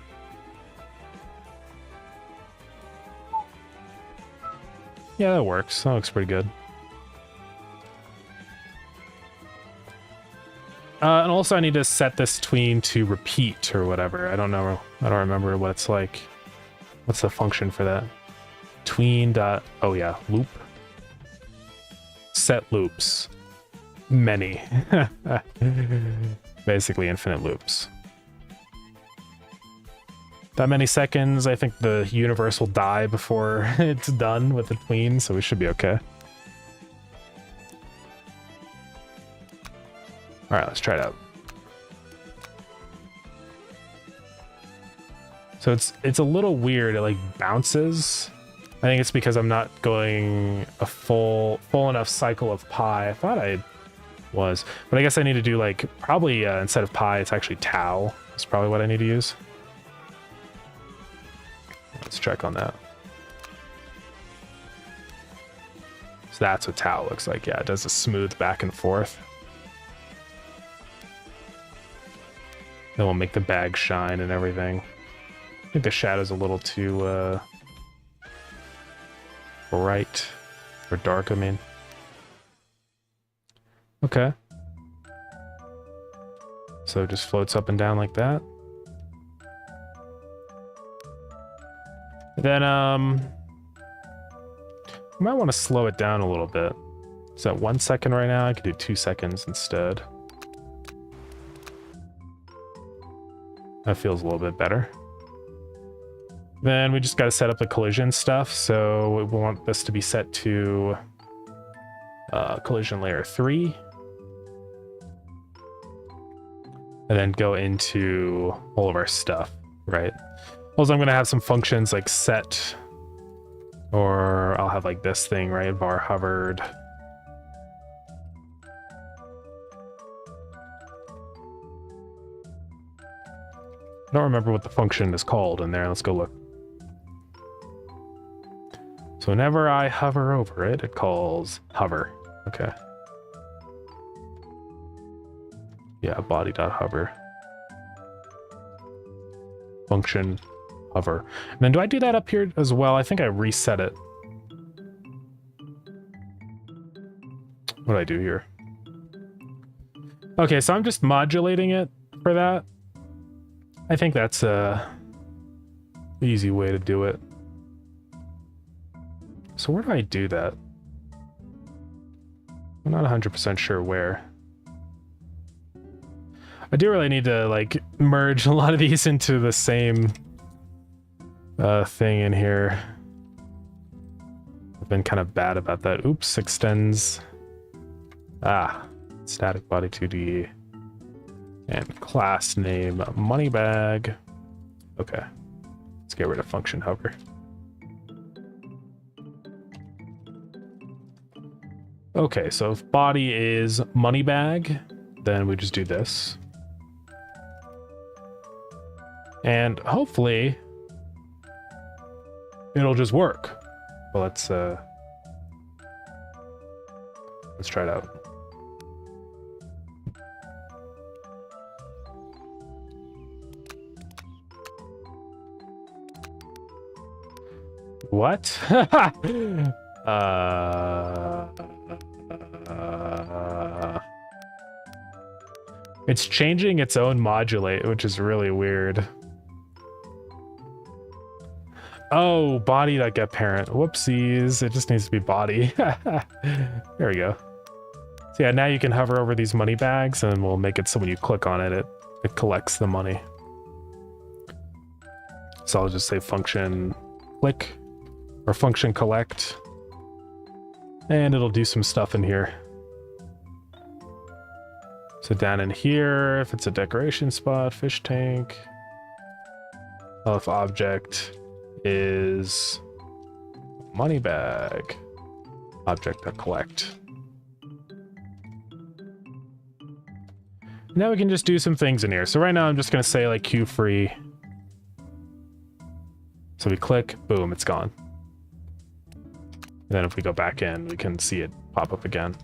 that works. That looks pretty good. And also I need to set this tween to repeat or whatever. I don't know. I don't remember what it's like. What's the function for that? Tween dot, oh yeah, loop. Set loops. Many. Basically infinite loops. That many seconds, I think the universe will die before it's done with the tween, so we should be okay. Alright, let's try it out. So it's a little weird, it like bounces. I think it's because I'm not going a full enough cycle of pi. I thought I was, but I guess I need to do like, probably instead of pi, it's actually tau. That's probably what I need to use. Let's check on that. So that's what tau looks like. Yeah, it does a smooth back and forth. Then we'll make the bag shine and everything. I think the shadow's a little too bright or dark, I mean. Okay. So it just floats up and down like that. Then I might want to slow it down a little bit. Is that 1 second right now? I could do 2 seconds instead. That feels a little bit better. Then we just got to set up the collision stuff. So we want this to be set to collision layer 3. And then go into all of our stuff, right? Also, I'm going to have some functions like set, or I'll have like this thing, right? Var hovered. I don't remember what the function is called in there. Let's go look. So whenever I hover over it, it calls hover. Okay. Yeah, body.hover. Function hover. And then do I do that up here as well? I think I reset it. What do I do here? Okay, so I'm just modulating it for that. I think that's a easy way to do it. So where do I do that? I'm not 100% sure where. I do really need to like merge a lot of these into the same thing in here. I've been kind of bad about that. Oops, extends. Static body 2D. And class name money bag. Okay. Let's get rid of function hover. Okay, so if body is money bag, then we just do this. And hopefully it'll just work. Well, let's try it out. What? It's changing its own modulate, which is really weird. Oh, body.get parent. Whoopsies. It just needs to be body. There we go. So yeah, now you can hover over these money bags and we'll make it so when you click on it, it collects the money. So I'll just say function click or function collect. And it'll do some stuff in here. So down in here, if it's a decoration spot, fish tank. Oh, if object is money bag, object.collect. Now we can just do some things in here. So right now I'm just going to say like queue free. So we click, boom, it's gone. And then if we go back in, we can see it pop up again.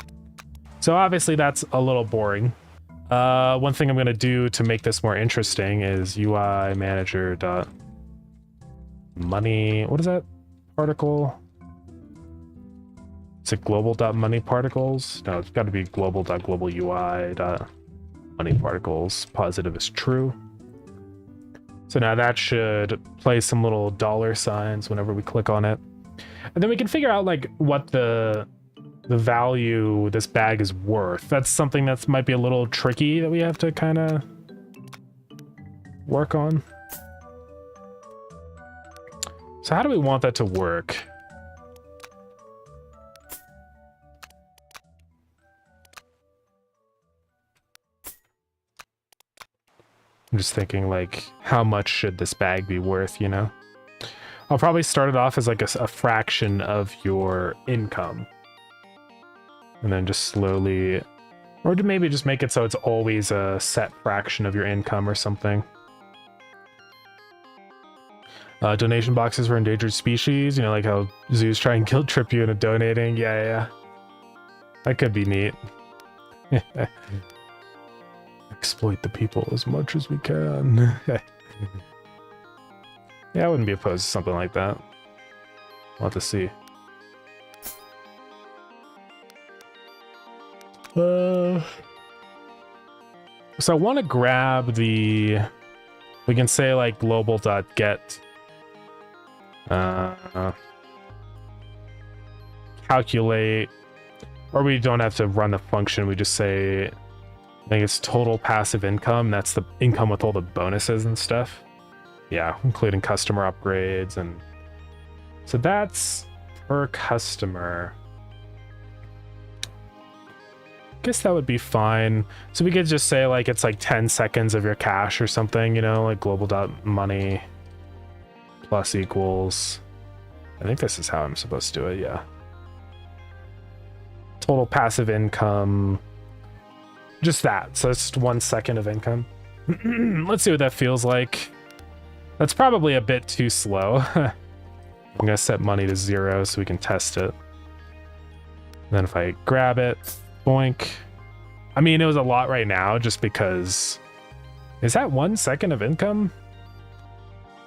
So obviously that's a little boring. One thing I'm going to do to make this more interesting is UI manager dot money. What is that particle? Is it global dot money particles? No, it's got to be global dot global UI dot money particles. Positive is true. So now that should play some little dollar signs whenever we click on it. And then we can figure out like what the value this bag is worth. That's something that might be a little tricky that we have to kind of work on. So how do we want that to work? I'm just thinking like, how much should this bag be worth, you know? I'll probably start it off as like a fraction of your income. And then just slowly, or maybe just make it so it's always a set fraction of your income or something. Donation boxes for endangered species, you know, like how zoos try and guilt trip you into donating. Yeah. That could be neat. Exploit the people as much as we can. Yeah, I wouldn't be opposed to something like that. We'll have to see. So I want to grab the... We can say like global.get calculate, or we don't have to run the function. We just say, I think it's total passive income. That's the income with all the bonuses and stuff. Yeah, including customer upgrades. And so that's per customer. Guess that would be fine. So we could just say like it's like 10 seconds of your cash or something, you know, like global.money plus equals. I think this is how I'm supposed to do it, yeah. Total passive income. Just that. So it's 1 second of income. Let's see what that feels like. That's probably a bit too slow. I'm gonna set money to 0 so we can test it. And then if I grab it, boink. I mean, it was a lot right now just because... Is that 1 second of income?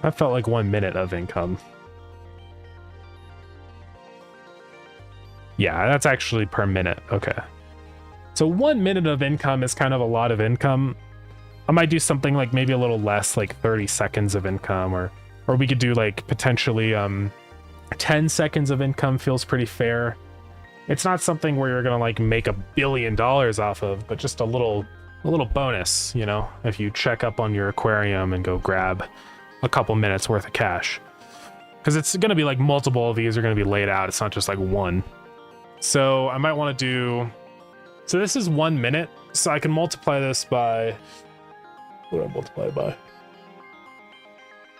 That felt like 1 minute of income. Yeah, that's actually per minute. Okay. So 1 minute of income is kind of a lot of income. I might do something like maybe a little less, like 30 seconds of income, or we could do like potentially 10 seconds of income feels pretty fair. It's not something where you're gonna like make $1 billion off of, but just a little bonus, you know, if you check up on your aquarium and go grab a couple minutes worth of cash. Because it's gonna be like multiple of these are gonna be laid out. It's not just like one. So I might want to do... So this is 1 minute, so I can multiply this by... What do I multiply by?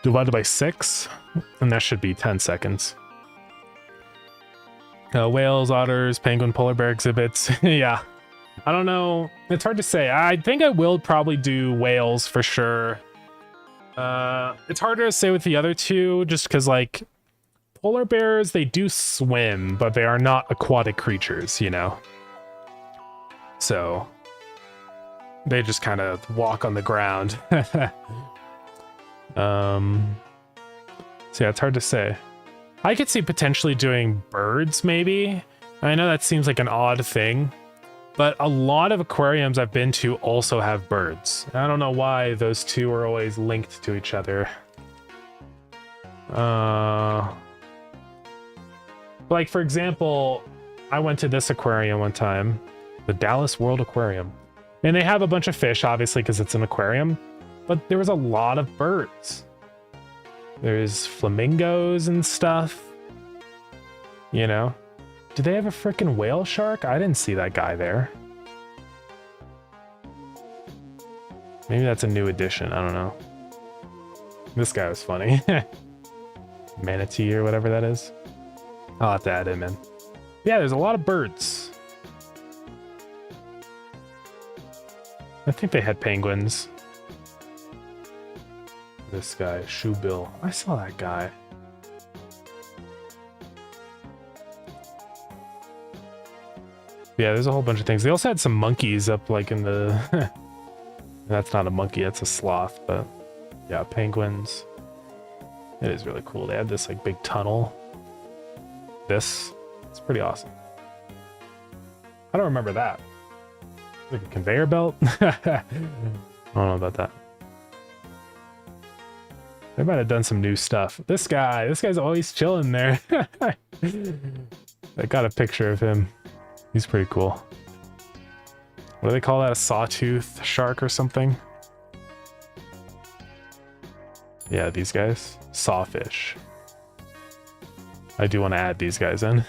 Divided by 6, and that should be 10 seconds. Whales, otters, penguin, polar bear exhibits. Yeah. I don't know. It's hard to say. I think I will probably do whales for sure. It's harder to say with the other two, just because, like, polar bears, they do swim, but they are not aquatic creatures, you know? So they just kind of walk on the ground. So yeah, it's hard to say. I could see potentially doing birds, maybe. I know that seems like an odd thing, but a lot of aquariums I've been to also have birds. I don't know why those two are always linked to each other. Like, for example, I went to this aquarium one time, the Dallas World Aquarium, and they have a bunch of fish, obviously, because it's an aquarium, but there was a lot of birds. There's flamingos and stuff, you know? Do they have a freaking whale shark? I didn't see that guy there. Maybe that's a new addition, I don't know. This guy was funny. Manatee or whatever that is. I'll have to add him in. Yeah, there's a lot of birds. I think they had penguins. This guy, Shoebill. I saw that guy. Yeah, there's a whole bunch of things. They also had some monkeys up like in the... That's not a monkey, that's a sloth, but yeah, penguins. It is really cool. They had this like big tunnel. It's pretty awesome. I don't remember that. Like a conveyor belt? I don't know about that. They might have done some new stuff. This guy's always chilling there. I got a picture of him. He's pretty cool. What do they call that? A sawtooth shark or something? Yeah, these guys. Sawfish. I do want to add these guys in.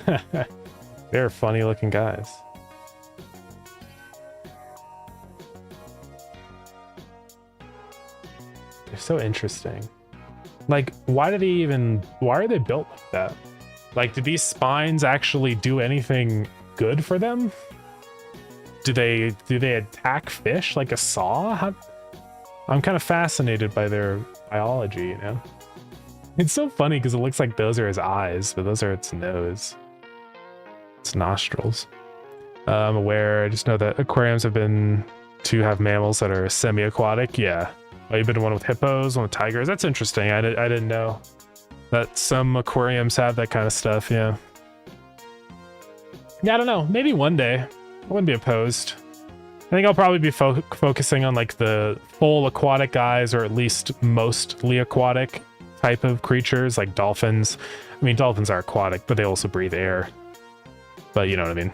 They're funny looking guys. They're so interesting. Like, why are they built like that? Like, do these spines actually do anything good for them? Do they attack fish like a saw? I'm kind of fascinated by their biology, you know? It's so funny because it looks like those are his eyes, but those are its nose. Its nostrils. I'm aware, I just know that aquariums have been to have mammals that are semi-aquatic. Yeah. Oh, you've been one with hippos, one with tigers. That's interesting. I didn't know that some aquariums have that kind of stuff. Yeah. Yeah, I don't know. Maybe one day. I wouldn't be opposed. I think I'll probably be focusing on like the full aquatic guys, or at least mostly aquatic type of creatures, like dolphins. I mean, dolphins are aquatic, but they also breathe air. But you know what I mean.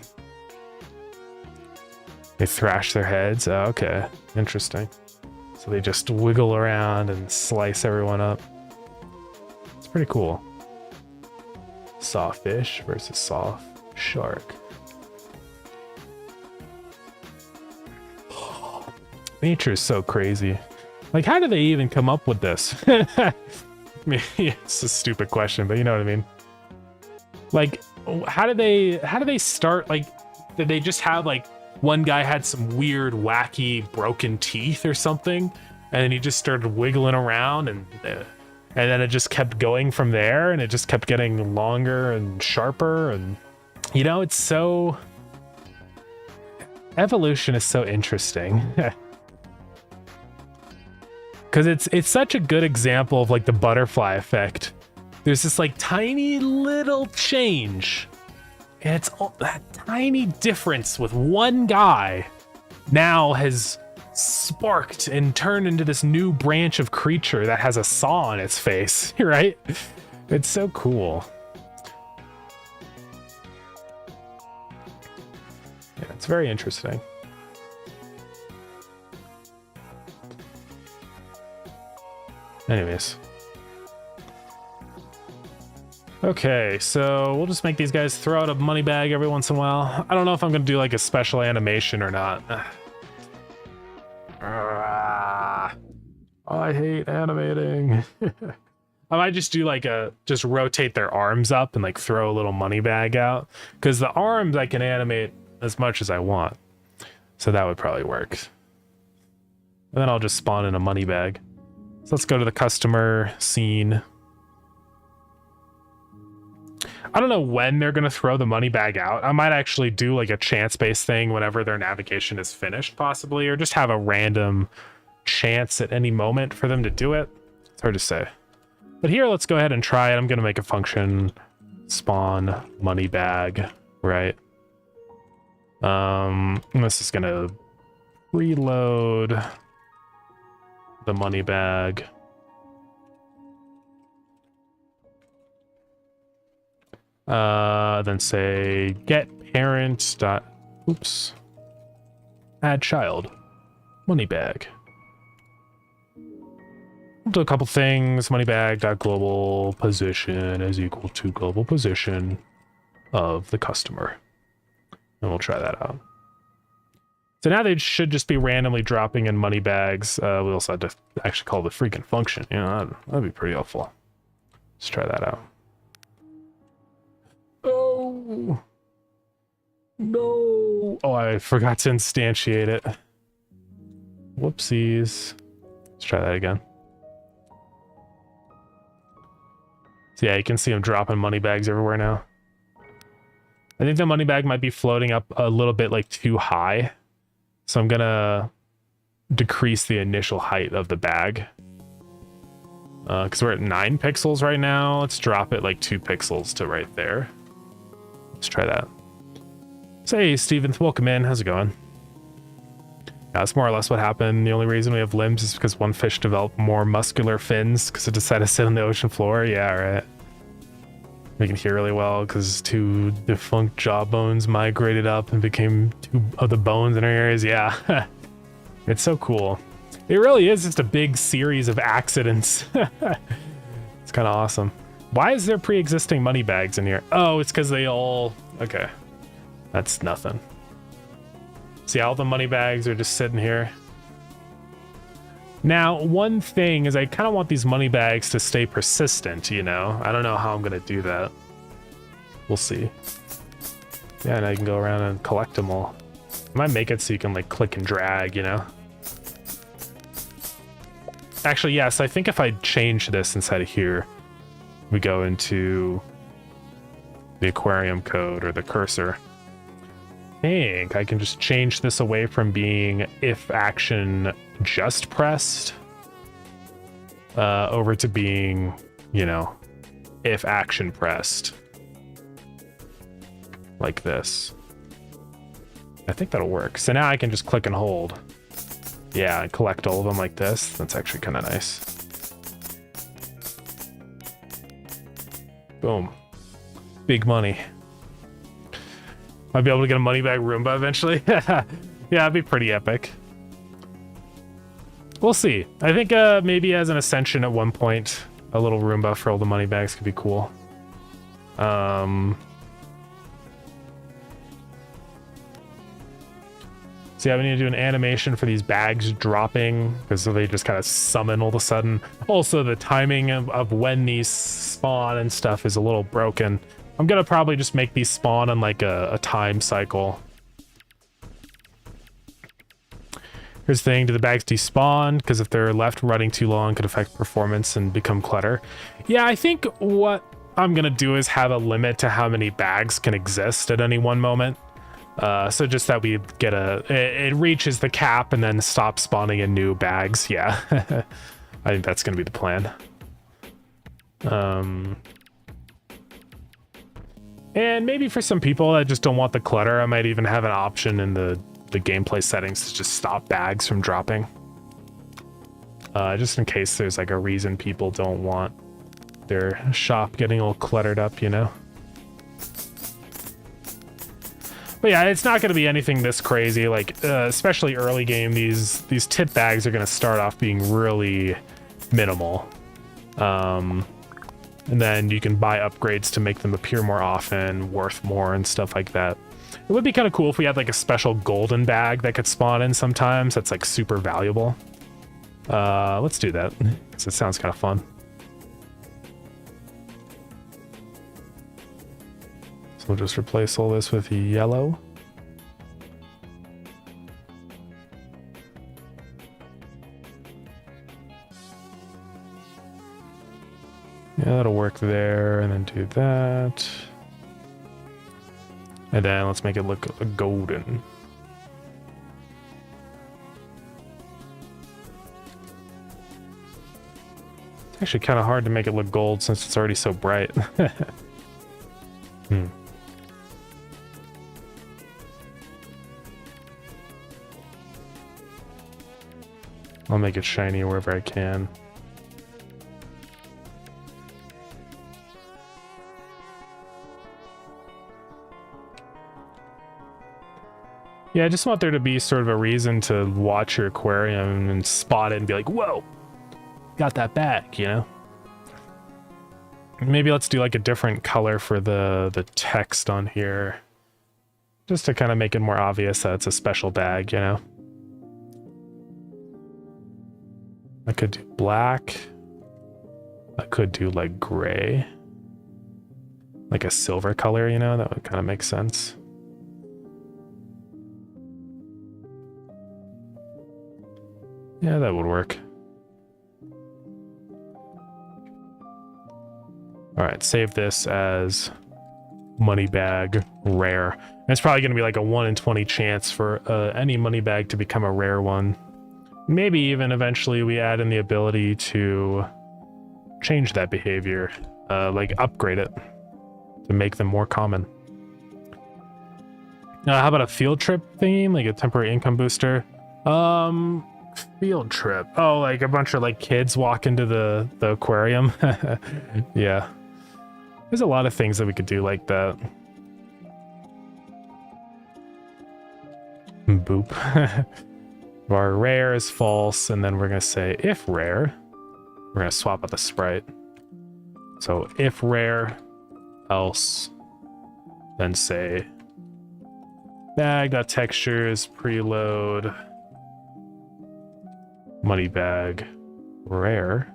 They thrash their heads. Oh, okay. Interesting. So they just wiggle around and slice everyone up. It's pretty cool. Sawfish versus soft shark. Nature is so crazy. Like, how do they even come up with this? I mean, it's a stupid question, but you know what I mean. Like, how do they start? Like, did they just have like one guy had some weird, wacky, broken teeth or something, and then he just started wiggling around, and then it just kept going from there, and it just kept getting longer and sharper, and you know, it's so evolution is so interesting. Because it's such a good example of like the butterfly effect. There's this like tiny little change, and it's all that tiny difference with one guy now has sparked and turned into this new branch of creature that has a saw on its face, right? It's so cool. Yeah, it's very interesting. Anyways. Okay, so we'll just make these guys throw out a money bag every once in a while. I don't know if I'm going to do like a special animation or not. I hate animating. I might just do like just rotate their arms up and like throw a little money bag out. Because the arms I can animate as much as I want. So that would probably work. And then I'll just spawn in a money bag. So let's go to the customer scene. I don't know when they're going to throw the money bag out. I might actually do like a chance-based thing whenever their navigation is finished, possibly, or just have a random chance at any moment for them to do it. It's hard to say. But here, let's go ahead and try it. I'm going to make a function spawn money bag, right? This is going to reload the money bag. Then say get parent dot add child money bag. We'll do a couple things. Money bag dot global position is equal to global position of the customer, and we'll try that out. So now they should just be randomly dropping in money bags. We also had to actually call the freaking function. You know, that'd be pretty helpful. Let's try that out. Oh no! Oh, I forgot to instantiate it. Whoopsies. Let's try that again. So yeah, you can see them dropping money bags everywhere now. I think the money bag might be floating up a little bit like too high. So I'm gonna decrease the initial height of the bag. Because we're at 9 pixels right now. Let's drop it like 2 pixels to right there. Let's try that. So, hey, Steven, welcome in. How's it going? That's more or less what happened. The only reason we have limbs is because one fish developed more muscular fins because it decided to sit on the ocean floor. Yeah, right. We can hear really well because 2 defunct jaw bones migrated up and became 2 of the bones in our ears. Yeah, it's so cool. It really is just a big series of accidents. It's kind of awesome. Why is there pre-existing money bags in here? Oh, it's because they all... Okay. That's nothing. See, all the money bags are just sitting here. Now, one thing is I kind of want these money bags to stay persistent, you know? I don't know how I'm going to do that. We'll see. Yeah, and I can go around and collect them all. I might make it so you can, like, click and drag, you know? Actually, yes, I think if I change this inside of here, we go into the aquarium code or the cursor. I think I can just change this away from being if action just pressed over to being, you know, if action pressed. Like this. I think that'll work. So now I can just click and hold. Yeah, and collect all of them like this. That's actually kind of nice. Boom. Big money. Might be able to get a money bag Roomba eventually. Yeah, it'd be pretty epic. We'll see. I think maybe as an ascension at one point, a little Roomba for all the money bags could be cool. So yeah, we need to do an animation for these bags dropping because they just kind of summon all of a sudden. Also, the timing of when these spawn and stuff is a little broken. I'm gonna probably just make these spawn on like a time cycle. Here's the thing, do the bags despawn? Because if they're left running too long, could affect performance and become clutter. Yeah, I think what I'm gonna do is have a limit to how many bags can exist at any one moment. So just that we get it reaches the cap and then stops spawning in new bags. Yeah, I think that's gonna be the plan. And maybe for some people that just don't want the clutter, I might even have an option in the gameplay settings to just stop bags from dropping. Just in case there's like a reason people don't want their shop getting all cluttered up, you know? But yeah, it's not going to be anything this crazy. Like, especially early game, these tip bags are going to start off being really minimal. And then you can buy upgrades to make them appear more often, worth more and stuff like that. It would be kind of cool if we had like a special golden bag that could spawn in sometimes. That's like super valuable. Let's do that because it sounds kind of fun. So we'll just replace all this with yellow. Yeah, that'll work there, and then do that. And then let's make it look golden. It's actually kind of hard to make it look gold since it's already so bright. I'll make it shiny wherever I can. Yeah, I just want there to be sort of a reason to watch your aquarium and spot it and be like, whoa, got that bag, you know? Maybe let's do like a different color for the text on here. Just to kind of make it more obvious that it's a special bag, you know? I could do black. I could do like gray. Like a silver color, you know? That would kind of make sense. Yeah, that would work. All right, save this as money bag rare. And it's probably going to be like a 1 in 20 chance for any money bag to become a rare one. Maybe even eventually we add in the ability to change that behavior, like upgrade it to make them more common. How about a field trip theme, like a temporary income booster? Field trip. Oh, like a bunch of like kids walk into the aquarium. Yeah. There's a lot of things that we could do like that. Boop. Our rare is false, and then we're gonna say if rare. We're gonna swap out the sprite. So if rare, else, then say bag.textures preload money bag rare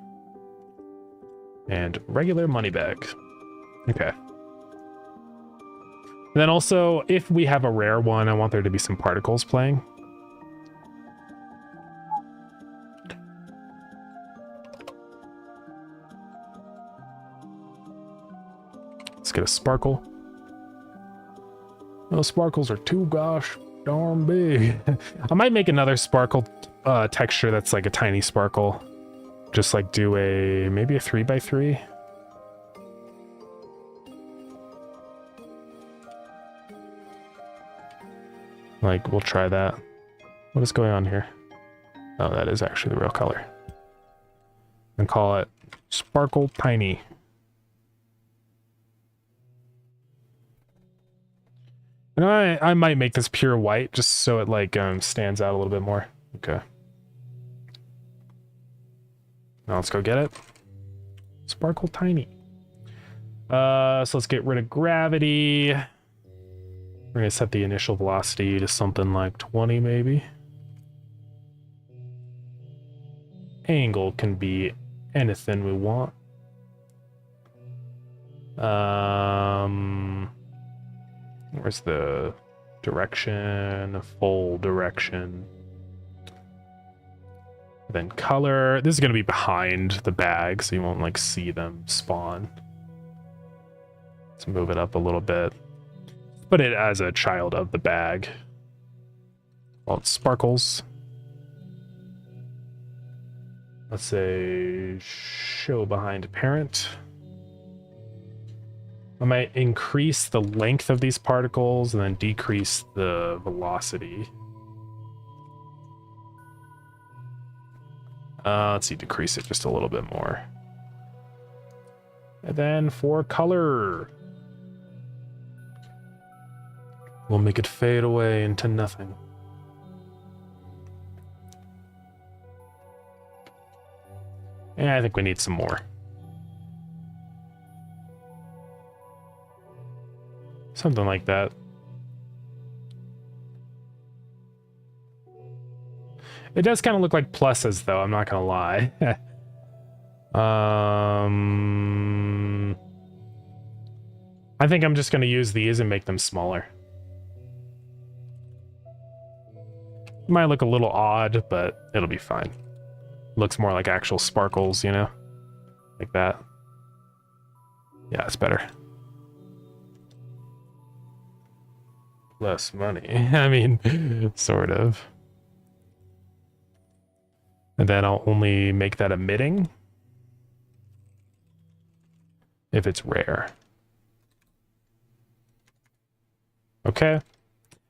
and regular money bag. Okay. And then also, if we have a rare one, I want there to be some particles playing. Let's get a sparkle. Those sparkles are too gosh darn big. I might make another sparkle texture that's like a tiny sparkle. Just like do maybe a 3x3. Like, we'll try that. What is going on here? Oh, that is actually the real color. And call it Sparkle Tiny. And I might make this pure white just so it like stands out a little bit more. Okay. Now let's go get it. Sparkle Tiny. So let's get rid of gravity. We're gonna set the initial velocity to something like 20 maybe. Angle can be anything we want. Where's the direction? Full direction. Then color. This is going to be behind the bag, so you won't like see them spawn. Let's move it up a little bit. Put it as a child of the bag. Well, it sparkles. Let's say show behind parent. I might increase the length of these particles and then decrease the velocity. Let's see, decrease it just a little bit more. And then for color, we'll make it fade away into nothing. Yeah, I think we need some more. Something like that. It does kind of look like pluses, though, I'm not gonna lie. I think I'm just gonna use these and make them smaller. Might look a little odd, but it'll be fine. Looks more like actual sparkles, you know? Like that. Yeah, it's better. Less money. I mean, sort of. And then I'll only make that emitting if it's rare. Okay. I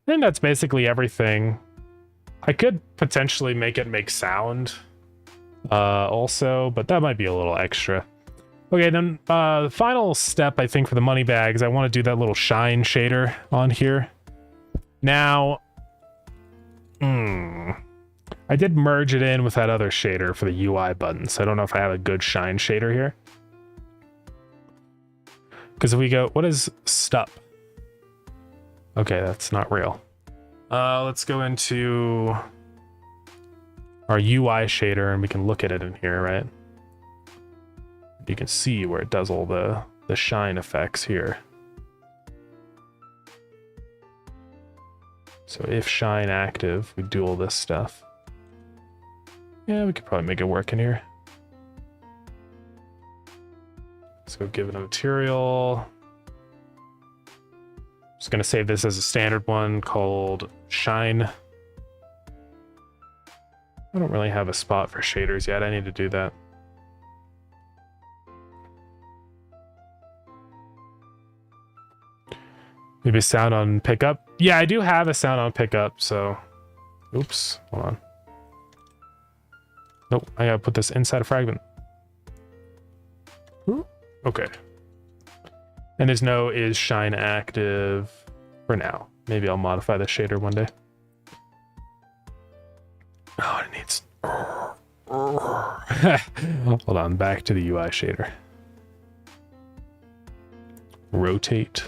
think that's basically everything. I could potentially make it make sound also, but that might be a little extra. Okay, then the final step, I think, for the money bag is I want to do that little shine shader on here. Now, I did merge it in with that other shader for the UI button, so I don't know if I have a good shine shader here. Because if we go, what is stup? Okay, that's not real. Let's go into our UI shader and we can look at it in here, right? You can see where it does all the shine effects here. So if shine active, we do all this stuff. Yeah, we could probably make it work in here. Let's go give it a material. Just gonna save this as a standard one called shine. I don't really have a spot for shaders yet. I need to do that. Maybe sound on pickup. Yeah, I do have a sound on pickup, so oops, hold on. Nope, I gotta put this inside a fragment. Okay. And there's no is shine active for now. Maybe I'll modify the shader one day. Oh, it needs... Hold on, back to the UI shader. Rotate.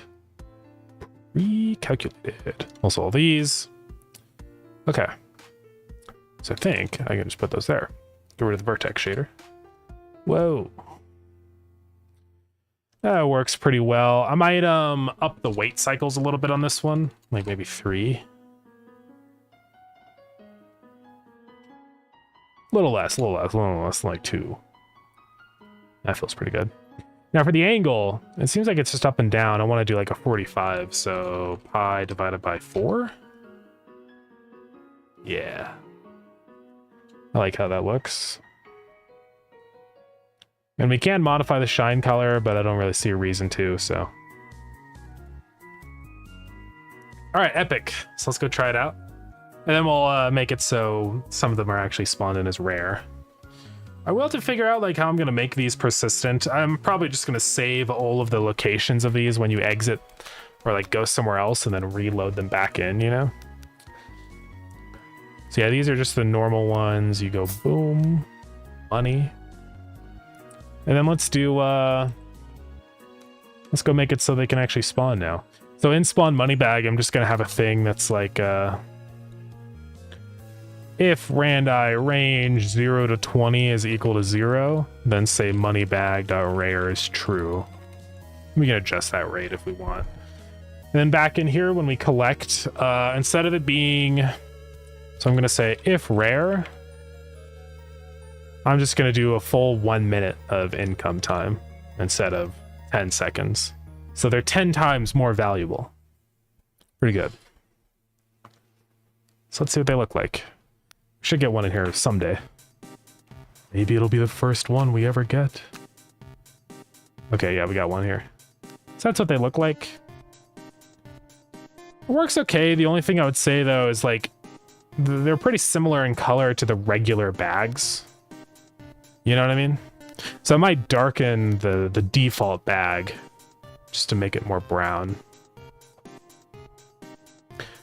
Recalculated. Also all these. Okay. So I think I can just put those there. Get rid of the vertex shader. Whoa. That works pretty well. I might up the weight cycles a little bit on this one. Like maybe 3. A little less, like 2. That feels pretty good. Now for the angle, it seems like it's just up and down. I want to do like a 45, so pi divided by 4. Yeah. I like how that looks. And we can modify the shine color, but I don't really see a reason to, so. All right, epic. So let's go try it out. And then we'll make it so some of them are actually spawned in as rare. I will have to figure out like how I'm gonna make these persistent. I'm probably just gonna save all of the locations of these when you exit or like go somewhere else and then reload them back in, you know? So yeah, these are just the normal ones. You go boom, money. And then let's do, let's go make it so they can actually spawn now. So in spawn money bag, I'm just gonna have a thing that's like, if randi range 0 to 20 is equal to 0, then say money bag.rare is true. We can adjust that rate if we want. And then back in here, when we collect, instead of it being, so I'm gonna say if rare, I'm just gonna do a full 1 minute of income time instead of 10 seconds. So they're 10 times more valuable. Pretty good. So let's see what they look like. Should get one in here someday. Maybe it'll be the first one we ever get. Okay, yeah, we got one here. So that's what they look like. It works okay. The only thing I would say though is like, they're pretty similar in color to the regular bags. You know what I mean? So I might darken the default bag just to make it more brown.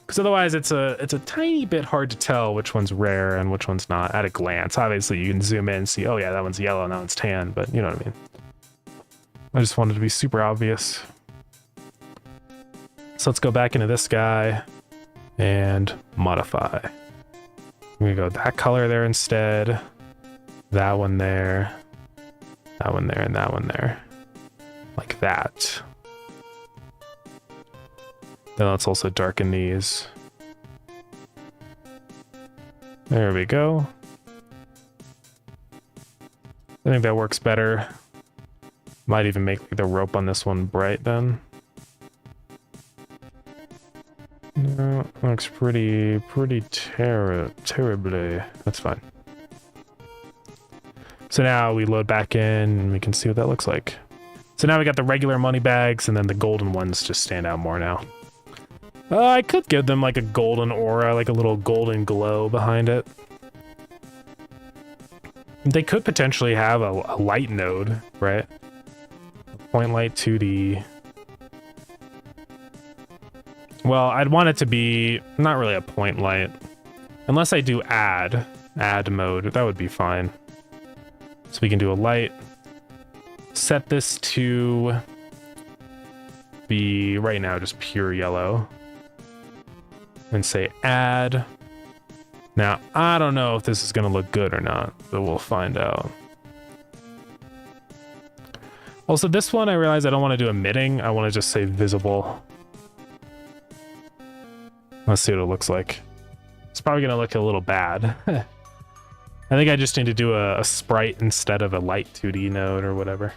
Because otherwise it's a tiny bit hard to tell which one's rare and which one's not at a glance. Obviously you can zoom in and see, oh yeah, that one's yellow and that one's tan, but you know what I mean. I just wanted to be super obvious. So let's go back into this guy and modify. I'm gonna go that color there instead. That one there. That one there and that one there. Like that. Then let's also darken these. There we go. I think that works better. Might even make the rope on this one bright then. No, looks pretty terribly. That's fine. So now we load back in and we can see what that looks like. So now we got the regular money bags and then the golden ones just stand out more now. I could give them like a golden aura, like a little golden glow behind it. They could potentially have a light node, right? Point light 2D. Well, I'd want it to be not really a point light. Unless I do add mode, that would be fine. So we can do a light. Set this to be right now just pure yellow. And say add. Now, I don't know if this is gonna look good or not, but we'll find out. Also, this one I realize I don't want to do emitting. I want to just say visible. Let's see what it looks like. It's probably gonna look a little bad. I think I just need to do a sprite instead of a light 2D node or whatever.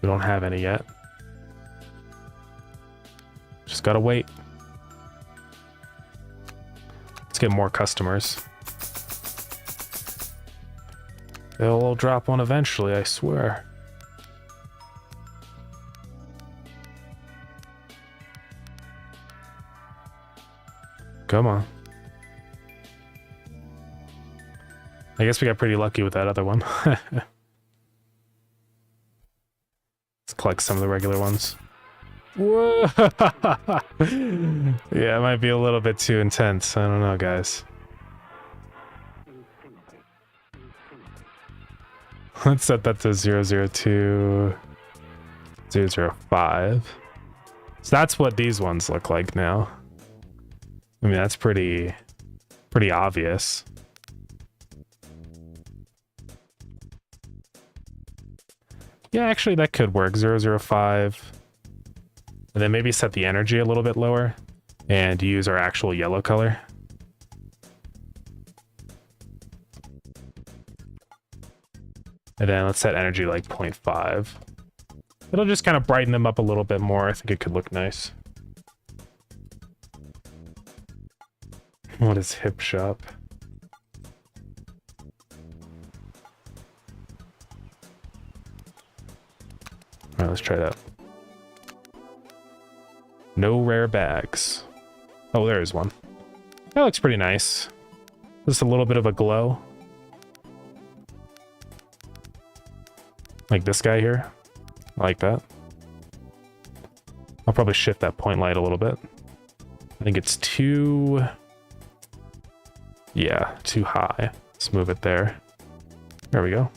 We don't have any yet. Just gotta wait. Let's get more customers. They'll all drop one eventually, I swear. Come on. I guess we got pretty lucky with that other one. Let's collect some of the regular ones. Whoa! Yeah, it might be a little bit too intense. I don't know, guys. Let's set that to 002, 005. So that's what these ones look like now. I mean, that's pretty obvious. Yeah, actually, that could work. 005. And then maybe set the energy a little bit lower and use our actual yellow color. And then let's set energy like 0.5. It'll just kind of brighten them up a little bit more. I think it could look nice. What is hip shop? All right, let's try that. No rare bags. Oh, there is one. That looks pretty nice. Just a little bit of a glow. Like this guy here. I like that. I'll probably shift that point light a little bit. I think it's too... yeah, too high. Let's move it there. There we go.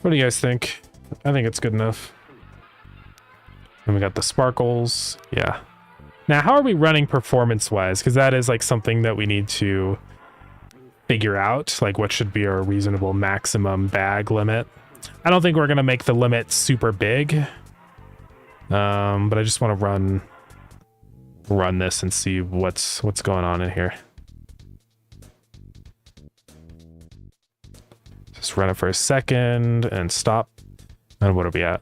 What do you guys think? I think it's good enough. And we got the sparkles. Yeah. Now, how are we running performance-wise? Because that is like something that we need to figure out. Like, what should be our reasonable maximum bag limit? I don't think we're gonna make the limit super big. But I just want to run this and see what's going on in here. Just run it for a second and stop. And what are we at?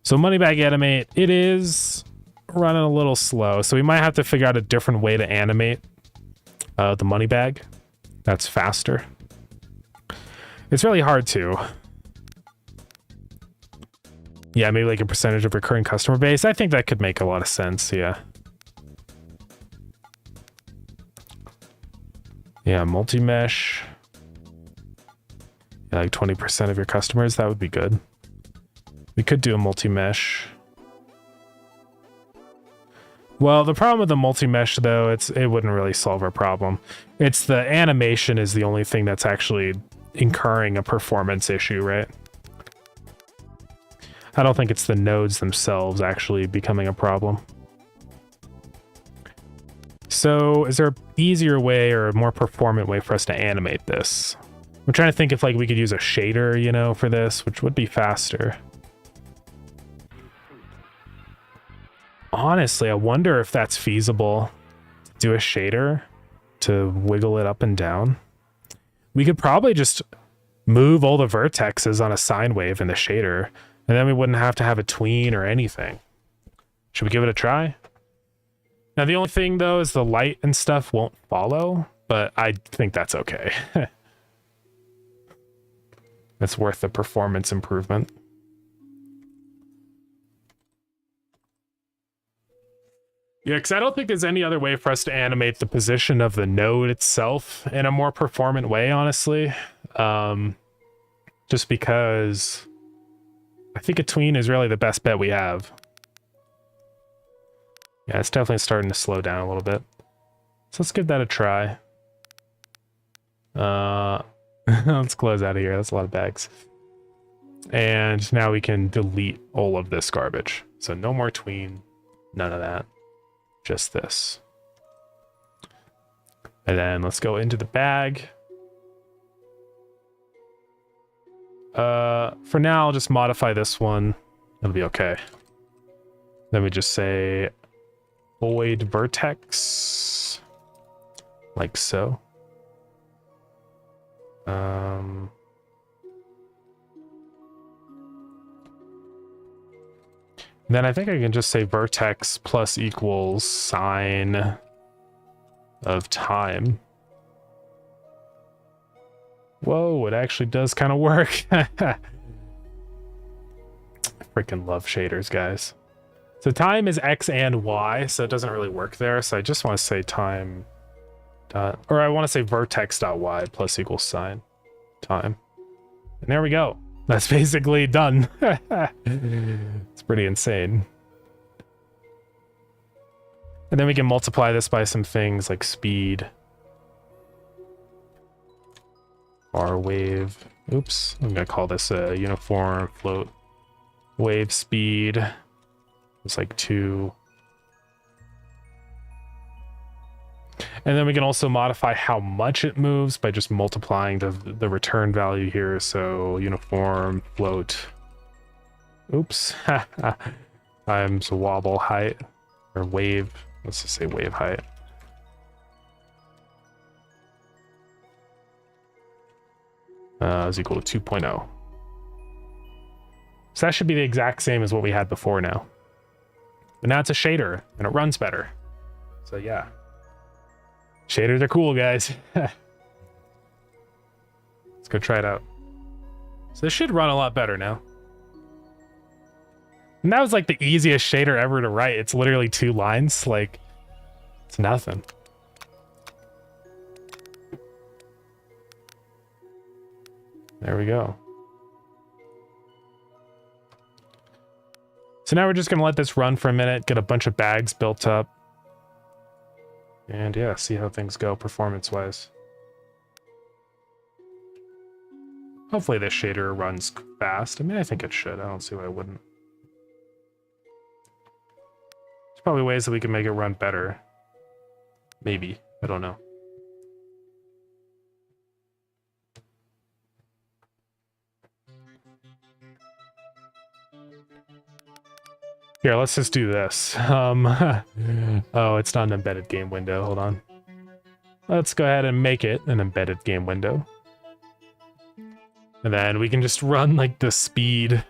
So money bag animate, it is running a little slow. So we might have to figure out a different way to animate the money bag. That's faster. It's really hard to. Yeah, maybe like a percentage of recurring customer base. I think that could make a lot of sense, yeah. Yeah, multi-mesh. Yeah, like 20% of your customers, that would be good. We could do a multi-mesh. Well, the problem with the multi-mesh, though, it wouldn't really solve our problem. It's the animation is the only thing that's actually incurring a performance issue, right? I don't think it's the nodes themselves actually becoming a problem. So, is there an easier way or a more performant way for us to animate this? I'm trying to think if like we could use a shader, you know, for this, which would be faster. Honestly, I wonder if that's feasible. Do a shader to wiggle it up and down. We could probably just move all the vertexes on a sine wave in the shader, and then we wouldn't have to have a tween or anything. Should we give it a try? Now, the only thing, though, is the light and stuff won't follow, but I think that's okay. It's worth the performance improvement. Yeah, because I don't think there's any other way for us to animate the position of the node itself in a more performant way, honestly. Just because I think a tween is really the best bet we have. Yeah, it's definitely starting to slow down a little bit. So let's give that a try. Let's close out of here. That's a lot of bags. And now we can delete all of this garbage. So no more tween, none of that. Just this. And then let's go into the bag. For now, I'll just modify this one. It'll be okay. Then we just say void vertex. Like so. Then I think I can just say vertex plus equals sine of time. Whoa, it actually does kind of work. I freaking love shaders, guys. So time is X and Y, so it doesn't really work there. So I just want to say time dot, or I want to say vertex dot Y plus equals sign time. And there we go. That's basically done. It's pretty insane. And then we can multiply this by some things like speed. Bar wave. Oops. I'm going to call this a uniform float wave speed. It's like 2. And then we can also modify how much it moves by just multiplying the return value here. So uniform float. Oops. Times wobble height or wave. Let's just say wave height. Is equal to 2.0. So that should be the exact same as what we had before now. But now it's a shader and it runs better. So yeah. Shaders are cool, guys. Let's go try it out. So this should run a lot better now. And that was like the easiest shader ever to write. It's literally 2 lines. Like, it's nothing. There we go. So now we're just going to let this run for a minute, get a bunch of bags built up. And yeah, see how things go performance-wise. Hopefully this shader runs fast. I mean, I think it should. I don't see why it wouldn't. There's probably ways that we can make it run better. Maybe. I don't know. Here, let's just do this. Oh, it's not an embedded game window. Hold on. Let's go ahead and make it an embedded game window. And then we can just run like the speed.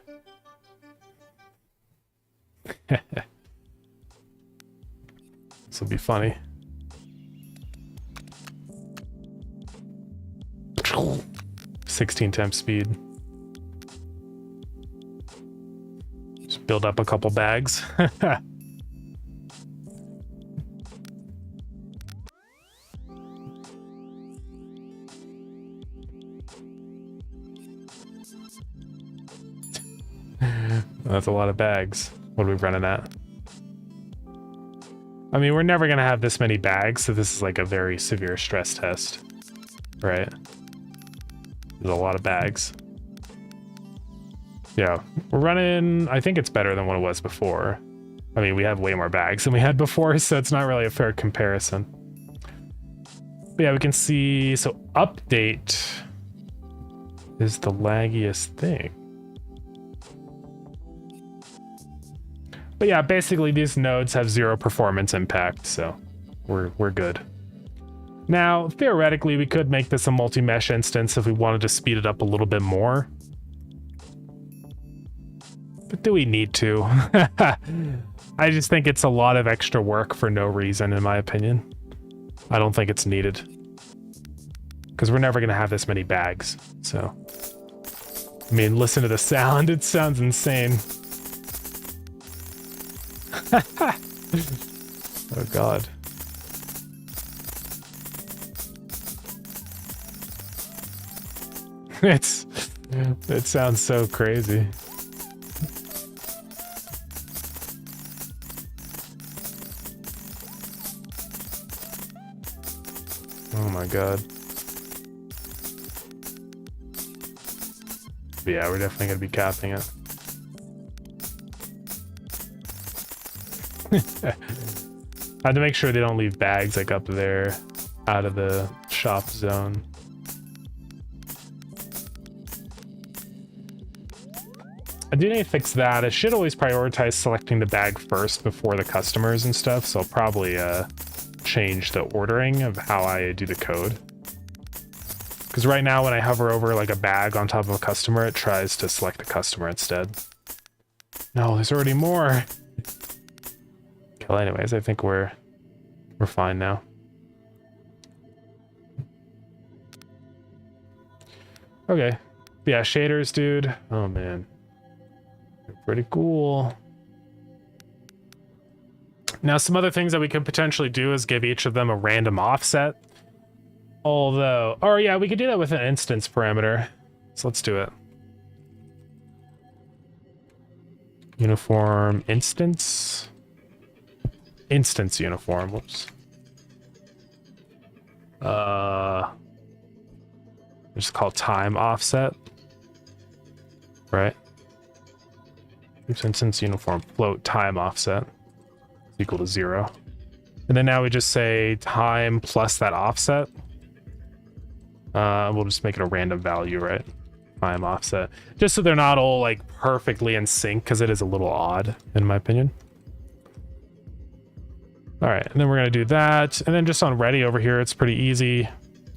This will be funny. 16 times speed. Just build up a couple bags. That's a lot of bags. What are we running at? I mean, we're never gonna have this many bags, so this is like a very severe stress test, right? There's a lot of bags. Yeah, we're running, I think it's better than what it was before. I mean, we have way more bags than we had before, so it's not really a fair comparison. But yeah, we can see, so update is the laggiest thing. But yeah, basically these nodes have 0 performance impact, so we're good. Now, theoretically, we could make this a multi-mesh instance if we wanted to speed it up a little bit more. But do we need to? I just think it's a lot of extra work for no reason, in my opinion. I don't think it's needed. Because we're never going to have this many bags, so. I mean, listen to the sound. It sounds insane. Oh god. It sounds so crazy. Oh my god. But yeah, we're definitely gonna be capping it. I have to make sure they don't leave bags like up there out of the shop zone. I do need to fix that. I should always prioritize selecting the bag first before the customers and stuff, so I'll probably change the ordering of how I do the code. Because right now when I hover over like a bag on top of a customer, it tries to select the customer instead. No, there's already more. Well, anyways, I think we're fine now. Okay. Yeah, shaders, dude. Oh man. They're pretty cool. Now, some other things that we could potentially do is give each of them a random offset. Although, oh yeah, we could do that with an instance parameter. So let's do it. Uniform instance. Instance uniform, whoops. Just call time offset. Right? Instance uniform float time offset is equal to 0. And then now we just say time plus that offset. We'll just make it a random value, right? Time offset. Just so they're not all like perfectly in sync, because it is a little odd, in my opinion. All right, and then we're gonna do that. And then just on ready over here, it's pretty easy.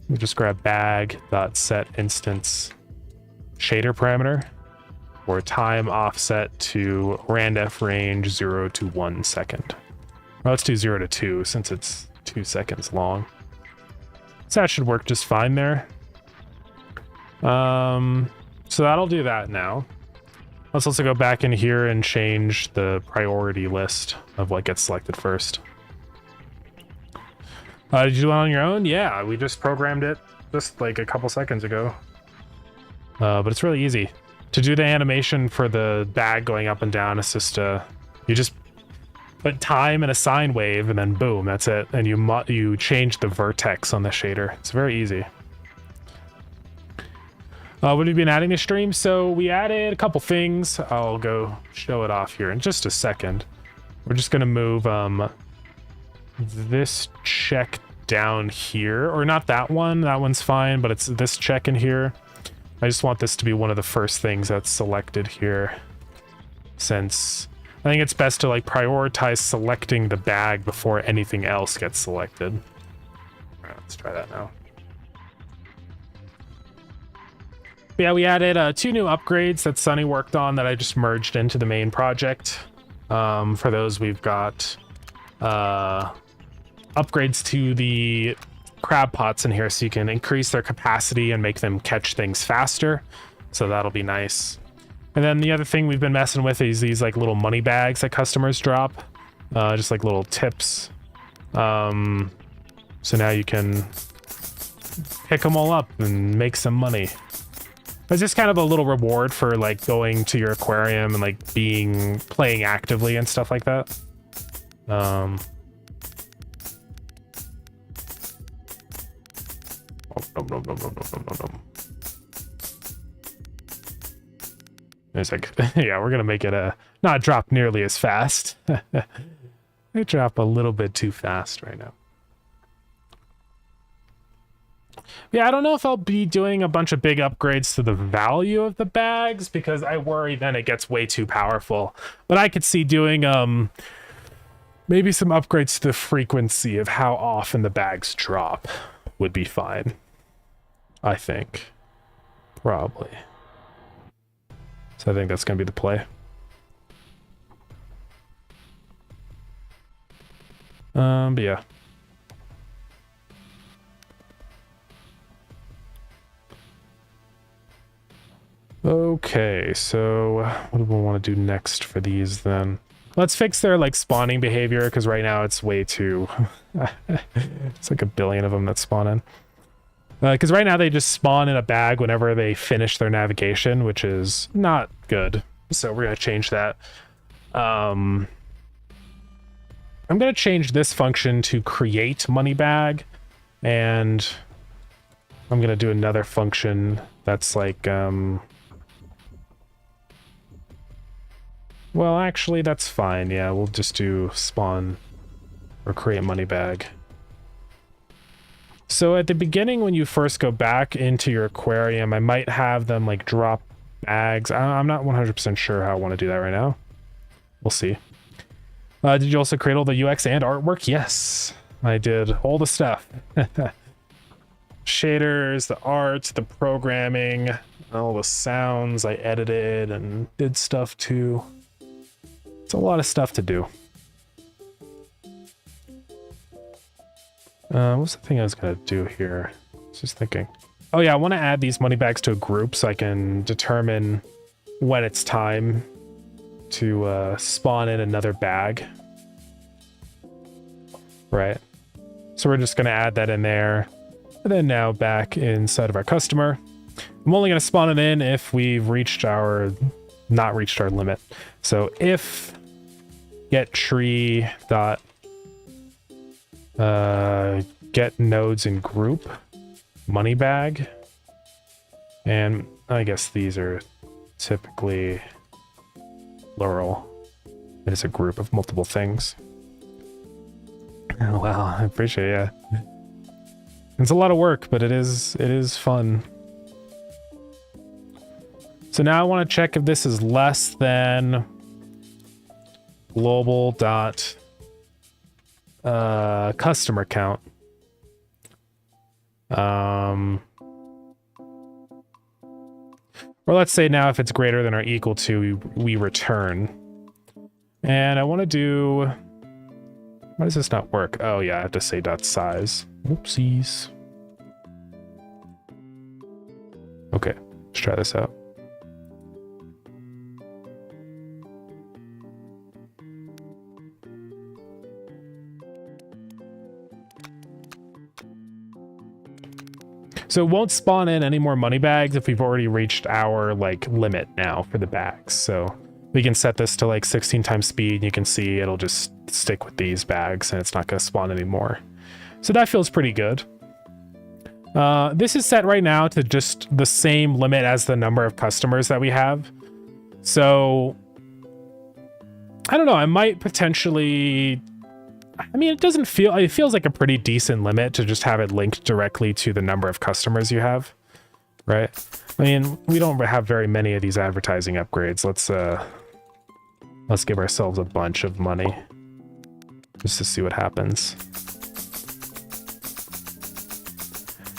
We just grab bag.set instance shader parameter or time offset to randef range 0 to 1 second. Well, let's do 0 to 2 since it's 2 seconds long. So that should work just fine there. So that'll do that now. Let's also go back in here and change the priority list of what gets selected first. Did you do it on your own? Yeah, we just programmed it just like a couple seconds ago. But it's really easy. To do the animation for the bag going up and down, it's just you just put time in a sine wave and then boom, that's it. And you change the vertex on the shader. It's very easy. What have you been adding to stream? So we added a couple things. I'll go show it off here in just a second. We're just gonna move this check down here, or not that one. That one's fine, but it's this check in here. I just want this to be one of the first things that's selected here, since I think it's best to like prioritize selecting the bag before anything else gets selected. All right, let's try that now. But yeah, we added 2 new upgrades that Sunny worked on that I just merged into the main project. For those, we've got upgrades to the crab pots in here, so you can increase their capacity and make them catch things faster. So that'll be nice. And then the other thing we've been messing with is these like little money bags that customers drop, just like little tips. So now you can pick them all up and make some money. It's just kind of a little reward for like going to your aquarium and like playing actively and stuff like that. It's like, yeah, we're gonna make it not drop nearly as fast. They drop a little bit too fast right now. Yeah, I don't know if I'll be doing a bunch of big upgrades to the value of the bags, because I worry then it gets way too powerful. But I could see doing maybe some upgrades to the frequency of how often the bags drop would be fine. I think. Probably. So I think that's going to be the play. But yeah. Okay, so what do we want to do next for these then? Let's fix their like spawning behavior, because right now it's way too... it's like a billion of them that spawn in. Because right now they just spawn in a bag whenever they finish their navigation, which is not good. So we're going to change that. I'm going to change this function to create money bag, and I'm going to do another function that's like... well, actually, that's fine. Yeah, we'll just do spawn or create money bag. So at the beginning, when you first go back into your aquarium, I might have them like drop bags. I'm not 100% sure how I want to do that right now. We'll see. Did you also create all the UX and artwork? Yes, I did all the stuff. Shaders, the art, the programming, all the sounds I edited and did stuff too. It's a lot of stuff to do. What's the thing I was gonna do here? I was just thinking. Oh yeah, I want to add these money bags to a group so I can determine when it's time to spawn in another bag. right? So we're just going to add that in there. And then now back inside of our customer. I'm only going to spawn it in if we've not reached our limit. So if get tree dot get nodes in group money bag, and I guess these are typically plural. It is a group of multiple things. Oh, wow, I appreciate it. Yeah. It's a lot of work, but it is fun. So now I want to check if this is less than global dot customer count. Or let's say now if it's greater than or equal to, we return. And I want to do... Why does this not work? Oh yeah, I have to say dot size. Whoopsies. Okay, let's try this out. So it won't spawn in any more money bags if we've already reached our like limit now for the bags. So we can set this to like 16 times speed. And you can see it'll just stick with these bags and it's not going to spawn anymore. So that feels pretty good. This is set right now to just the same limit as the number of customers that we have. So I don't know. I might potentially... I mean, it feels like a pretty decent limit to just have it linked directly to the number of customers you have, right? I mean, we don't have very many of these advertising upgrades. Let's give ourselves a bunch of money just to see what happens.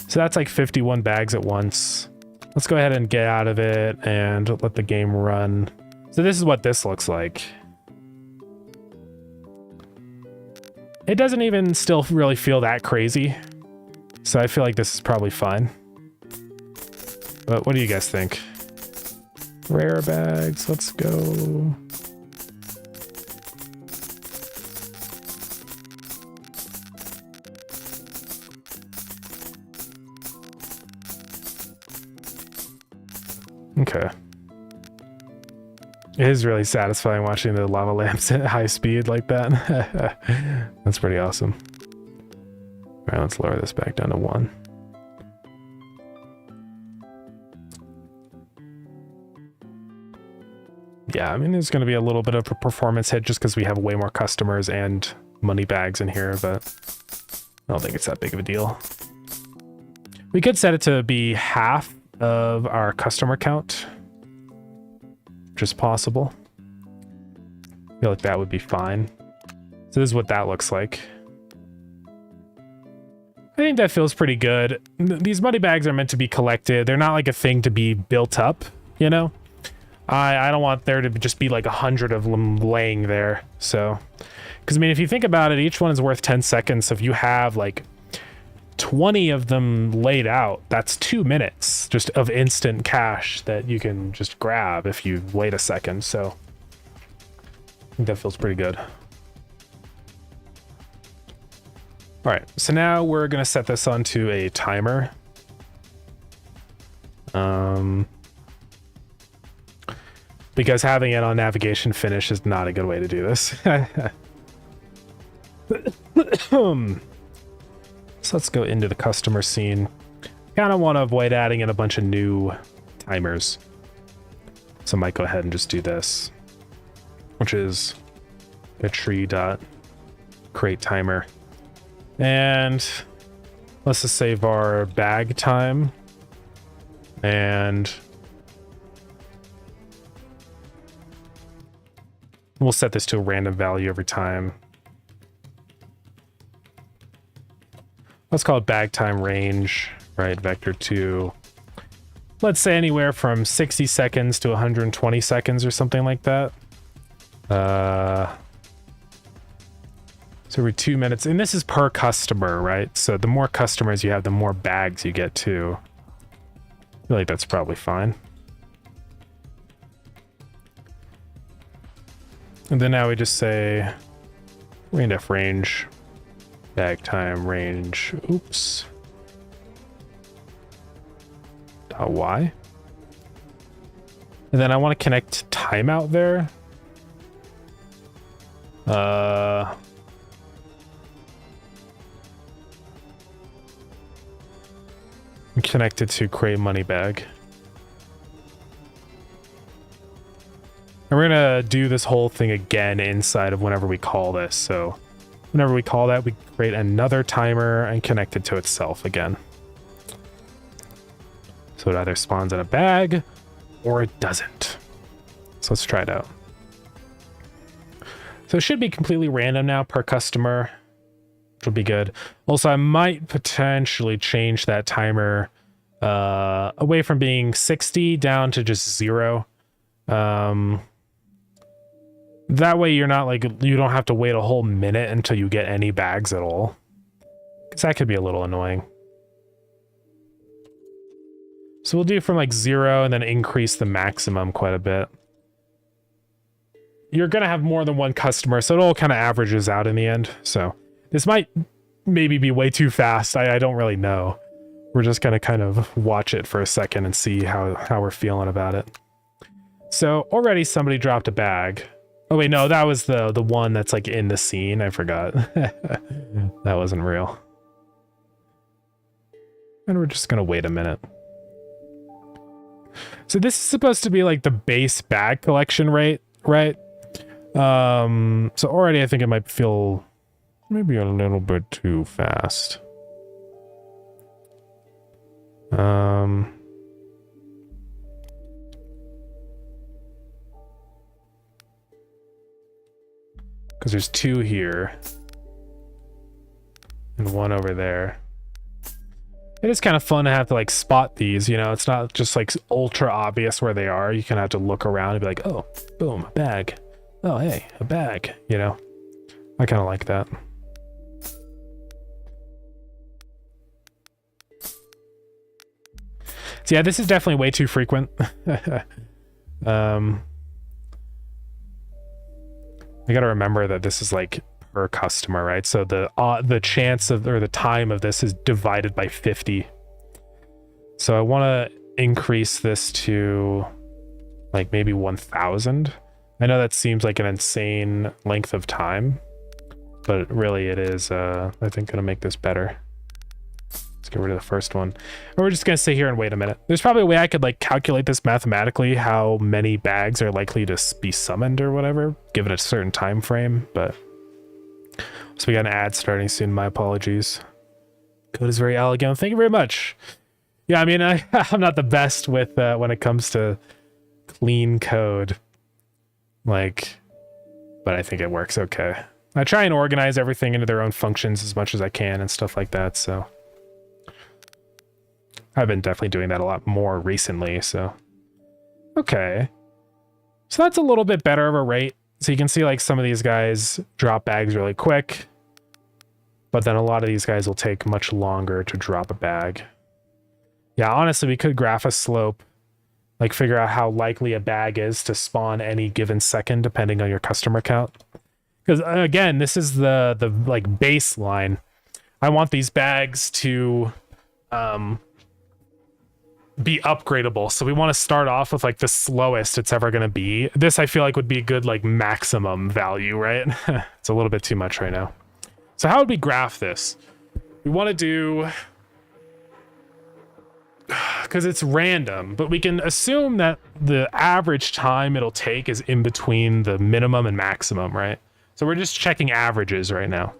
So that's like 51 bags at once. Let's go ahead and get out of it and let the game run. So this is what this looks like. It doesn't even still really feel that crazy. So I feel like this is probably fine. But what do you guys think? Rare bags, let's go. Okay. It is really satisfying watching the lava lamps at high speed like that. That's pretty awesome. All right, let's lower this back down to 1. Yeah, I mean, there's going to be a little bit of a performance hit just because we have way more customers and money bags in here, but I don't think it's that big of a deal. We could set it to be half of our customer count. Just possible. I feel like that would be fine. So this is what that looks like. I think that feels pretty good. These money bags are meant to be collected. They're not like a thing to be built up, you know? I don't want there to just be like 100 of them laying there. So, because I mean, if you think about it, each one is worth 10 seconds. So if you have like 20 of them laid out, that's 2 minutes just of instant cash that you can just grab if you wait a second. So I think that feels pretty good. All right, so now we're gonna set this onto a timer. Because having it on navigation finish is not a good way to do this. So let's go into the customer scene. Kind of want to avoid adding in a bunch of new timers. So I might go ahead and just do this, which is a tree dot create timer. And let's just save our bag time. And we'll set this to a random value every time. Let's call it bag time range, right? Vector 2. Let's say anywhere from 60 seconds to 120 seconds or something like that. So every 2 minutes, and this is per customer, right? So the more customers you have, the more bags you get too. I feel like that's probably fine. And then now we just say random range Bag time range. Oops. .y. And then I want to connect timeout there. Connected to create money bag. And we're gonna do this whole thing again inside of whenever we call this. So whenever we call that, we create another timer and connect it to itself again. So it either spawns in a bag or it doesn't. So let's try it out. So it should be completely random now per customer, which will be good. Also, I might potentially change that timer away from being 60 down to just 0. That way you're not like, you don't have to wait a whole minute until you get any bags at all. Because that could be a little annoying. So we'll do from like 0 and then increase the maximum quite a bit. You're going to have more than one customer, so it all kind of averages out in the end. So this might maybe be way too fast. I don't really know. We're just going to kind of watch it for a second and see how we're feeling about it. So already somebody dropped a bag. Oh wait, no, that was the one that's like in the scene. I forgot. That wasn't real. And we're just going to wait a minute. So this is supposed to be like the base bag collection rate, right? So already I think it might feel maybe a little bit too fast. Because there's 2 here and 1 over there. It is kind of fun to have to like spot these, you know, it's not just like ultra obvious where they are. You kind of have to look around and be like, oh, boom, a bag. Oh, hey, a bag, you know. I kind of like that. So yeah, this is definitely way too frequent. I gotta remember that this is like per customer, right? So the chance of, or the time of this is divided by 50. So I want to increase this to like maybe 1,000. I know that seems like an insane length of time, but really it is, I think, gonna make this better. Let's get rid of the first one. And we're just gonna sit here and wait a minute. There's probably a way I could like calculate this mathematically, how many bags are likely to be summoned or whatever, given a certain time frame, but so we got an ad starting soon. My apologies. Code is very elegant. Thank you very much. Yeah, I mean, I'm not the best with when it comes to clean code, like, but I think it works okay. I try and organize everything into their own functions as much as I can and stuff like that. So I've been definitely doing that a lot more recently. So okay, so that's a little bit better of a rate. So you can see like some of these guys drop bags really quick, but then a lot of these guys will take much longer to drop a bag. Yeah, honestly, we could graph a slope, like figure out how likely a bag is to spawn any given second, depending on your customer count. Because again, this is the like baseline. I want these bags to be upgradable. So we want to start off with like the slowest it's ever going to be. This I feel like would be a good like maximum value, right? It's a little bit too much right now. So how would we graph this? We want to do, because it's random, but we can assume that the average time it'll take is in between the minimum and maximum, right? So we're just checking averages right now.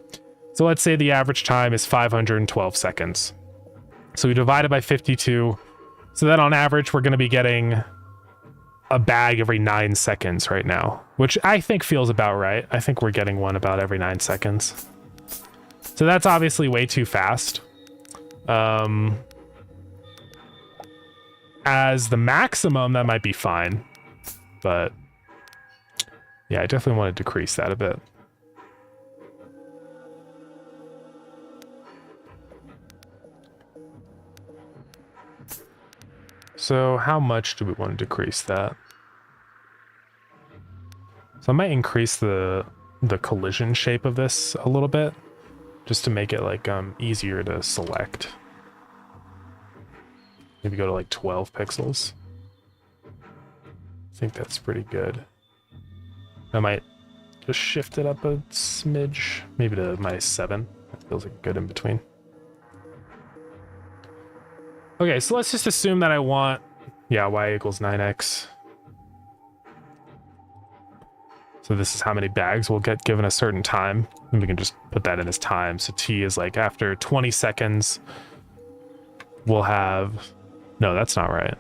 So let's say the average time is 512 seconds. So we divide it by 52. So that on average, we're going to be getting a bag every 9 seconds right now, which I think feels about right. I think we're getting one about every 9 seconds. So that's obviously way too fast. As the maximum, that might be fine. But yeah, I definitely want to decrease that a bit. So how much do we want to decrease that? So I might increase the collision shape of this a little bit. just to make it like easier to select. Maybe go to like 12 pixels. I think that's pretty good. I might just shift it up a smidge, maybe to my 7. That feels like good in between. Okay, so let's just assume that I want, yeah, y equals 9x. So this is how many bags we'll get given a certain time. And we can just put that in as time. So t is like after 20 seconds, we'll have, no, that's not right.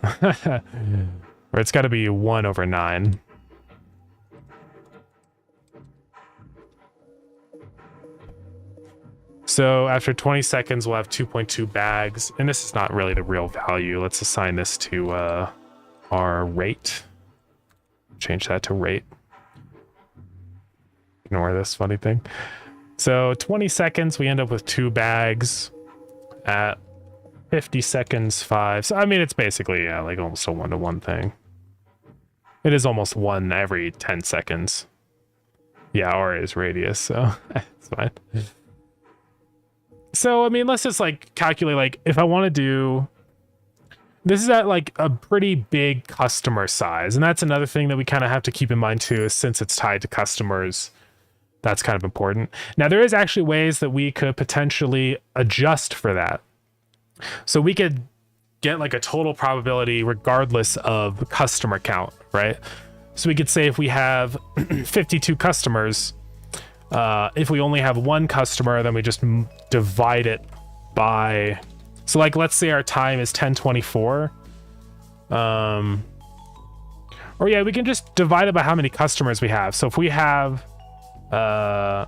Or it's got to be 1/9. So after 20 seconds, we'll have 2.2 bags. And this is not really the real value. Let's assign this to our rate. Change that to rate. Ignore this funny thing. So 20 seconds, we end up with 2 bags. At 50 seconds, 5. So I mean, it's basically, yeah, like almost a 1-to-1 thing. It is almost 1 every 10 seconds. Yeah, R is radius, so it's fine. So, I mean, let's just like calculate, like if I want to do, this is at like a pretty big customer size. And that's another thing that we kind of have to keep in mind too, is since it's tied to customers, that's kind of important. Now, there is actually ways that we could potentially adjust for that. So we could get like a total probability regardless of customer count, right? So we could say if we have 52 customers, if we only have 1 customer, then we just divide it by, so like, let's say our time is 1024. Or yeah, we can just divide it by how many customers we have. So if we have 5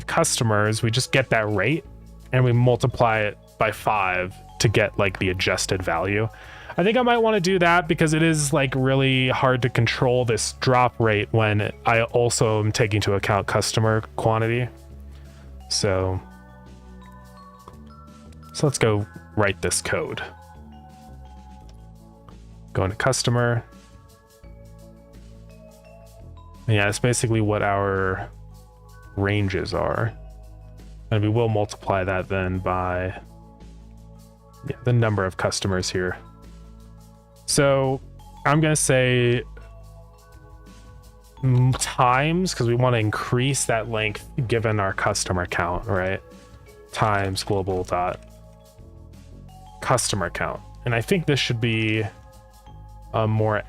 customers, we just get that rate and we multiply it by 5 to get like the adjusted value. I think I might want to do that because it is like really hard to control this drop rate when I also am taking into account customer quantity. So let's go write this code. Go into customer. And yeah, it's basically what our ranges are. And we will multiply that then by the number of customers here. So I'm going to say times, because we want to increase that length given our customer count, right? Times global dot customer count. And I think this should be a more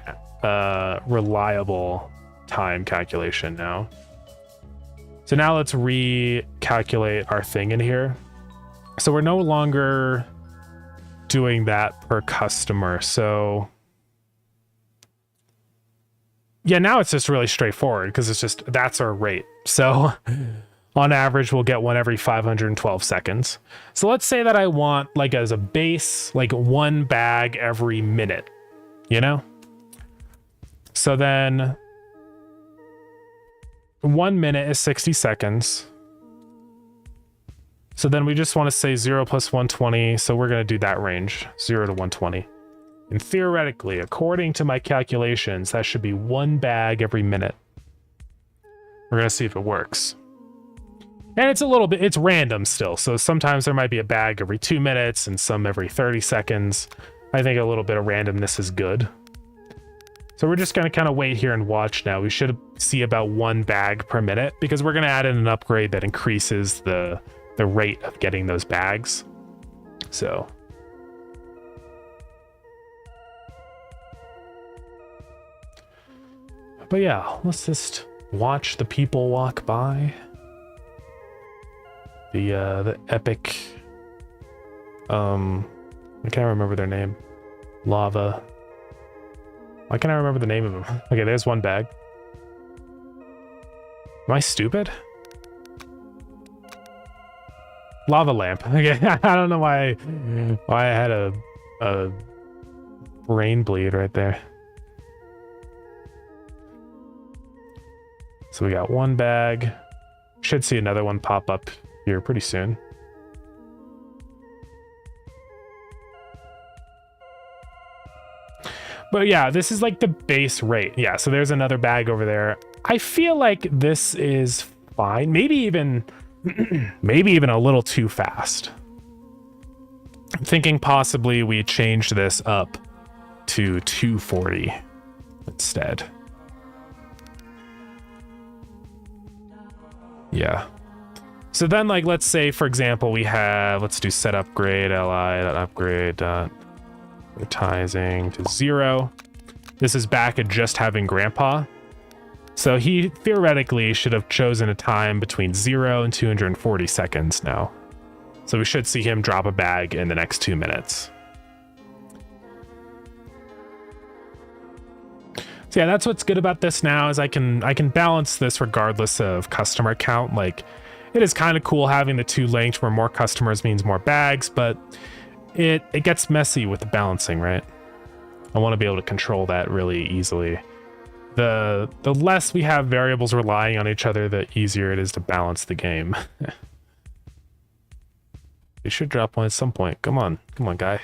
reliable time calculation now. So now let's recalculate our thing in here. So we're no longer doing that per customer. So yeah, now it's just really straightforward because it's just, that's our rate. So on average, we'll get 1 every 512 seconds. So let's say that I want like as a base, like 1 bag every minute, you know? So then 1 minute is 60 seconds. So then we just want to say 0 plus 120. So we're going to do that range, 0 to 120. And theoretically, according to my calculations, that should be 1 bag every minute. We're going to see if it works. And it's a little bit, it's random still. So sometimes there might be a bag every 2 minutes and some every 30 seconds. I think a little bit of randomness is good. So we're just going to kind of wait here and watch now. We should see about 1 bag per minute because we're going to add in an upgrade that increases the rate of getting those bags. So but yeah, let's just watch the people walk by. The epic I can't remember their name. Lava. Why can't I remember the name of them? Okay, there's 1 bag. Am I stupid? Lava lamp. Okay, I don't know why I had a brain bleed right there. So we got 1 bag. Should see another one pop up here pretty soon. But yeah, this is like the base rate. Yeah, so there's another bag over there. I feel like this is fine. Maybe even Maybe even a little too fast. I'm thinking possibly we change this up to 240 instead. Yeah. So then, like, let's say, for example, we have, let's do set upgrade, li, upgrade, advertising to 0. This is back at just having grandpa. So he theoretically should have chosen a time between 0 and 240 seconds now. So we should see him drop a bag in the next 2 minutes. So yeah, that's what's good about this now is I can balance this regardless of customer count. Like, it is kind of cool having the 2 linked where more customers means more bags, but it gets messy with the balancing, right? I want to be able to control that really easily. The less we have variables relying on each other, the easier it is to balance the game. You should drop one at some point. Come on, guy.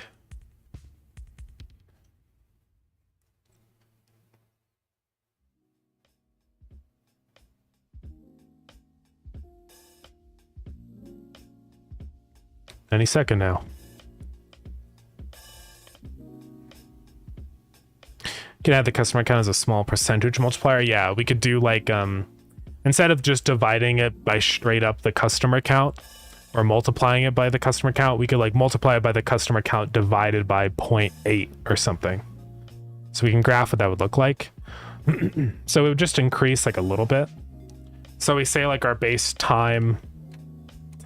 Any second now. Can add the customer count as a small percentage multiplier. Yeah, we could do like instead of just dividing it by straight up the customer count or multiplying it by the customer count, we could like multiply it by the customer count divided by 0.8 or something. So we can graph what that would look like. So it would just increase like a little bit. So we say like our base time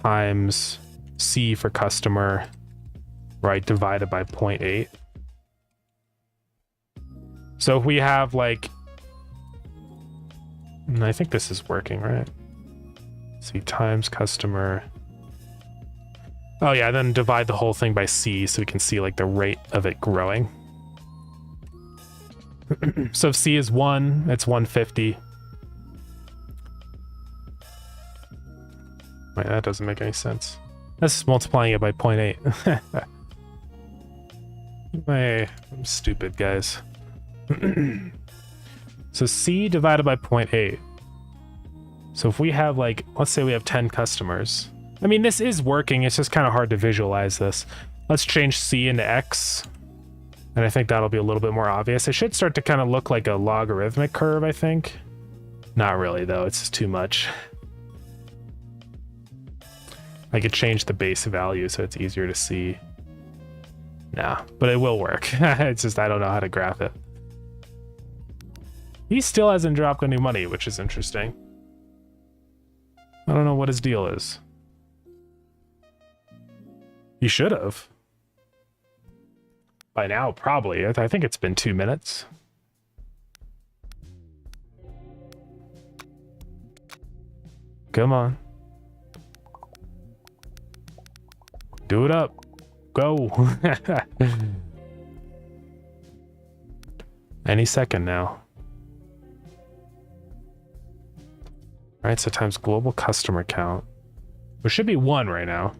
times C for customer, right, divided by 0.8. So if we have like, I think this is working, right? C times customer. Oh yeah, then divide the whole thing by C so we can see like the rate of it growing. So if C is 1, it's 150. Wait, that doesn't make any sense. That's multiplying it by 0.8. I'm stupid, guys. So C divided by 0.8. So if we have like, let's say we have 10 customers. I mean, this is working. It's just kind of hard to visualize this. Let's change C into X. And I think that'll be a little bit more obvious. It should start to kind of look like a logarithmic curve, I think. Not really, though. It's just too much. I could change the base value so it's easier to see. Nah, but it will work. It's just I don't know how to graph it. He still hasn't dropped any money, which is interesting. I don't know what his deal is. He should have. By now, probably. I think it's been 2 minutes. Come on. Do it up. Go. Any second now. All right, so times global customer count. There should be 1 right now.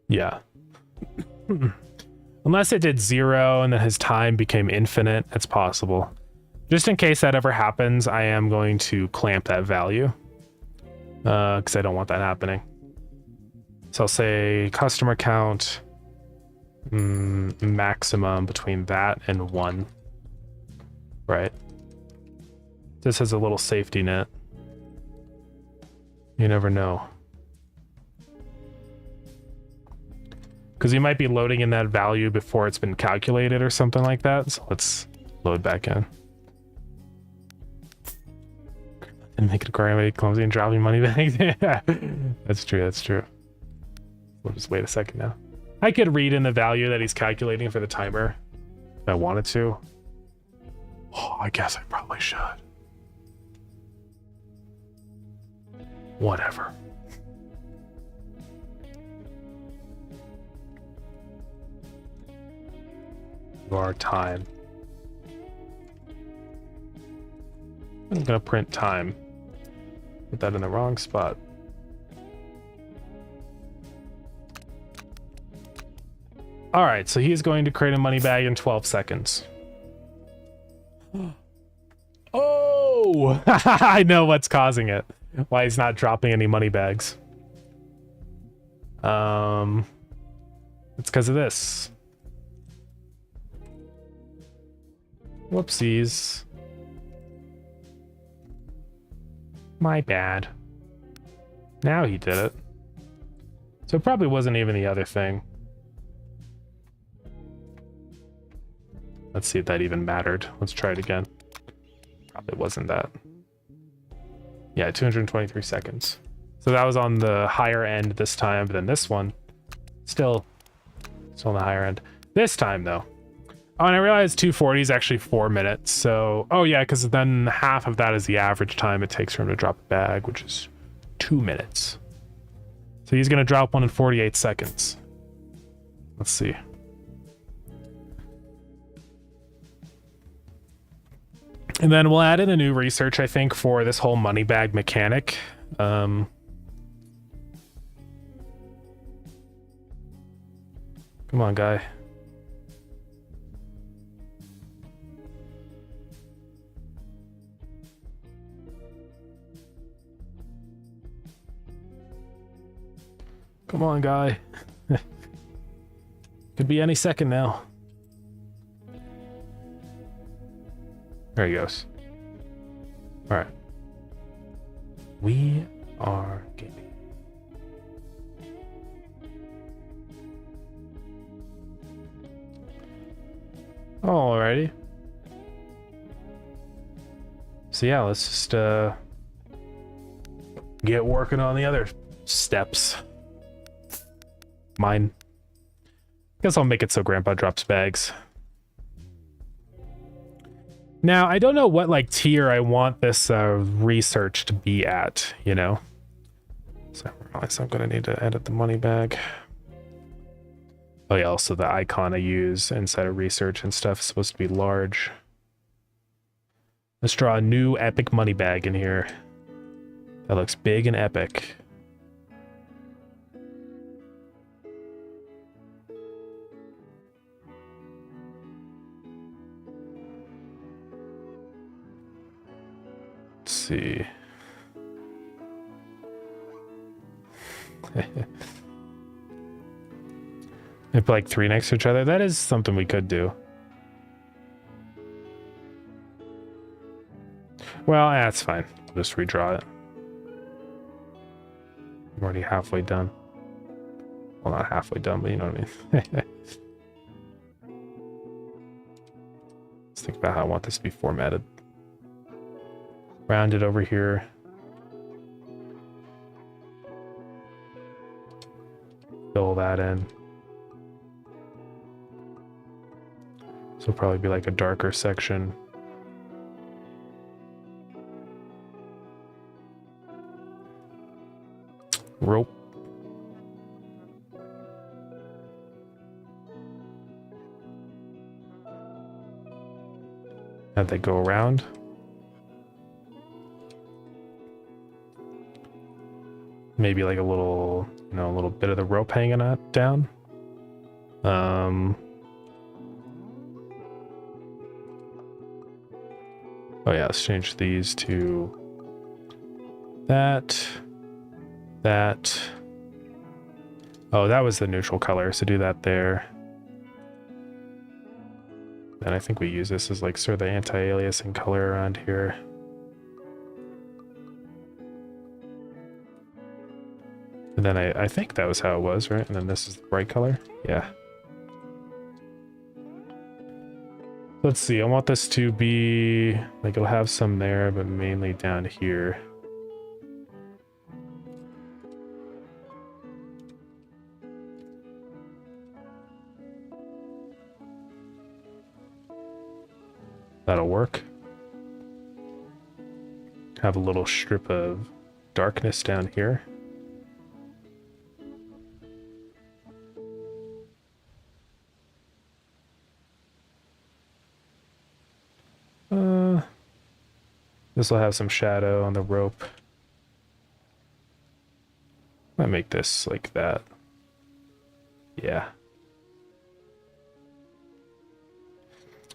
Yeah. Unless it did 0 and then his time became infinite, it's possible. Just in case that ever happens, I am going to clamp that value. Because I don't want that happening. So I'll say customer count maximum between that and 1. Right. This has a little safety net. You never know. Because you might be loading in that value before it's been calculated or something like that. So let's load back in. And make it a clumsy and dropping money bags. Yeah, that's true. That's true. We'll just wait a second now. I could read in the value that he's calculating for the timer if I wanted to. Oh, I guess I probably should. Whatever. Our time. I'm gonna print time. Put that in the wrong spot. All right, so he's going to create a money bag in 12 seconds. Oh! Oh, I know what's causing it. Why he's not dropping any money bags. It's because of this. Whoopsies. My bad. Now he did it. So it probably wasn't even the other thing. Let's see if that even mattered. Let's try it again. Probably wasn't that. Yeah, 223 seconds. So that was on the higher end this time than this one. Still on the higher end. This time, though. Oh, and I realized 240 is actually 4 minutes. So, oh yeah, because then half of that is the average time it takes for him to drop a bag, which is 2 minutes. So he's going to drop one in 48 seconds. Let's see. And then we'll add in a new research, I think, for this whole money bag mechanic. Come on, guy. Come on, guy. Could be any second now. There he goes. All right. We are gaming. Alrighty. So yeah, let's just get working on the other steps. Mine. Guess I'll make it so Grandpa drops bags. Now, I don't know what like tier I want this research to be at, you know? So I realize I'm gonna need to edit the money bag. Oh yeah, also the icon I use inside of research and stuff is supposed to be large. Let's draw a new epic money bag in here. That looks big and epic. Let's see. If like 3 next to each other, that is something we could do. Well, that's fine. Just redraw it. I'm already halfway done. Well, not halfway done, but you know what I mean. Let's think about how I want this to be formatted. Round it over here. Fill that in. So it'll probably be like a darker section. Rope. Have they go around? Maybe like a little, you know, a little bit of the rope hanging out down. Oh yeah, let's change these to that. Oh, that was the neutral color, so do that there. And I think we use this as like sort of the anti-aliasing color around here. And then I think that was how it was, right? And then this is the bright color. Yeah. Let's see, I want this to be like it'll have some there, but mainly down here. That'll work. Have a little strip of darkness down here. This will have some shadow on the rope. Might make this like that. Yeah.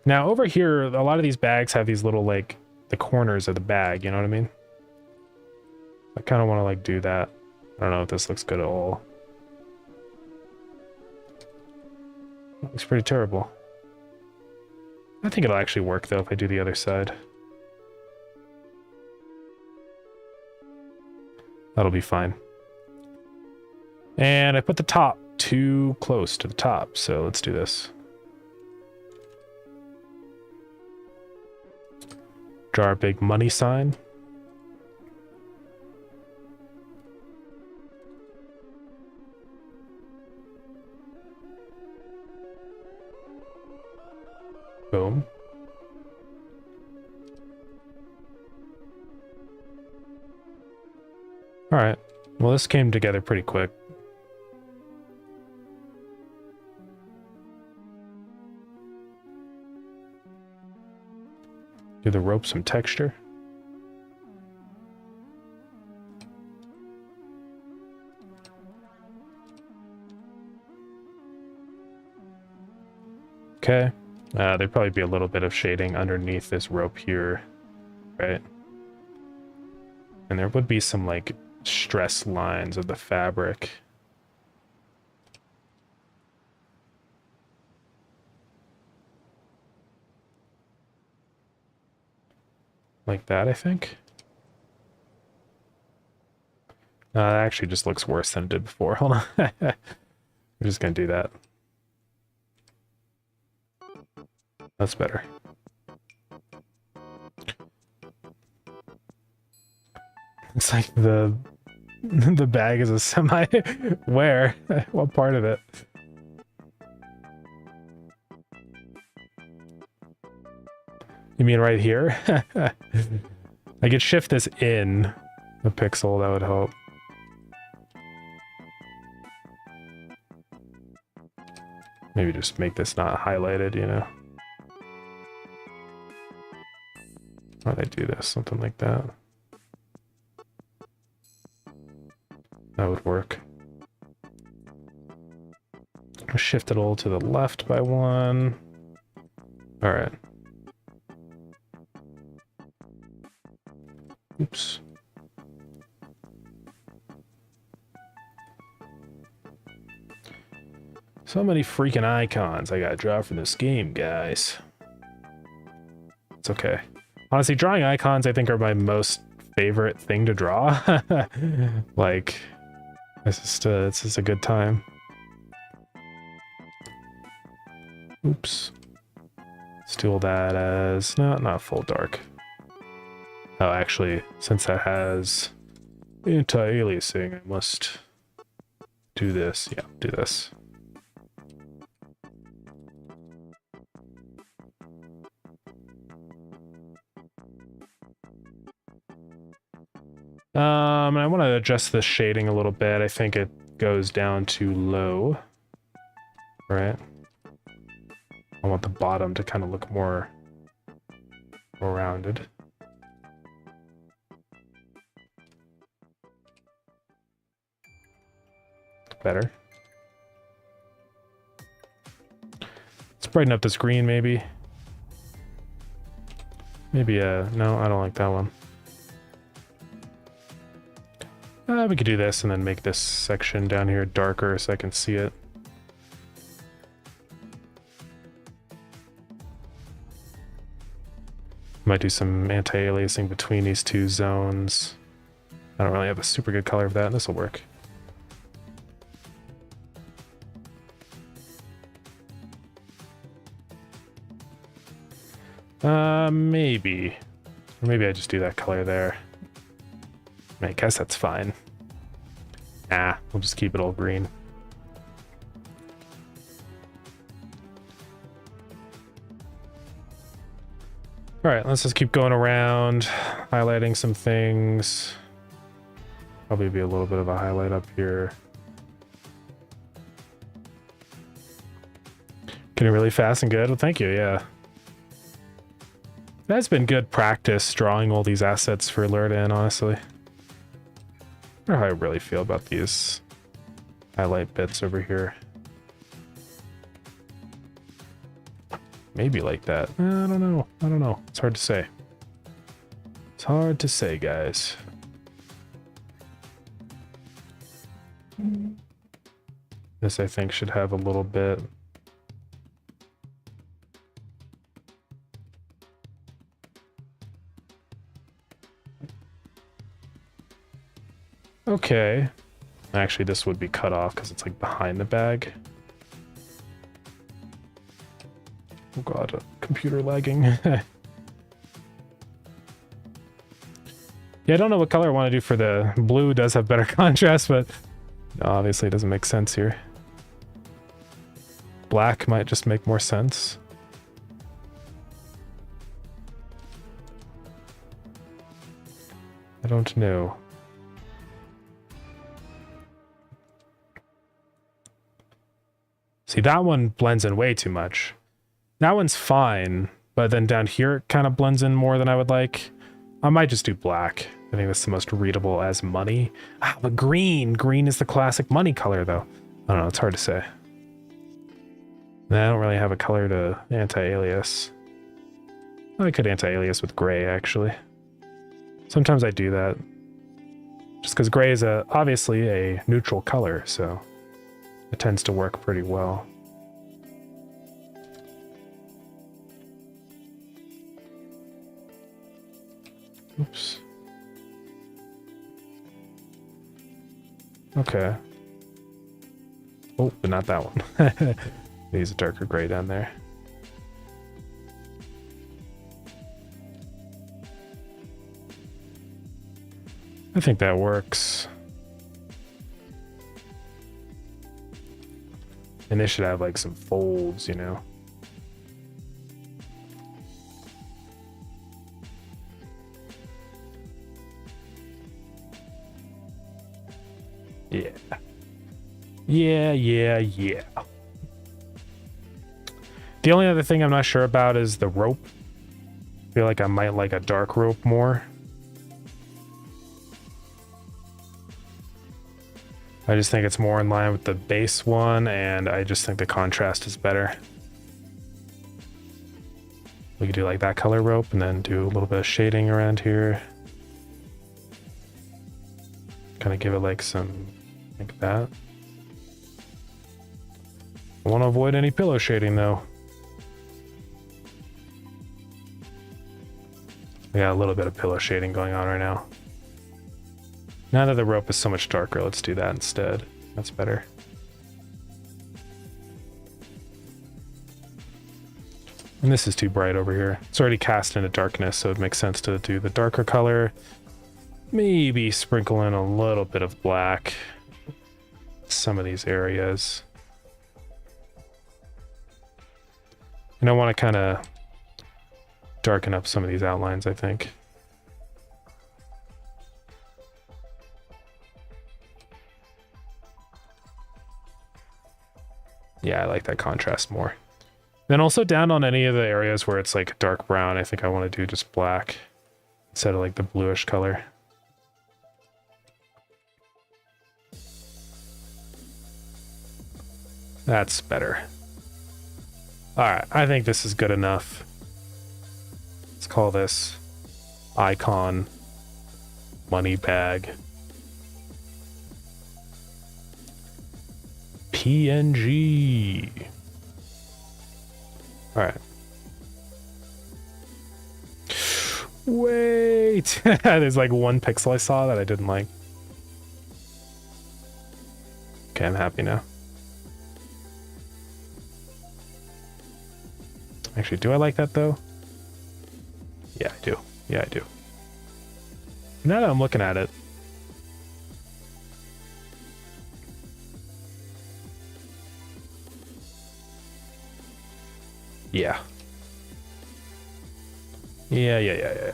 Now over here, a lot of these bags have these little like the corners of the bag, you know what I mean? I kind of want to like do that. I don't know if this looks good at all. Looks pretty terrible. I think it'll actually work though if I do the other side. That'll be fine. And I put the top too close to the top, so let's do this. Draw a big money sign. Boom. All right. Well, this came together pretty quick. Give the rope some texture. Okay. There'd probably be a little bit of shading underneath this rope here, right? And there would be some like stress lines of the fabric. Like that, I think. That actually just looks worse than it did before. Hold on. We're just gonna do that. That's better. It's like the bag is a semi. Where? What part of it? You mean right here? I could shift this in a pixel, that would help. Maybe just make this not highlighted, you know? Why would I do this? Something like that. That would work. I'll shift it all to the left by one. All right. Oops. So many freaking icons I gotta draw for this game, guys. It's okay. Honestly, drawing icons I think are my most favorite thing to draw. Like, it's just a good time. Oops. Let's do all that as not full dark. Oh, actually, since that has anti-aliasing, I must do this. Yeah, do this. And I want to adjust the shading a little bit. I think it goes down too low. Right? I want the bottom to kind of look more rounded. Better. Let's brighten up this green, maybe. Maybe, no, I don't like that one. We could do this and then make this section down here darker so I can see it. Might do some anti-aliasing between these two zones. I don't really have a super good color for that. This will work. Maybe. Or maybe I just do that color there. I guess that's fine. Nah, we'll just keep it all green. Alright, let's just keep going around, highlighting some things. Probably be a little bit of a highlight up here. Getting really fast and good? Well, thank you, yeah. That's been good practice drawing all these assets for Lurden, honestly. I don't know how I really feel about these highlight bits over here. Maybe like that. I don't know. It's hard to say. hard to say, guys. This, I think, should have a little bit. Okay. Actually, this would be cut off because it's like behind the bag. Oh god, computer lagging. Yeah, I don't know what color I want to do for the blue. Does have better contrast, but obviously it doesn't make sense here. Black might just make more sense. I don't know. See, that one blends in way too much. That one's fine, but then down here it kind of blends in more than I would like. I might just do black. I think that's the most readable as money. Ah, but green. Green is the classic money color, though. I don't know, it's hard to say. I don't really have a color to anti-alias. I could anti-alias with gray, actually. Sometimes I do that. Just because gray is obviously a neutral color, so it tends to work pretty well. Oops. Okay. Oh, but not that one. Use a darker gray down there. I think that works. And they should have like some folds, you know. Yeah. Yeah. The only other thing I'm not sure about is the rope. I feel like I might like a dark rope more. I just think it's more in line with the base one, and I just think the contrast is better. We could do like that color rope and then do a little bit of shading around here. Kind of give it like some, like that. I want to avoid any pillow shading though. We got a little bit of pillow shading going on right now. Now that the rope is so much darker, let's do that instead. That's better. And this is too bright over here. It's already cast into darkness, so it makes sense to do the darker color. Maybe sprinkle in a little bit of black. Some of these areas. And I want to kind of darken up some of these outlines, I think. Yeah, I like that contrast more. Then also down on any of the areas where it's like dark brown, I think I want to do just black instead of like the bluish color. That's better. All right, I think this is good enough. Let's call this icon money bag. PNG. All right. Wait, there's like one pixel I saw that I didn't like. Okay, I'm happy now. Actually, do I like that though? Yeah, I do. Yeah, I do. Now that I'm looking at it, yeah. Yeah.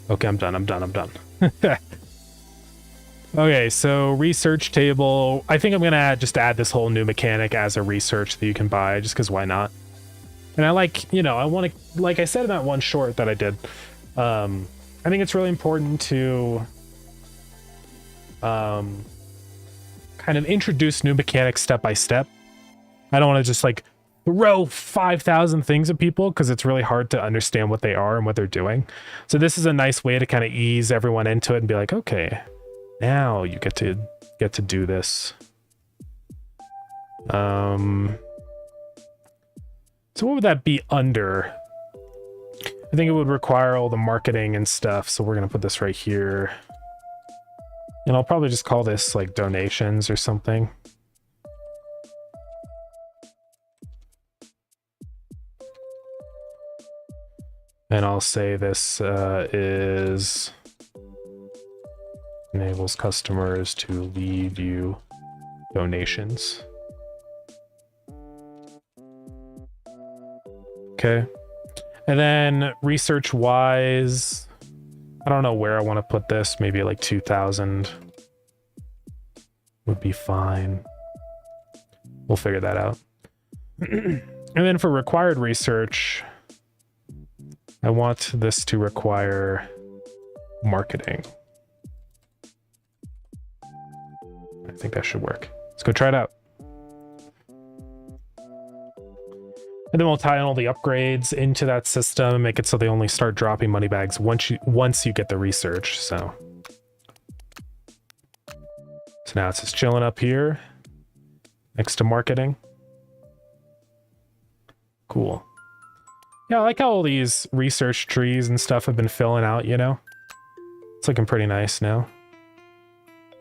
Okay, I'm done. Okay, so research table. I think I'm gonna just add this whole new mechanic as a research that you can buy, just because why not? And I like, you know, I want to, like I said in that one short that I did, I think it's really important to kind of introduce new mechanics step by step. I don't want to just like throw 5,000 things at people because it's really hard to understand what they are and what they're doing. So this is a nice way to kind of ease everyone into it and be like, okay, now you get to do this. So what would that be under? I think it would require all the marketing and stuff. So we're going to put this right here. And I'll probably just call this like donations or something. And I'll say this is enables customers to leave you donations. Okay. And then research wise, I don't know where I want to put this. Maybe like 2,000 would be fine. We'll figure that out. And then for required research, I want this to require marketing. I think that should work. Let's go try it out. And then we'll tie in all the upgrades into that system and make it so they only start dropping money bags once you get the research. So now it's just chilling up here next to marketing. Cool. Yeah, I like how all these research trees and stuff have been filling out, you know? It's looking pretty nice now.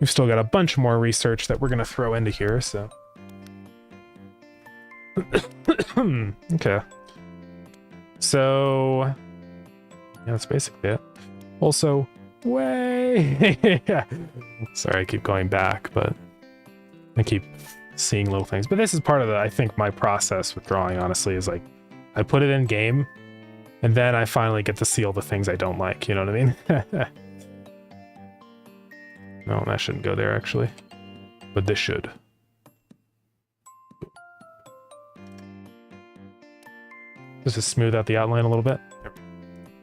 We've still got a bunch more research that we're going to throw into here, so... Okay. So... yeah, that's basically it. Also, way... Sorry, I keep going back, but... I keep seeing little things. But this is part of I think, my process with drawing, honestly, is like... I put it in game, and then I finally get to see all the things I don't like, you know what I mean? No, that shouldn't go there, actually. But this should. Just to smooth out the outline a little bit.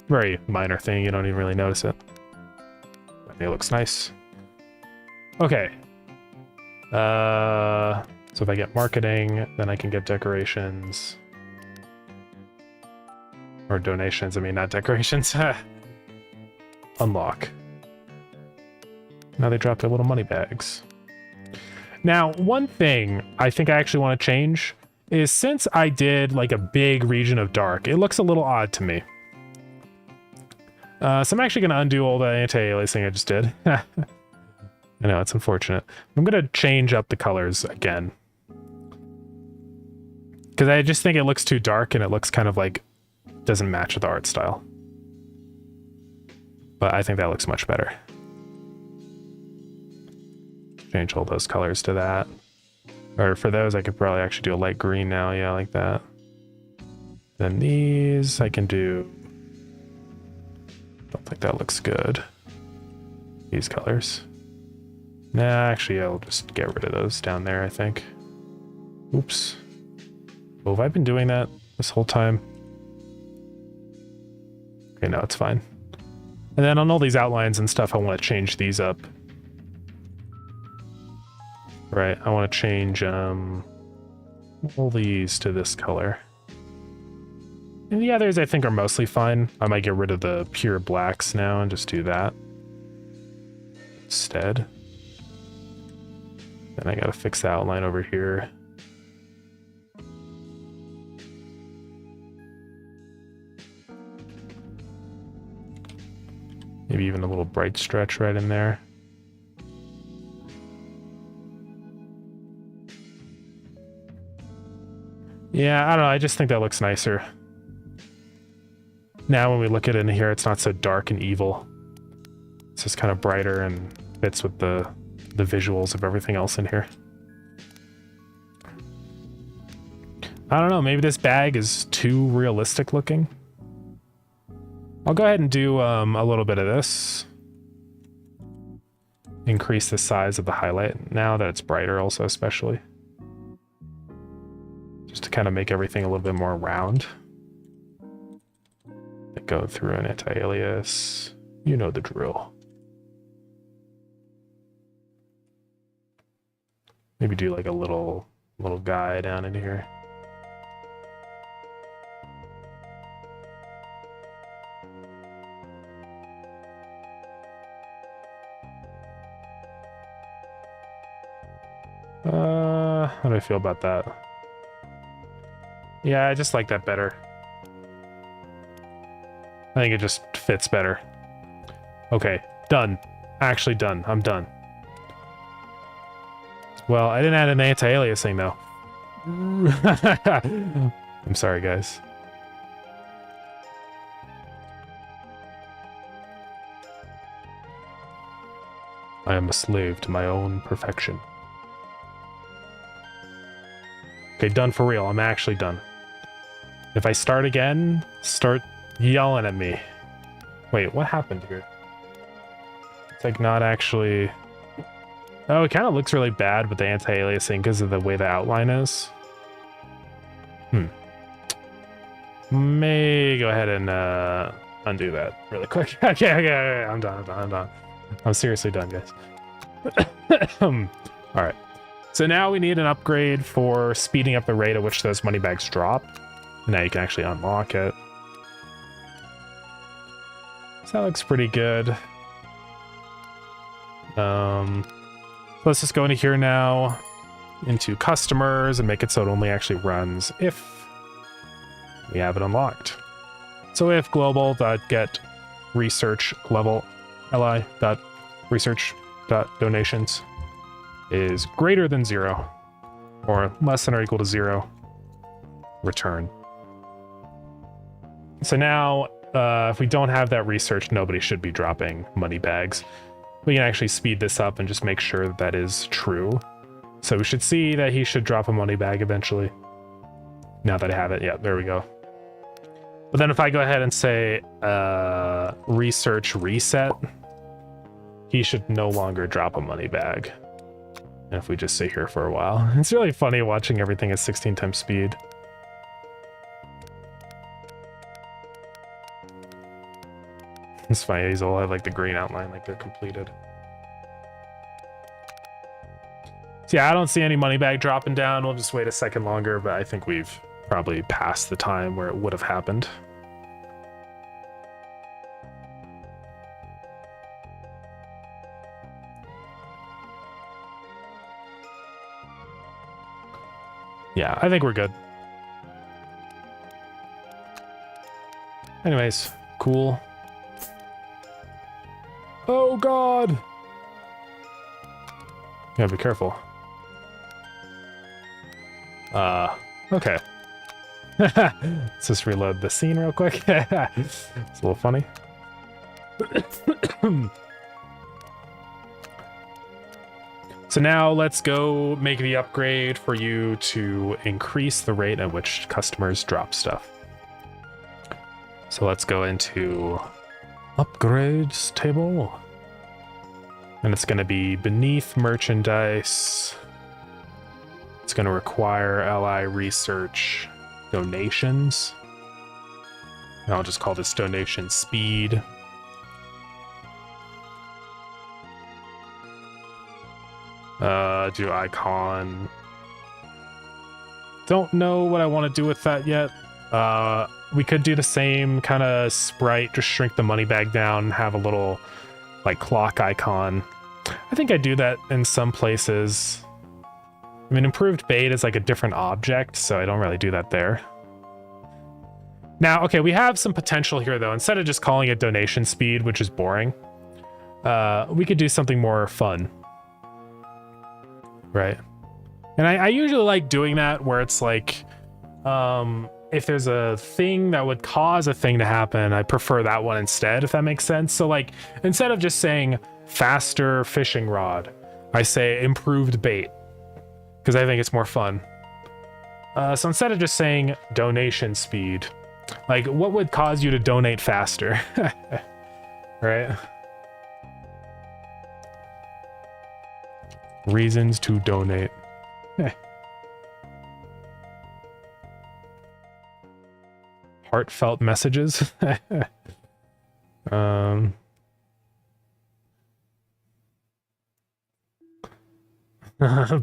Very minor thing, you don't even really notice it. I think it looks nice. Okay. So if I get marketing, then I can get decorations. Or donations, I mean, not decorations. Unlock. Now they dropped their little money bags. Now, one thing I think I actually want to change is since I did like a big region of dark, it looks a little odd to me. So I'm actually going to undo all the anti-aliasing I just did. I know, it's unfortunate. I'm going to change up the colors again. Because I just think it looks too dark and it looks kind of like doesn't match with the art style. But I think that looks much better. Change all those colors to that. Or for those, I could probably actually do a light green now. Yeah, like that. Then these, I can do... Don't think that looks good. These colors. Nah, actually, I'll just get rid of those down there, I think. Oops. Oh, have I been doing that this whole time? Okay, no, it's fine. And then on all these outlines and stuff, I want to change these up. Right, I want to change all these to this color. And the others I think are mostly fine. I might get rid of the pure blacks now and just do that instead. Then I gotta fix the outline over here. Maybe even a little bright stretch right in there. Yeah, I don't know, I just think that looks nicer. Now when we look at it in here, it's not so dark and evil. It's just kind of brighter and fits with the visuals of everything else in here. I don't know, maybe this bag is too realistic looking. I'll go ahead and do a little bit of this. Increase the size of the highlight now that it's brighter also, especially. Just to kind of make everything a little bit more round. Go through an anti-alias. You know the drill. Maybe do like a little guy down in here. do I feel about that? Yeah, I just like that better. I think it just fits better. Okay, done. Actually done. I'm done. Well, I didn't add an anti-aliasing though. I'm sorry, guys. I am a slave to my own perfection. Okay, done for real. I'm actually done. If I start again, start yelling at me. Wait, what happened here? It's like not actually... Oh, it kind of looks really bad with the anti-aliasing because of the way the outline is. May go ahead and undo that really quick. Okay, I'm done. I'm seriously done, guys. All right. So now we need an upgrade for speeding up the rate at which those money bags drop. Now you can actually unlock it. So that looks pretty good. Let's just go into here now, into customers, and make it so it only actually runs if we have it unlocked. So if global.get research level li.research.donations is greater than 0 or less than or equal to 0, return. So now if we don't have that research, nobody should be dropping money bags. We can actually speed this up and just make sure that that is true. So we should see that he should drop a money bag eventually. Now that I have it, yeah, there we go. But then if I go ahead and say research reset, he should no longer drop a money bag. And if we just sit here for a while, it's really funny watching everything at 16 times speed. It's funny, these all have like the green outline, like they're completed. So yeah, I don't see any money bag dropping down. We'll just wait a second longer, but I think we've probably passed the time where it would have happened. Yeah, I think we're good. Anyways, cool. Oh god! Gotta be careful. Okay. Let's just reload the scene real quick. It's a little funny. So now let's go make the upgrade for you to increase the rate at which customers drop stuff. So let's go into upgrades table. And it's going to be beneath merchandise. It's going to require LI research donations. And I'll just call this donation speed. Do icon. Don't know what I want to do with that yet. We could do the same kind of sprite, just shrink the money bag down, have a little like clock icon. I think I do that in some places. I mean, improved bait is like a different object, so I don't really do that there. Now, okay, we have some potential here though. Instead of just calling it donation speed, which is boring, we could do something more fun. Right? And I usually like doing that where it's like, if there's a thing that would cause a thing to happen, I prefer that one instead, if that makes sense. So like, instead of just saying faster fishing rod, I say improved bait, because I think it's more fun. So instead of just saying donation speed, like what would cause you to donate faster? Right? Reasons to donate. Heartfelt messages.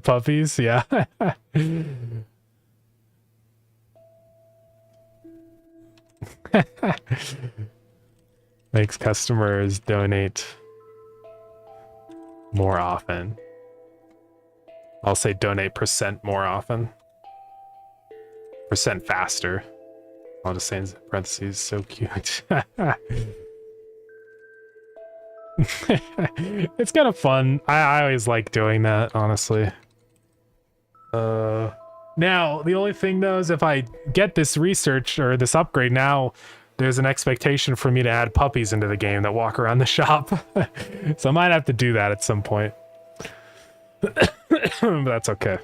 Puppies, yeah. Makes customers donate more often. I'll say donate percent more often. Percent faster. I'll just say in parentheses, so cute. It's kind of fun. I always like doing that, honestly. Now, the only thing though is if I get this research or this upgrade now, there's an expectation for me to add puppies into the game that walk around the shop. So I might have to do that at some point. But that's okay.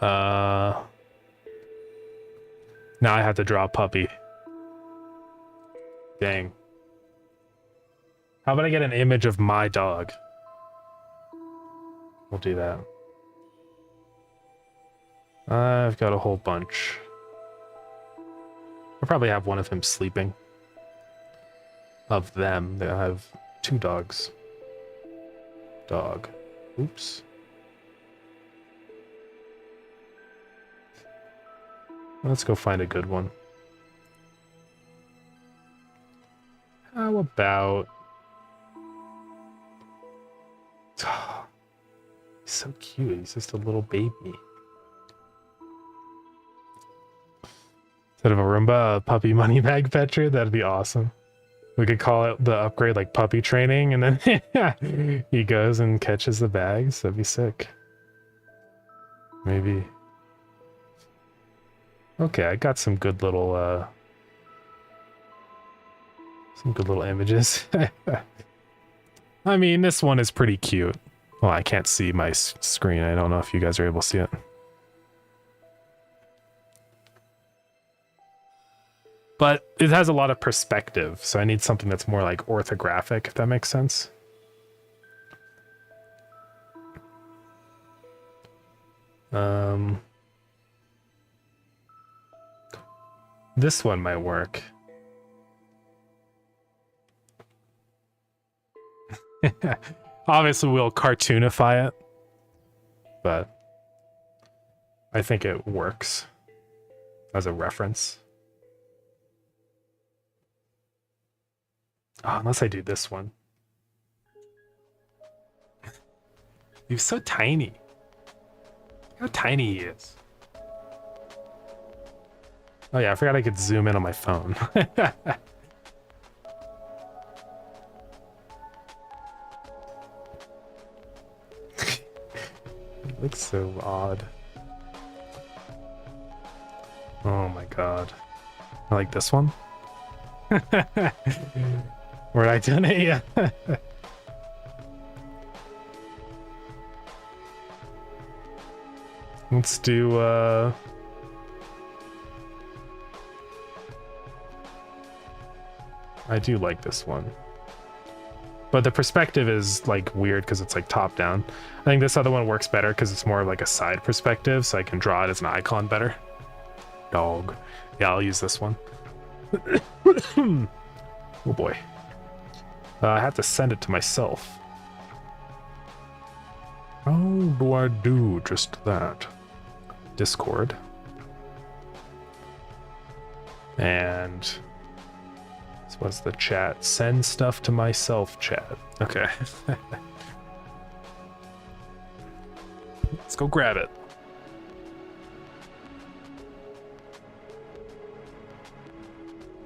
Now I have to draw a puppy. Dang. How about I get an image of my dog? We'll do that. I've got a whole bunch. I'll probably have one of him sleeping. Of them, I have 2 dogs. Dog. Oops. Let's go find a good one. How about... Oh, he's so cute. He's just a little baby. Instead of a Roomba, a puppy money bag fetcher, that'd be awesome. We could call it the upgrade like puppy training, and then he goes and catches the bags. That'd be sick. Maybe. Okay, I got some good little images. I mean, this one is pretty cute. Well, I can't see my screen. I don't know if you guys are able to see it. But it has a lot of perspective, so I need something that's more like orthographic, if that makes sense. This one might work. Obviously, we'll cartoonify it, but I think it works as a reference. Oh, unless I do this one. He's so tiny. How tiny he is. Oh yeah, I forgot I could zoom in on my phone. It looks so odd. Oh my god. I like this one. Where I done it, yeah. Let's do I do like this one. But the perspective is like weird because it's like top down. I think this other one works better because it's more like a side perspective, so I can draw it as an icon better. Dog. Yeah, I'll use this one. Oh boy. I have to send it to myself. How do I do just that? Discord. And this was the chat. Send stuff to myself chat. Okay. Let's go grab it.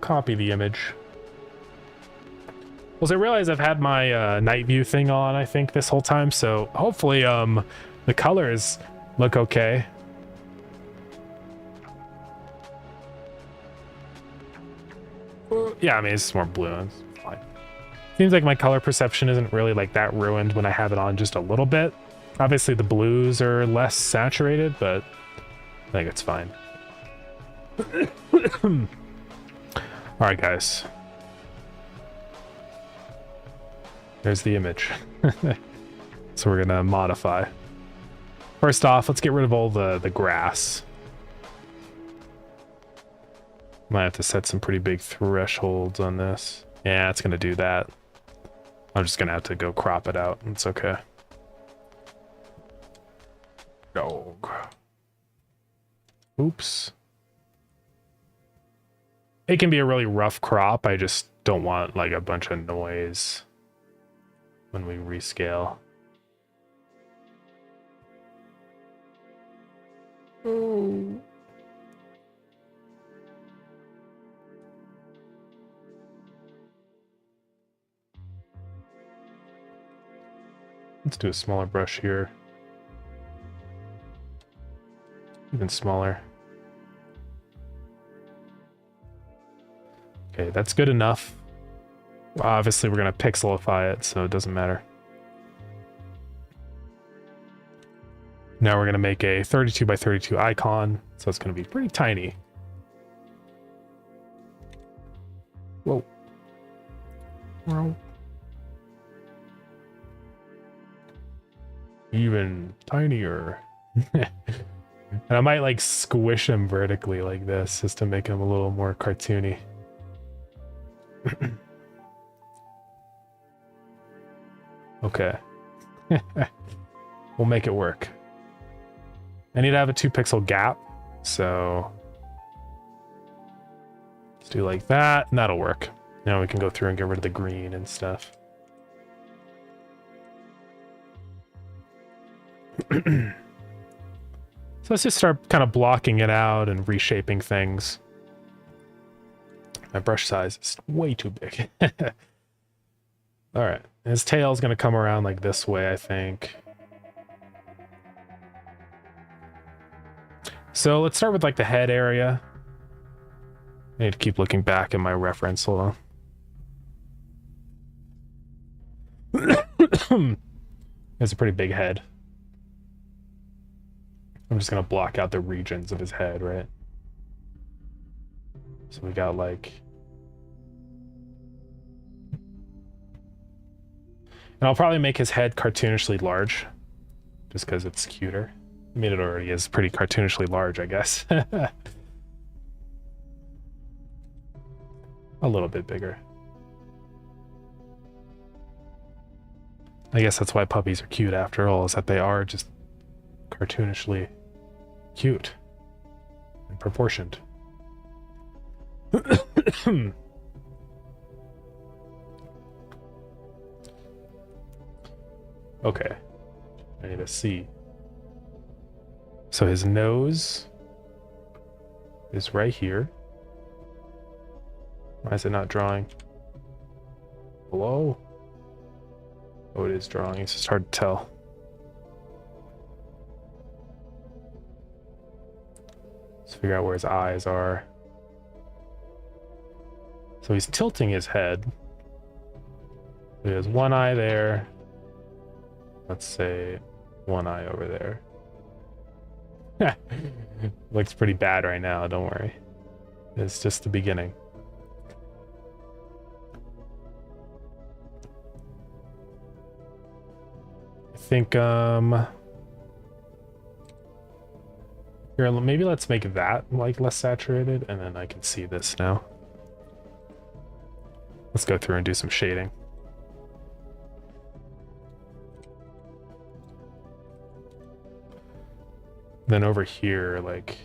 Copy the image. Well, so I realize I've had my night view thing on, I think, this whole time, so hopefully the colors look okay. Well, yeah, I mean, it's more blue. It's fine. Seems like my color perception isn't really like that ruined when I have it on just a little bit. Obviously, the blues are less saturated, but I think it's fine. All right, guys. There's the image. So we're gonna modify. First off, let's get rid of all the grass. Might have to set some pretty big thresholds on this. Yeah, it's gonna do that. I'm just gonna have to go crop it out. It's okay. Dog. Oops. It can be a really rough crop. I just don't want like a bunch of noise when we rescale. Oh. Let's do a smaller brush here. Even smaller. Okay, that's good enough. Obviously, we're going to pixelify it, so it doesn't matter. Now we're going to make a 32 by 32 icon, so it's going to be pretty tiny. Whoa. Well. Even tinier. And I might like squish him vertically like this just to make him a little more cartoony. Okay. We'll make it work. I need to have a 2 pixel gap, so let's do like that, and that'll work. Now we can go through and get rid of the green and stuff. So let's just start kind of blocking it out and reshaping things. My brush size is way too big. All right, his tail is going to come around like this way, I think. So let's start with like the head area. I need to keep looking back at my reference. Hold on. It's a pretty big head. I'm just gonna block out the regions of his head, right? So we got like... And I'll probably make his head cartoonishly large, just because it's cuter. I mean, it already is pretty cartoonishly large, I guess. A little bit bigger. I guess that's why puppies are cute after all, is that they are just cartoonishly cute and proportioned. Okay, I need to see. So his nose is right here. Why is it not drawing? Hello? Oh, it is drawing. It's just hard to tell. Let's figure out where his eyes are. So he's tilting his head. He has one eye there. Let's say one eye over there. Looks pretty bad right now, don't worry. It's just the beginning. I think, here, maybe let's make that like less saturated, and then I can see this now. Let's go through and do some shading. Then over here, like...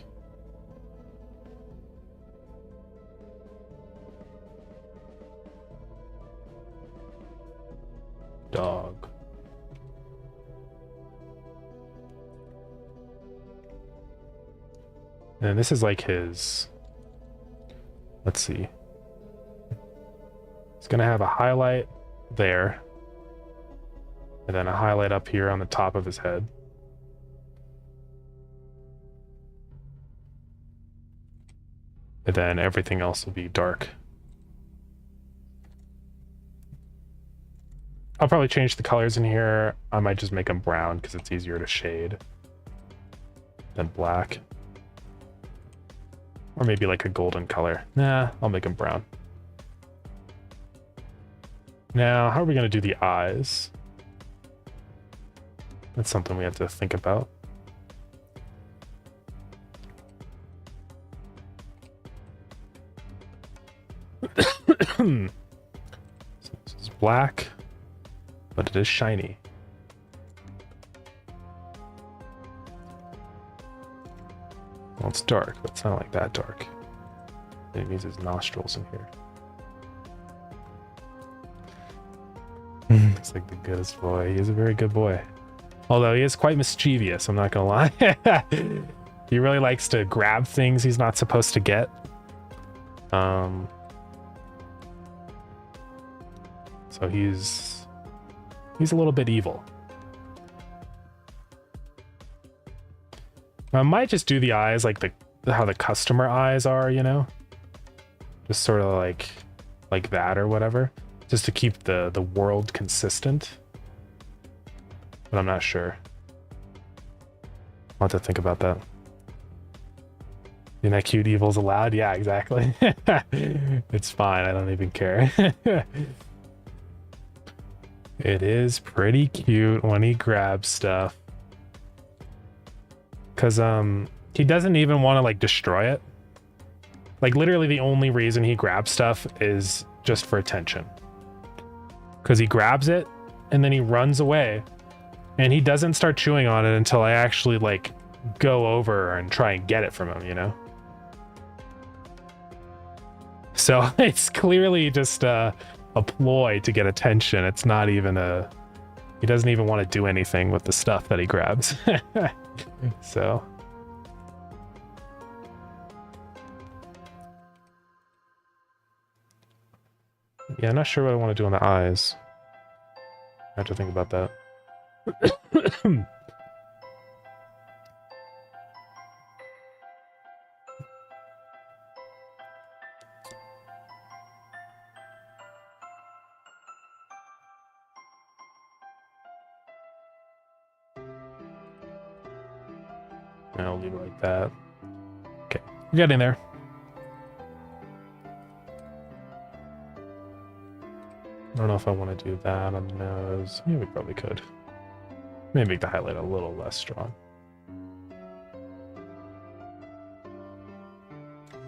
dog. And this is like his... Let's see. It's gonna have a highlight there. And then a highlight up here on the top of his head. And then everything else will be dark. I'll probably change the colors in here. I might just make them brown because it's easier to shade than black. Or maybe like a golden color. Nah, I'll make them brown. Now, how are we going to do the eyes? That's something we have to think about. So this is black, but it is shiny. Well, it's dark, but it's not like that dark. It means his nostrils in here. He's like the goodest boy. He is a very good boy. Although he is quite mischievous, I'm not gonna lie. He really likes to grab things he's not supposed to get. So he's a little bit evil. I might just do the eyes like how the customer eyes are, you know? Just sort of like that or whatever. Just to keep the world consistent. But I'm not sure. I'll have to think about that. Isn't that cute? Evil's allowed? Yeah, exactly. It's fine. I don't even care. It is pretty cute when he grabs stuff. Because he doesn't even want to like destroy it. Like literally the only reason he grabs stuff is just for attention. Because he grabs it and then he runs away. And he doesn't start chewing on it until I actually like go over and try and get it from him, you know? So it's clearly just a ploy to get attention. It's not even he doesn't even want to do anything with the stuff that he grabs. So. Yeah, I'm not sure what I want to do on the eyes. I have to think about that. I'll leave it like that. Okay, we're getting there. I don't know if I want to do that on the nose. Yeah, we probably could. Maybe make the highlight a little less strong.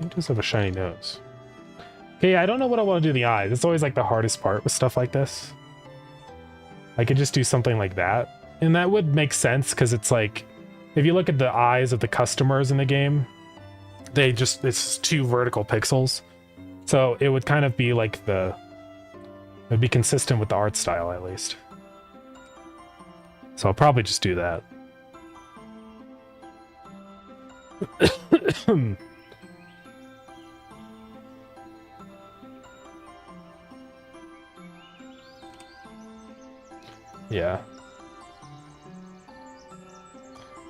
He does have a shiny nose. Okay, I don't know what I want to do the eyes. It's always like the hardest part with stuff like this. I could just do something like that. And that would make sense because it's like, if you look at the eyes of the customers in the game, it's 2 vertical pixels. So it would kind of be like it would be consistent with the art style at least. So I'll probably just do that. Yeah.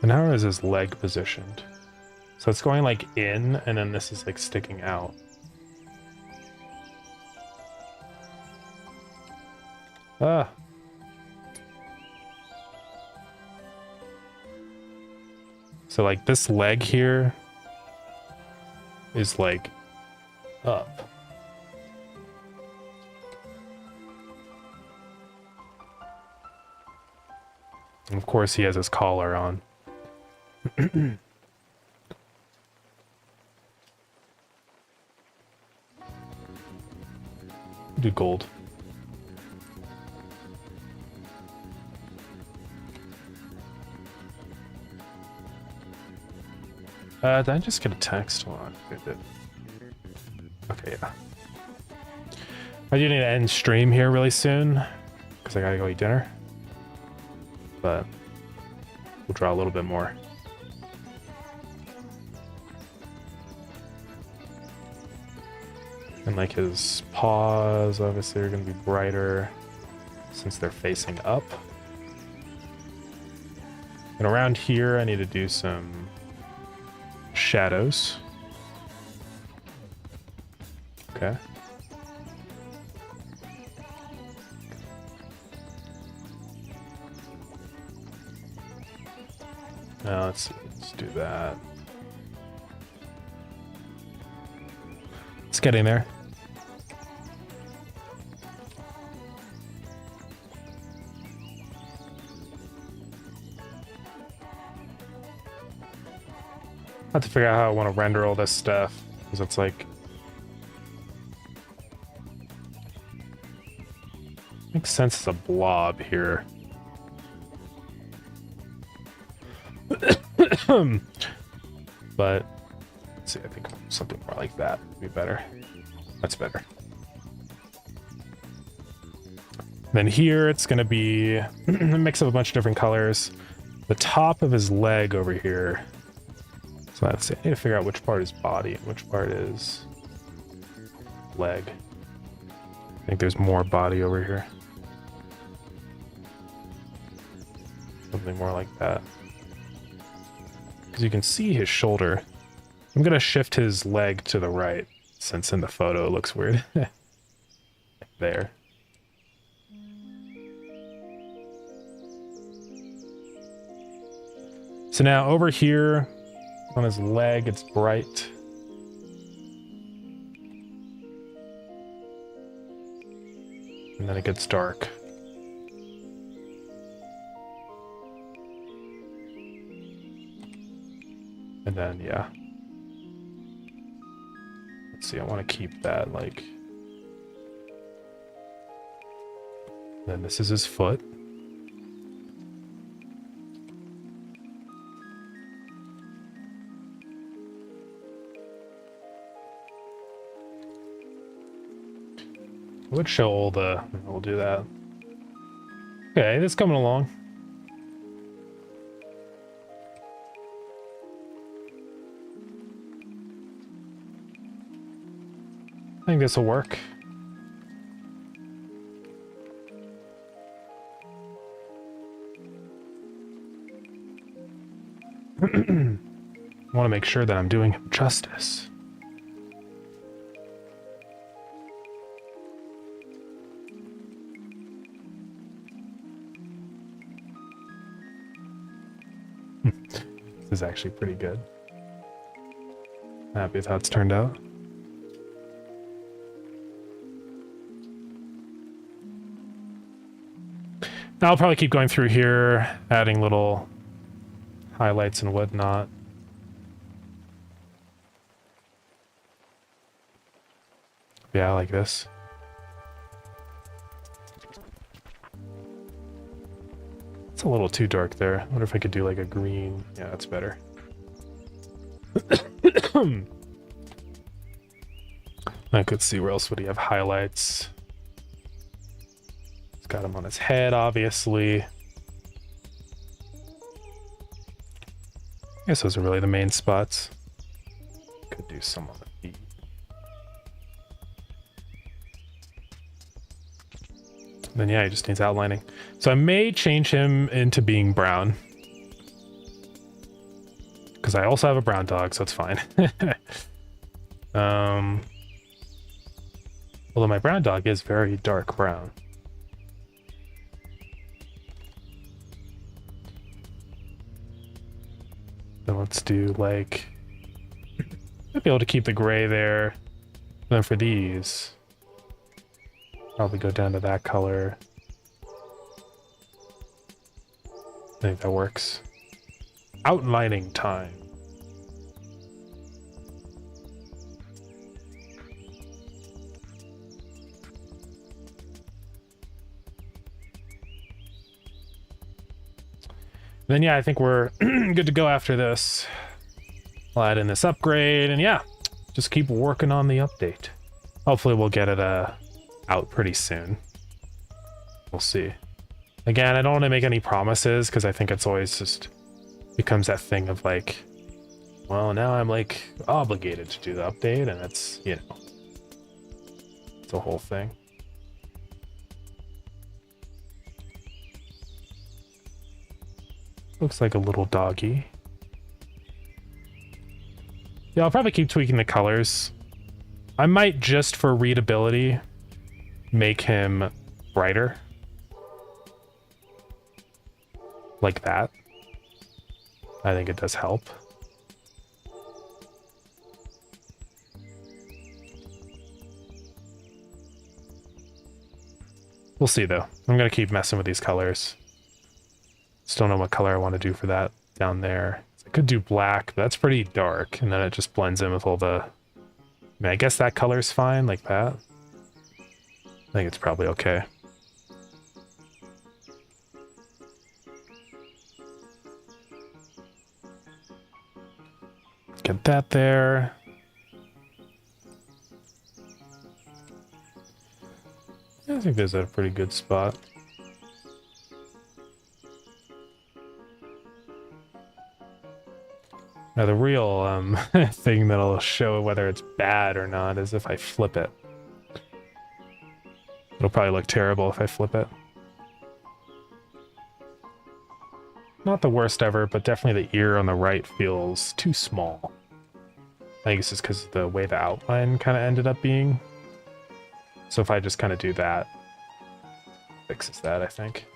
And how is his leg positioned? So it's going like in, and then this is like sticking out. Ah. So like this leg here is like up. And of course he has his collar on. Do gold. Did I just get a text? Hold on. I did. Okay, yeah. I do need to end stream here really soon because I gotta go eat dinner. But we'll draw a little bit more. And like his paws obviously are going to be brighter since they're facing up. And around here I need to do some shadows. Okay. Now let's do that. It's getting there. I have to figure out how I want to render all this stuff, because it's like makes sense as a blob here. But let's see, I think something more like that would be better. That's better. Then here it's going to be a mix of a bunch of different colors. The top of his leg over here So let's see. I need to figure out which part is body and which part is leg. I think there's more body over here. Something more like that. Because you can see his shoulder. I'm going to shift his leg to the right, since in the photo it looks weird. There. So now over here on his leg, it's bright. And then it gets dark. And then, yeah. Let's see, I want to keep that, like... Then this is his foot. I would show all the... We'll do that. Okay, this is coming along. I think this will work. I want to make sure that I'm doing him justice. This is actually pretty good. Happy with how it's turned out. Now I'll probably keep going through here, adding little highlights and whatnot. Yeah, like this. It's a little too dark there. I wonder if I could do like a green. Yeah, that's better. I could see where else would he have highlights. He's got him on his head, obviously. I guess those are really the main spots. Could do some on the feet. Then yeah, he just needs outlining. So I may change him into being brown. Because I also have a brown dog, so it's fine. Although my brown dog is very dark brown. Then let's do like... I'd be able to keep the gray there. And then for these... Probably go down to that color. I think that works. Outlining time. Then yeah, I think we're good to go after this. I'll add in this upgrade, and yeah, just keep working on the update. Hopefully we'll get it out pretty soon. We'll see. Again, I don't want to make any promises because I think it's always just becomes that thing of like, well, now I'm like obligated to do the update, and it's, you know, it's a whole thing. Looks like a little doggy. Yeah, I'll probably keep tweaking the colors. I might, just for readability, make him brighter. Like that. I think it does help. We'll see though. I'm gonna keep messing with these colors. Still don't know what color I want to do for that down there. I could do black, but that's pretty dark, and then it just blends in with all the... I mean, I guess that color's fine, like that. I think it's probably okay. Get that there. I think there's a pretty good spot. Now the real thing that'll show whether it's bad or not is if I flip it. It'll probably look terrible if I flip it. Not the worst ever, but definitely the ear on the right feels too small. I think it's just because of the way the outline kind of ended up being. So if I just kind of do that, fixes that, I think.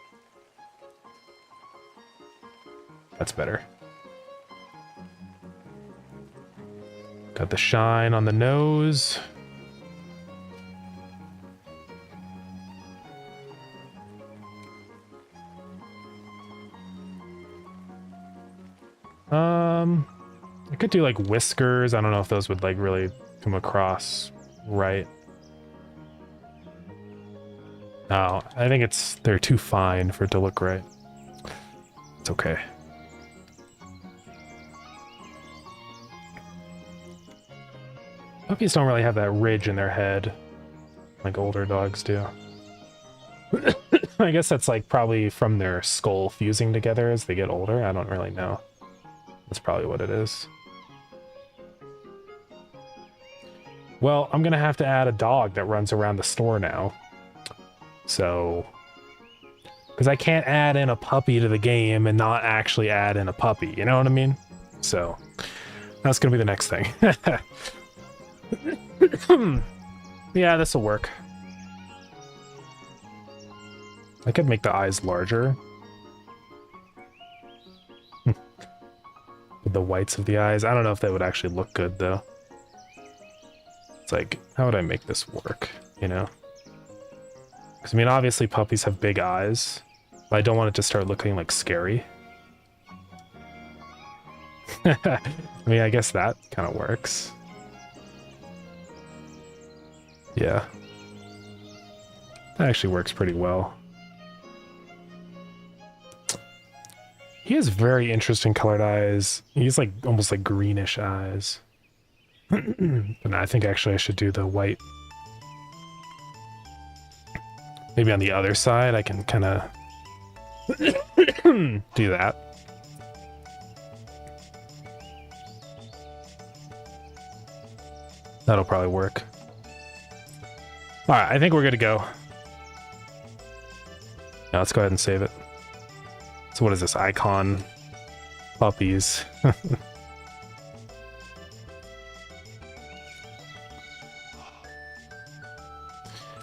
That's better. Got the shine on the nose. I could do like whiskers. I don't know if those would like really come across right. No, I think they're too fine for it to look right. It's okay. Puppies don't really have that ridge in their head like older dogs do. I guess that's like probably from their skull fusing together as they get older. I don't really know. That's probably what it is. Well, I'm gonna have to add a dog that runs around the store now. So, because I can't add in a puppy to the game and not actually add in a puppy, you know what I mean? So, that's gonna be the next thing. Yeah, this will work. I could make the eyes larger. With the whites of the eyes. I don't know if that would actually look good, though. It's like, how would I make this work, you know? Because, I mean, obviously puppies have big eyes, but I don't want it to start looking, like, scary. I mean, I guess that kind of works. Yeah. That actually works pretty well. He has very interesting colored eyes. He's like almost like greenish eyes. But I think actually I should do the white. Maybe on the other side I can kind of do that. That'll probably work. All right, I think we're good to go. Now let's go ahead and save it. So what is this? Icon puppies.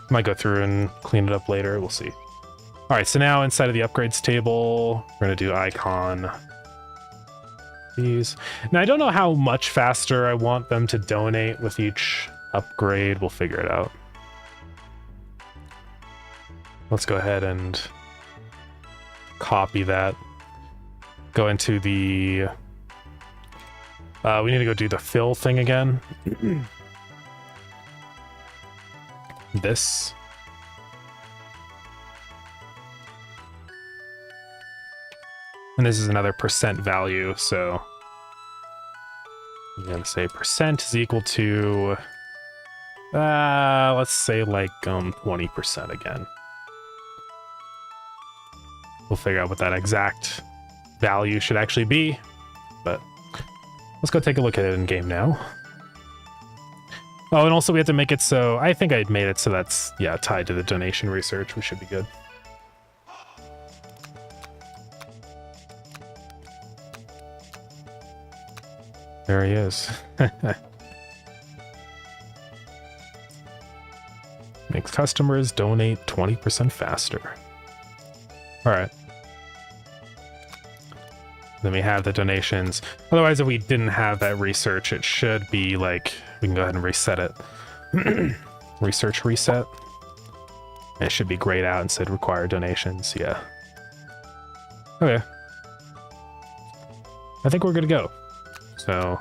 Might go through and clean it up later. We'll see. All right, so now inside of the upgrades table, we're going to do icon these. Now, I don't know how much faster I want them to donate with each upgrade. We'll figure it out. Let's go ahead and copy that. Go into the... we need to go do the fill thing again. This. And this is another percent value, so I'm going to say percent is equal to, let's say like 20% again. We'll figure out what that exact value should actually be, but let's go take a look at it in game now. Oh, and also we have to make it so, I think I made it so that's, yeah, tied to the donation research. We should be good. There he is. Makes customers donate 20% faster. All right. Then we have the donations. Otherwise, if we didn't have that research, it should be like, we can go ahead and reset it. Research reset. And it should be grayed out and said require donations. Yeah. Okay. I think we're good to go. So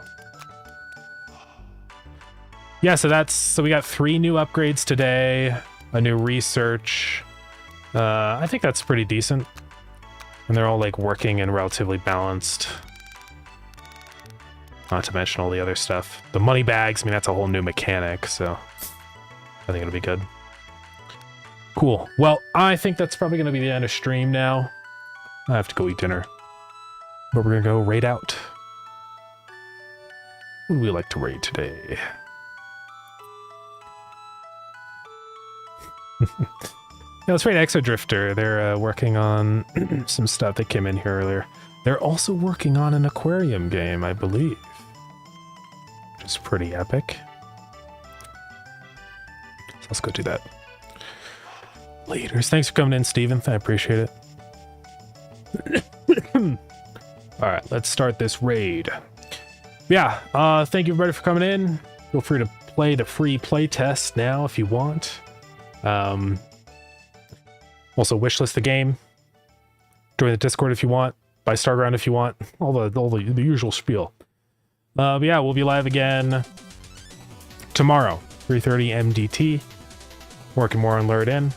yeah, so we got 3 new upgrades today, a new research. I think that's pretty decent. And they're all like working and relatively balanced. Not to mention all the other stuff. The money bags, I mean, that's a whole new mechanic, so I think it'll be good. Cool. Well, I think that's probably going to be the end of stream now. I have to go eat dinner. But we're going to go raid out. Who would we like to raid today? Yeah, let's raid Exodrifter. They're working on some stuff that came in here earlier. They're also working on an aquarium game, I believe, which is pretty epic. So let's go do that. Laters. Thanks for coming in, Steven. I appreciate it. All right, let's start this raid. Yeah, thank you everybody for coming in. Feel free to play the free play test now if you want. Also, wishlist the game. Join the Discord if you want. Buy Starground if you want. All the usual spiel. But yeah, we'll be live again tomorrow, 3:30 MDT. Working more on Lured In.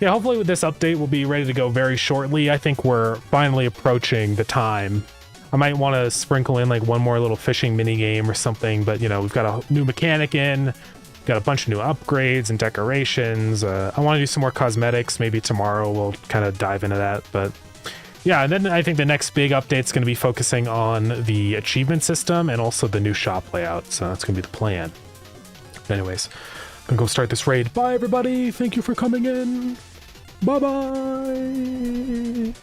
Yeah, hopefully with this update, we'll be ready to go very shortly. I think we're finally approaching the time. I might want to sprinkle in like one more little fishing mini game or something, but you know, we've got a new mechanic in. Got a bunch of new upgrades and decorations. I want to do some more cosmetics. Maybe tomorrow we'll kind of dive into that. But yeah, and then I think the next big update is going to be focusing on the achievement system and also the new shop layout. So that's going to be the plan. But anyways, I'm going to go start this raid. Bye, everybody. Thank you for coming in. Bye-bye.